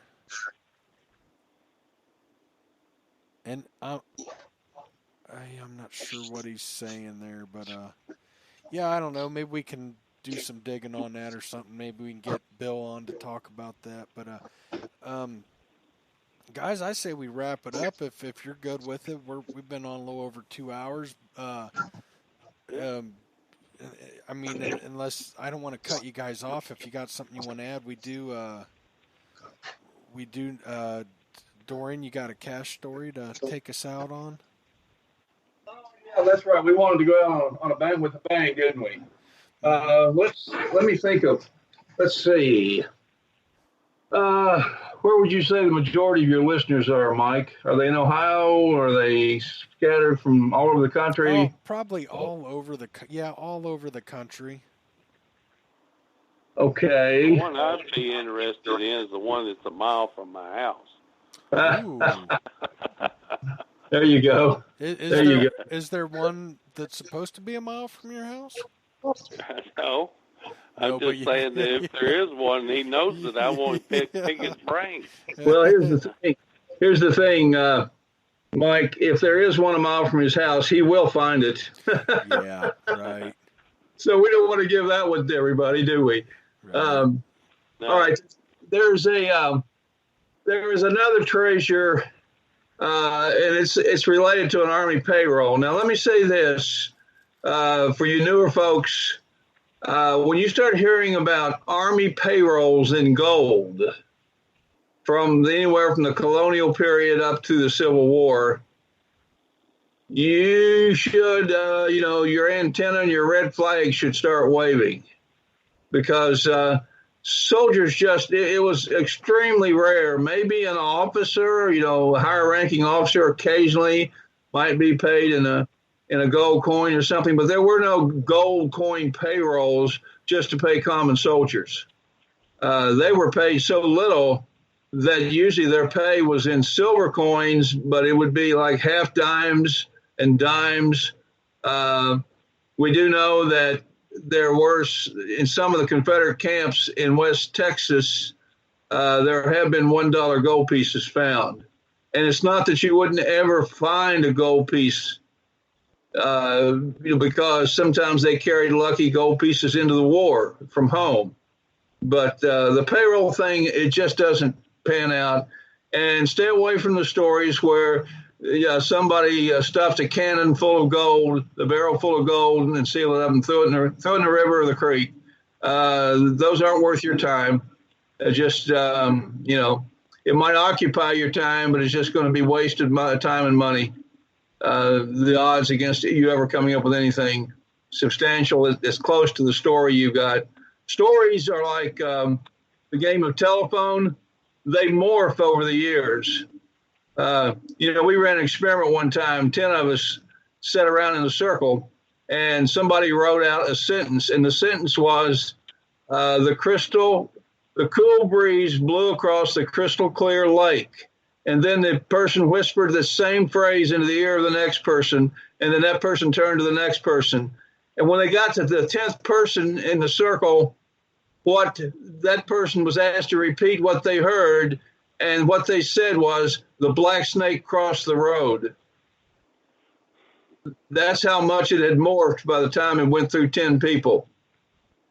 And I'm not sure what he's saying there, but yeah, I don't know. Maybe we can do some digging on that or something. Maybe we can get Bill on to talk about that. But guys, I say we wrap it up if you're good with it. We've been on a little over 2 hours. I mean, unless I don't want to cut you guys off. If you got something you want to add, we do. Dorian, you got a cash story to take us out on? Yeah, that's right. We wanted to go out on a bang with a bang, didn't we? Let me think of. Let's see. Where would you say the majority of your listeners are, Mike? Are they in Ohio? Or are they scattered from all over the country? Oh, probably all over the country. Okay. The one I'd be interested in is the one that's a mile from my house. Ooh. There you go. Is there one that's supposed to be a mile from your house? No. I'm just saying that if there is one, he knows that I want to pick his brain. Well, here's the thing, Mike. If there is one a mile from his house, he will find it. Yeah, right. So we don't want to give that one to everybody, do we? Right. No. All right. There is another treasure, and it's related to an Army payroll. Now, let me say this for you newer folks. When you start hearing about Army payrolls in gold from anywhere from the colonial period up to the Civil War, you should, your antenna and your red flag should start waving, because soldiers it was extremely rare. Maybe an officer, higher ranking officer occasionally might be paid in a gold coin or something, but there were no gold coin payrolls just to pay common soldiers. They were paid so little that usually their pay was in silver coins, but it would be like half dimes and dimes. We do know that there were, in some of the Confederate camps in West Texas, there have been $1 gold pieces found. And it's not that you wouldn't ever find a gold piece, because sometimes they carried lucky gold pieces into the war from home. But the payroll thing, it just doesn't pan out. And stay away from the stories where somebody stuffed a cannon full of gold, a barrel full of gold, and sealed it up and threw it in the river or the creek. Those aren't worth your time. Just, it might occupy your time, but it's just going to be wasted time and money. The odds against you ever coming up with anything substantial is close to the story you got. Stories are like the game of telephone. They morph over the years. We ran an experiment one time. 10 of us sat around in a circle, and somebody wrote out a sentence, and the sentence was, the cool breeze blew across the crystal clear lake. And then the person whispered the same phrase into the ear of the next person, and then that person turned to the next person. And when they got to the 10th person in the circle, what that person was asked to repeat what they heard, and what they said was, the black snake crossed the road. That's how much it had morphed by the time it went through 10 people.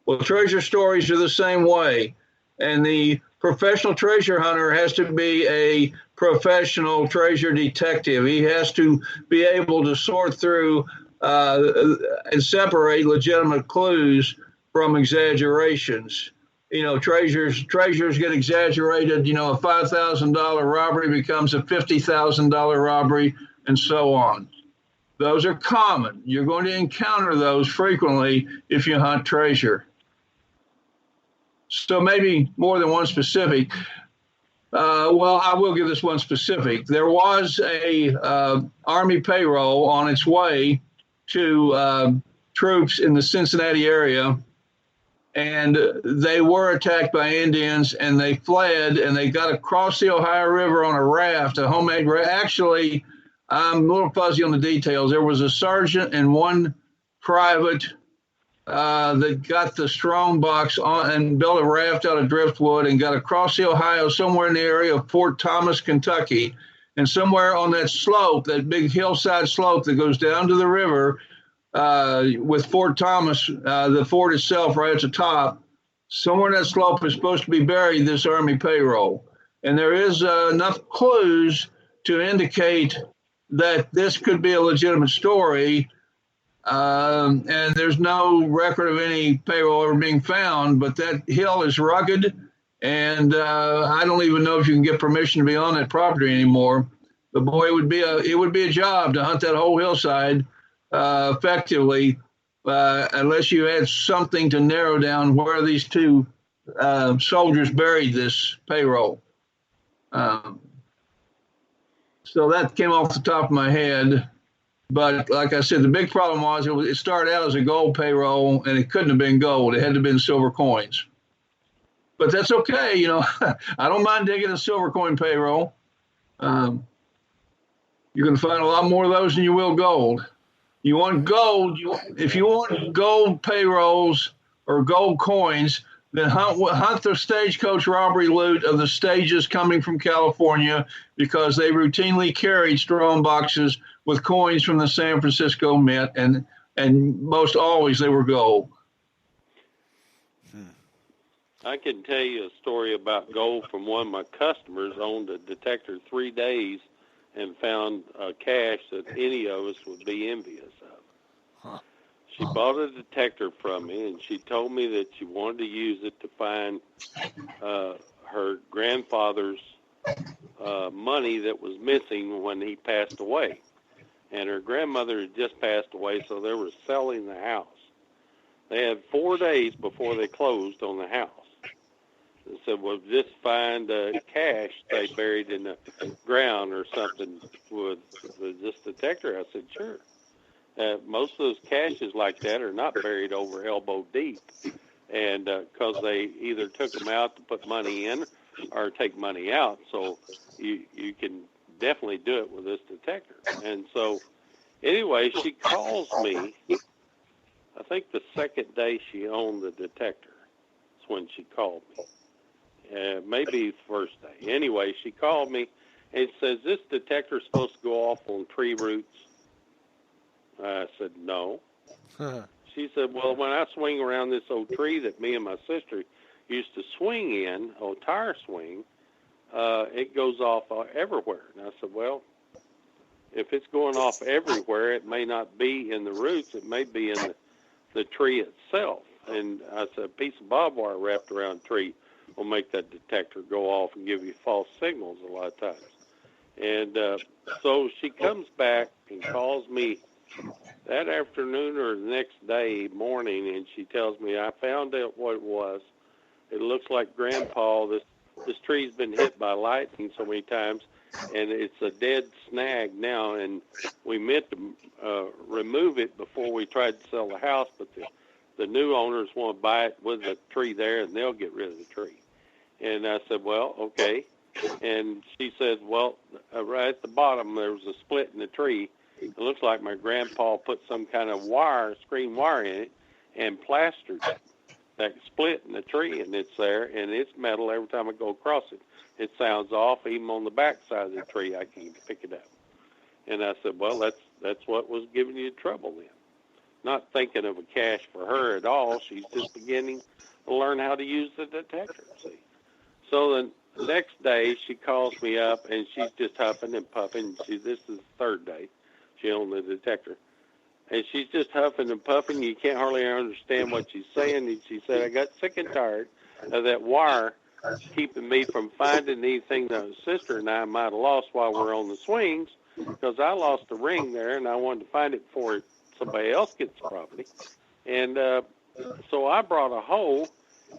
Well, treasure stories are the same way. And the professional treasure hunter has to be a professional treasure detective. He has to be able to sort through and separate legitimate clues from exaggerations. You know, treasures get exaggerated. You know, a $5,000 robbery becomes a $50,000 robbery, and so on. Those are common. You're going to encounter those frequently if you hunt treasure. So maybe more than one specific. Well, I will give this one specific. There was a Army payroll on its way to troops in the Cincinnati area, and they were attacked by Indians, and they fled, and they got across the Ohio River on a raft, a homemade raft. Actually, I'm a little fuzzy on the details. There was a sergeant and one private that got the strong box on and built a raft out of driftwood and got across the Ohio somewhere in the area of Fort Thomas, Kentucky. And somewhere on that slope, that big hillside slope that goes down to the river with Fort Thomas, the fort itself right at the top, somewhere in that slope is supposed to be buried this Army payroll. And there is enough clues to indicate that this could be a legitimate story. And there's no record of any payroll ever being found, but that hill is rugged, and I don't even know if you can get permission to be on that property anymore. But boy, it would be a job to hunt that whole hillside effectively, unless you had something to narrow down where these two soldiers buried this payroll. So that came off the top of my head. But like I said, the big problem was it started out as a gold payroll, and it couldn't have been gold. It had to have been silver coins. But that's okay. You know, I don't mind digging a silver coin payroll. You're going to find a lot more of those than you will gold. You want gold. If you want gold payrolls or gold coins, then hunt the stagecoach robbery loot of the stages coming from California, because they routinely carried strong boxes with coins from the San Francisco Mint, and most always they were gold. I can tell you a story about gold from one of my customers. Owned a detector 3 days and found a cache that any of us would be envious of. Huh. She bought a detector from me, and she told me that she wanted to use it to find her grandfather's money that was missing when he passed away. And her grandmother had just passed away, so they were selling the house. They had 4 days before they closed on the house. They said, well, just find cash they buried in the ground or something with this detector. I said, sure. Most of those caches like that are not buried over elbow deep, and because they either took them out to put money in or take money out. So you can definitely do it with this detector. And so anyway, she calls me, I think the second day she owned the detector. That's when she called me. Maybe the first day. Anyway, she called me and says, this detector is supposed to go off on tree roots? I said, no. She said, well, when I swing around this old tree that me and my sister used to swing in, tire swing, it goes off everywhere. And I said, well, if it's going off everywhere, it may not be in the roots. It may be in the tree itself. And I said, a piece of barbed wire wrapped around a tree will make that detector go off and give you false signals a lot of times. And so she comes back and calls me that afternoon or the next day morning, and she tells me, I found out what it was. It looks like Grandpa, this tree's been hit by lightning so many times, and it's a dead snag now, and we meant to remove it before we tried to sell the house, but the new owners want to buy it with the tree there, and they'll get rid of the tree. And I said, well, okay. And she said, well, right at the bottom there was a split in the tree. It looks like my grandpa put some kind of wire, screen wire in it, and plastered it. that split in the tree, and it's there, and it's metal. Every time I go across it, it sounds off. Even on the back side of the tree, I can pick it up. And I said, well, that's what was giving you trouble then. Not thinking of a cache for her at all. She's just beginning to learn how to use the detector, see. So the next day, she calls me up, and she's just huffing and puffing. This is the third day she owned the detector. And she's just huffing and puffing. You can't hardly understand what she's saying. And she said, I got sick and tired of that wire keeping me from finding anything that my sister and I might have lost while we're on the swings, because I lost a ring there, and I wanted to find it before somebody else gets the property. And so I brought a hoe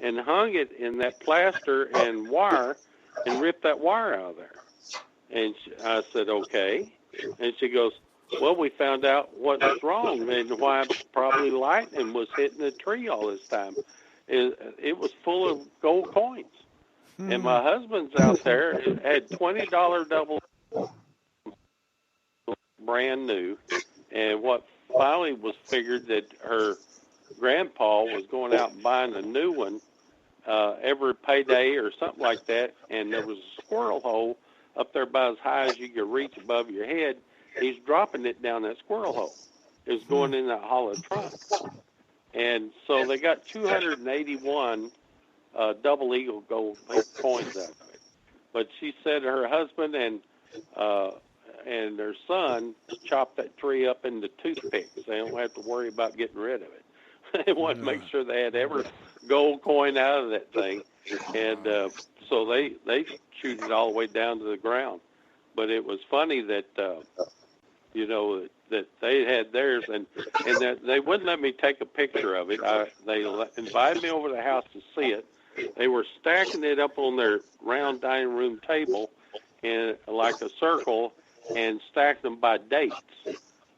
and hung it in that plaster and wire and ripped that wire out of there. And I said, okay. And she goes, well, we found out what was wrong and why probably lightning was hitting the tree all this time. It was full of gold coins. And my husband's out there had $20 double brand new. And what finally was figured that her grandpa was going out and buying a new one every payday or something like that. And there was a squirrel hole up there about as high as you could reach above your head. He's dropping it down that squirrel hole. It was going in that hollow trunk. And so they got 281 double eagle gold coins out of it. But she said her husband and their son chopped that tree up into toothpicks. They don't have to worry about getting rid of it. They wanted to make sure they had every gold coin out of that thing. And so they chewed it all the way down to the ground. But it was funny that that they had theirs, and that they wouldn't let me take a picture of it. They invited me over to the house to see it. They were stacking it up on their round dining room table in like a circle and stacked them by dates.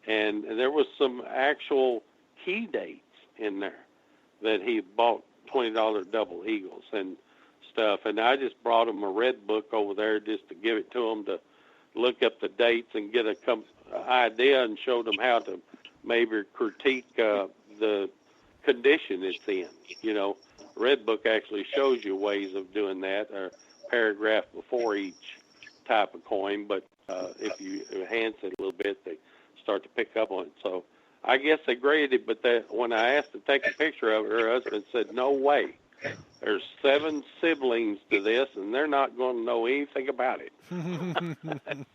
And there was some actual key dates in there that he bought $20 double eagles and stuff. And I just brought him a red book over there just to give it to them to look up the dates and get a idea, and showed them how to maybe critique the condition it's in. Red book actually shows you ways of doing that, or paragraph before each type of coin, but if you enhance it a little bit, they start to pick up on it. So I guess they graded it, but when I asked to take a picture of it, her husband said, no way. There's 7 siblings to this, and they're not going to know anything about it.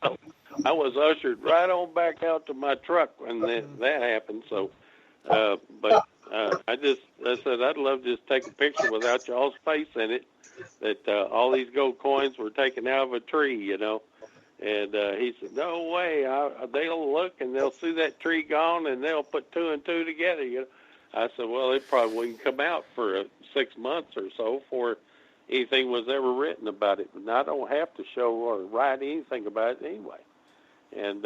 So I was ushered right on back out to my truck when that happened. So, I said I'd love to just take a picture without y'all's face in it. That all these gold coins were taken out of a tree, And he said, no way. They'll look and they'll see that tree gone, and they'll put 2 and 2 together. I said, well, it probably wouldn't come out for 6 months or so before anything was ever written about it. And I don't have to show or write anything about it anyway. And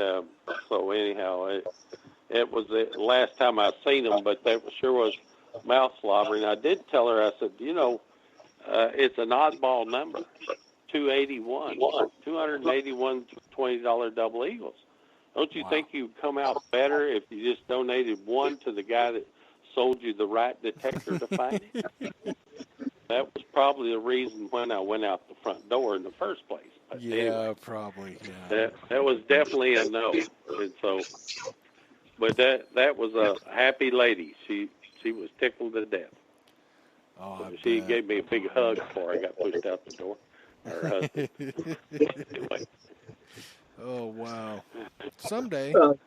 so anyhow, it was the last time I seen them, but that sure was mouth slobbering. I did tell her, I said, it's an oddball number, 281 $20 double eagles. Don't you think you'd come out better if you just donated one to the guy that sold you the right detector to find it? That was probably the reason when I went out the front door in the first place. But anyway, probably. Yeah. That was definitely a no. And so, but that was a happy lady. She was tickled to death. Oh, so she gave me a big hug before I got pushed out the door. Her husband. Anyway. Oh, wow. Someday. Go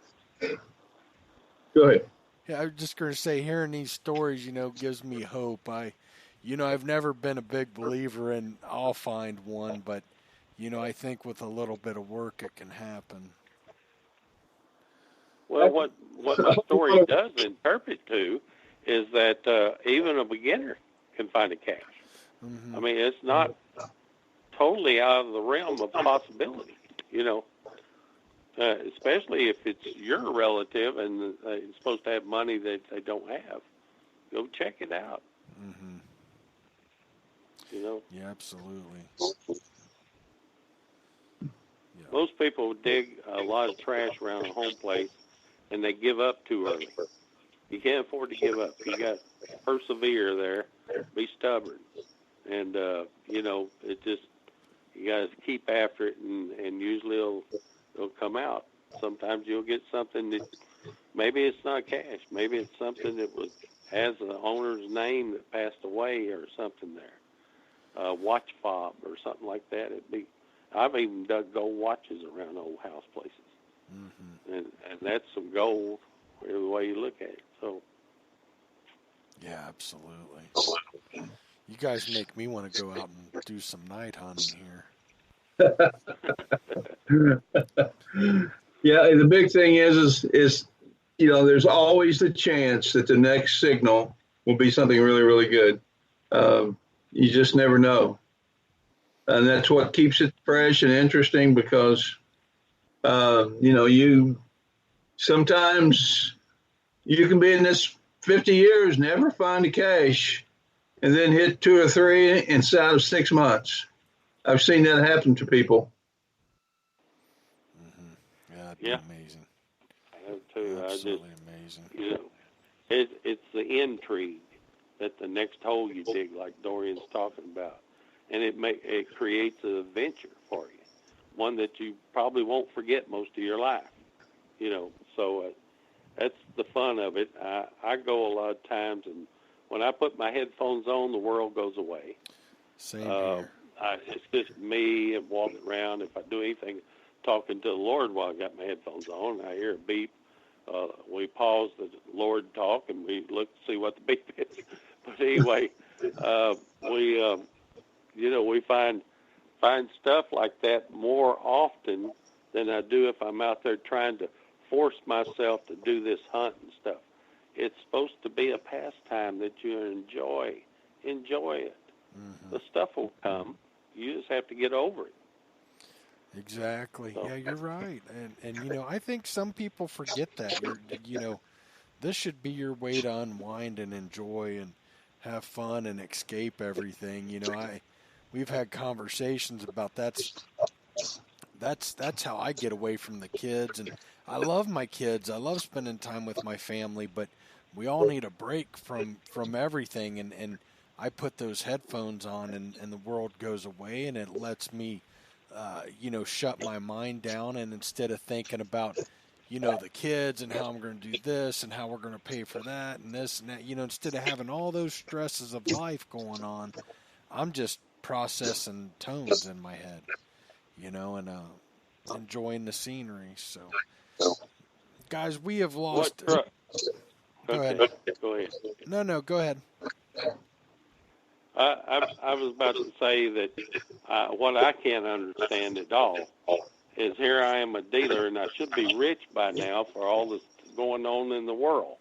ahead. Yeah, I was just going to say, hearing these stories, gives me hope. I've never been a big believer in I'll find one, but, I think with a little bit of work it can happen. Well, what my story does interpret to is that even a beginner can find a cache. Mm-hmm. I mean, it's not totally out of the realm of possibility, especially if it's your relative and it's supposed to have money that they don't have. Go check it out. Mm-hmm. Yeah, absolutely. Yeah. Most people dig a lot of trash around a home place, and they give up too early. You can't afford to give up. You got to persevere there, be stubborn, and it just you got to keep after it, and usually it'll come out. Sometimes you'll get something that maybe it's not cash, maybe it's something that has the owner's name that passed away or something there, watch fob or something like that. I've even dug gold watches around old house places, and that's some gold, the way you look at it. So. Yeah, absolutely. You guys make me want to go out and do some night hunting here. Yeah, the big thing is there's always the chance that the next signal will be something really, really good. You just never know. And that's what keeps it fresh and interesting because, sometimes you can be in this 50 years, never find a cache, and then hit 2 or 3 inside of 6 months. I've seen that happen to people. Yeah, that'd be amazing. I have too. Absolutely amazing. It's the intrigue that the next hole you dig, like Dorian's talking about, and it creates an adventure for you, one that you probably won't forget most of your life. So that's the fun of it. I go a lot of times, and when I put my headphones on, the world goes away. Same here. It's just me and walking around. If I do anything, talking to the Lord while I got my headphones on, I hear a beep. We pause the Lord talk, and we look to see what the beep is. But anyway, we find stuff like that more often than I do if I'm out there trying to force myself to do this hunt and stuff. It's supposed to be a pastime that you enjoy. Enjoy it. The stuff will come. You just have to get over it. Exactly. Yeah, you're right. And I think some people forget that. This should be your way to unwind and enjoy and have fun and escape everything. We've had conversations about that's how I get away from the kids, and I love my kids. I love spending time with my family, but we all need a break from everything, and I put those headphones on and the world goes away, and it lets me shut my mind down, and instead of thinking about the kids and how I'm going to do this and how we're going to pay for that and this and that, instead of having all those stresses of life going on, I'm just processing tones in my head, and enjoying the scenery. So, guys, we have lost. Go ahead. Go ahead. No, go ahead. I was about to say that what I can't understand at all is here I am a dealer, and I should be rich by now for all this going on in the world,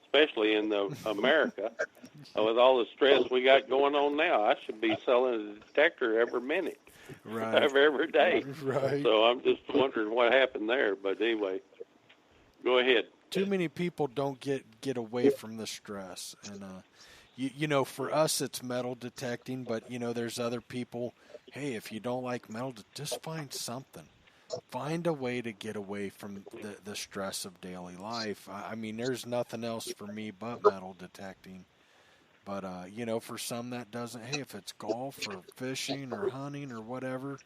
especially in America. With all the stress we got going on now, I should be selling a detector every minute, right, every day. Right. So I'm just wondering what happened there. But anyway, go ahead. Too many people don't get away from the stress, and for us it's metal detecting, but there's other people. Hey, if you don't like metal, just find something. Find a way to get away from the stress of daily life. I mean, there's nothing else for me but metal detecting. But, for some that doesn't. Hey, if it's golf or fishing or hunting or whatever,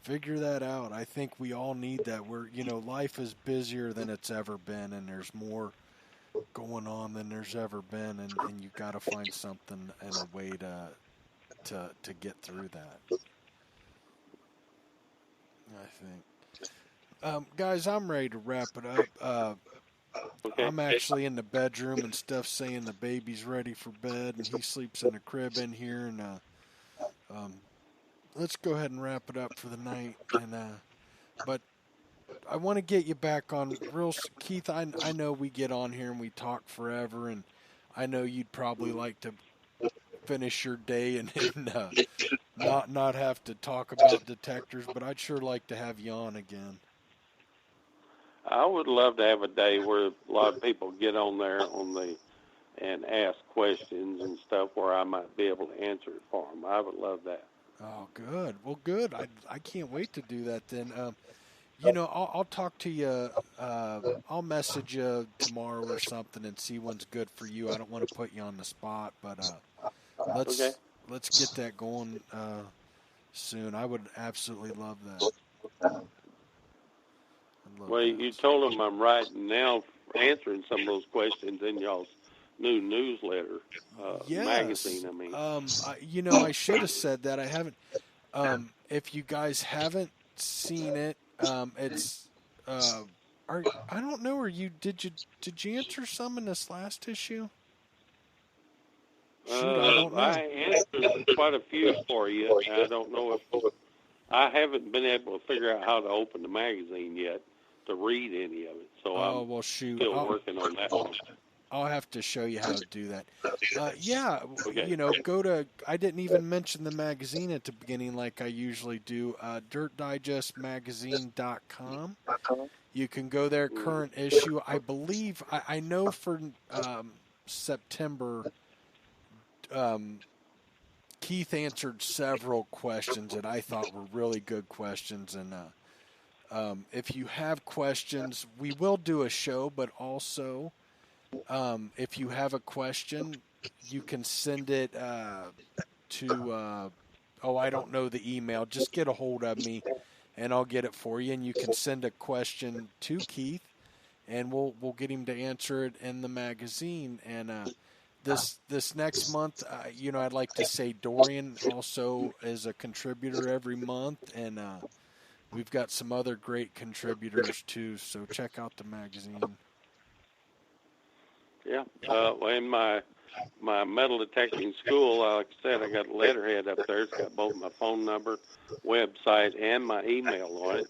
figure that out. I think we all need that. Life is busier than it's ever been, and there's more going on than there's ever been, and you got to find something and a way to get through that. I think. Guys, I'm ready to wrap it up. Okay. I'm actually in the bedroom and stuff, saying the baby's ready for bed, and he sleeps in a crib in here. And let's go ahead and wrap it up for the night. And but I want to get you back on Keith. I know we get on here and we talk forever, and I know you'd probably like to finish your day and not have to talk about detectors, but I'd sure like to have you on again. I would love to have a day where a lot of people get on there and ask questions and stuff where I might be able to answer it for them. I would love that. Oh, good. Well, good. I can't wait to do that then. I'll talk to you. I'll message you tomorrow or something and see when's good for you. I don't want to put you on the spot, but let's Okay. let's get that going soon. I would absolutely love that. Well, you told them I'm right now answering some of those questions in y'all's new newsletter magazine. I mean, I should have said that. I haven't. If you guys haven't seen it, it's. I don't know. Did you answer some in this last issue? Shoot, I don't know. I answered quite a few for you. I don't know if I haven't been able to figure out how to open the magazine yet to read any of it. So I'm still working on that one. I'll have to show you how to do that. Okay. Go to. I didn't even mention the magazine at the beginning like I usually do. DirtDigestMagazine.com. You can go there. Current issue. I believe. I know for September. Keith answered several questions that I thought were really good questions, and if you have questions, we will do a show. But also, if you have a question, you can send it to. I don't know the email. Just get a hold of me, and I'll get it for you. And you can send a question to Keith, and we'll get him to answer it in the magazine. And this next month, I'd like to say Dorian also is a contributor every month, and we've got some other great contributors too. So check out the magazine. Yeah. In my metal detecting school, like I said, I got a letterhead up there. It's got both my phone number, website, and my email on it.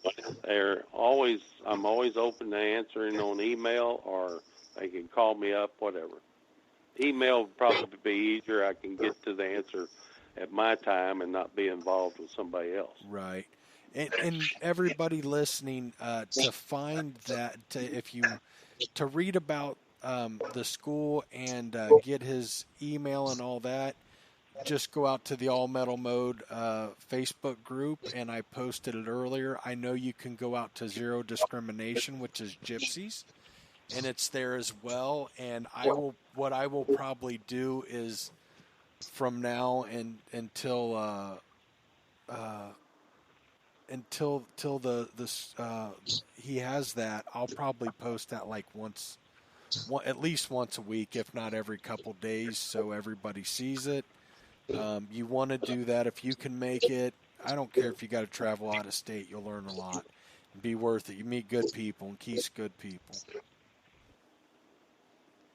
I'm always open to answering on email, or they can call me up, whatever. Email would probably be easier. I can get to the answer at my time and not be involved with somebody else. Right. And everybody listening, to find that, to read about the school and get his email and all that, just go out to the All Metal Mode Facebook group, and I posted it earlier. I know you can go out to Zero Discrimination, which is Gypsies, and it's there as well. And what I will probably do is from now and until he has that, I'll probably post that like at least once a week, if not every couple days, so everybody sees it. You want to do that if you can make it. I don't care if you got to travel out of state. You'll learn a lot. It'd be worth it. You meet good people, and Keith's good people.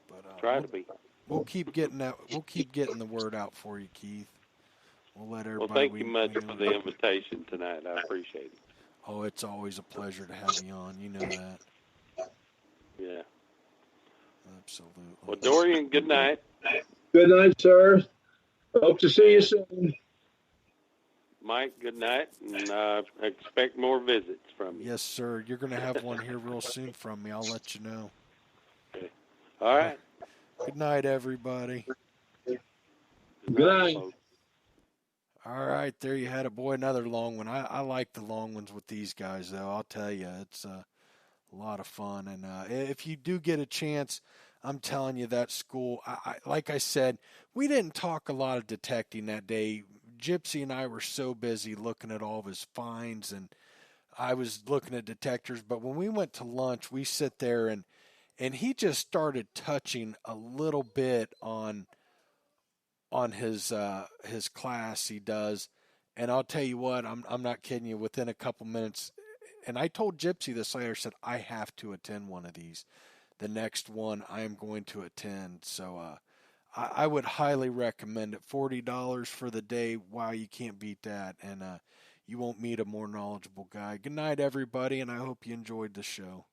But try to be. We'll keep getting that. We'll keep getting the word out for you, Keith. We'll let everybody. Well, thank you much for the invitation tonight. I appreciate it. Oh, it's always a pleasure to have you on. You know that. Yeah. Absolutely. Well, Dorian, good night. Good night, sir. Hope to see you soon. Mike, good night, and expect more visits from you. Yes, sir. You're going to have one here real soon from me. I'll let you know. Okay. All right. Good night, everybody. Good night. Folks. All right, there you had it. Boy, another long one. I like the long ones with these guys, though. I'll tell you, it's a lot of fun. And if you do get a chance, I'm telling you, that school, like I said, we didn't talk a lot of detecting that day. Gypsy and I were so busy looking at all of his finds, and I was looking at detectors. But when we went to lunch, we sit there, and he just started touching a little bit on his class he does. And I'll tell you what, I'm not kidding you, within a couple minutes, and I told Gypsy this later, said, I have to attend one of these. The next one I am going to attend. So I would highly recommend it. $40 for the day. Wow, you can't beat that. And you won't meet a more knowledgeable guy. Good night, everybody, and I hope you enjoyed the show.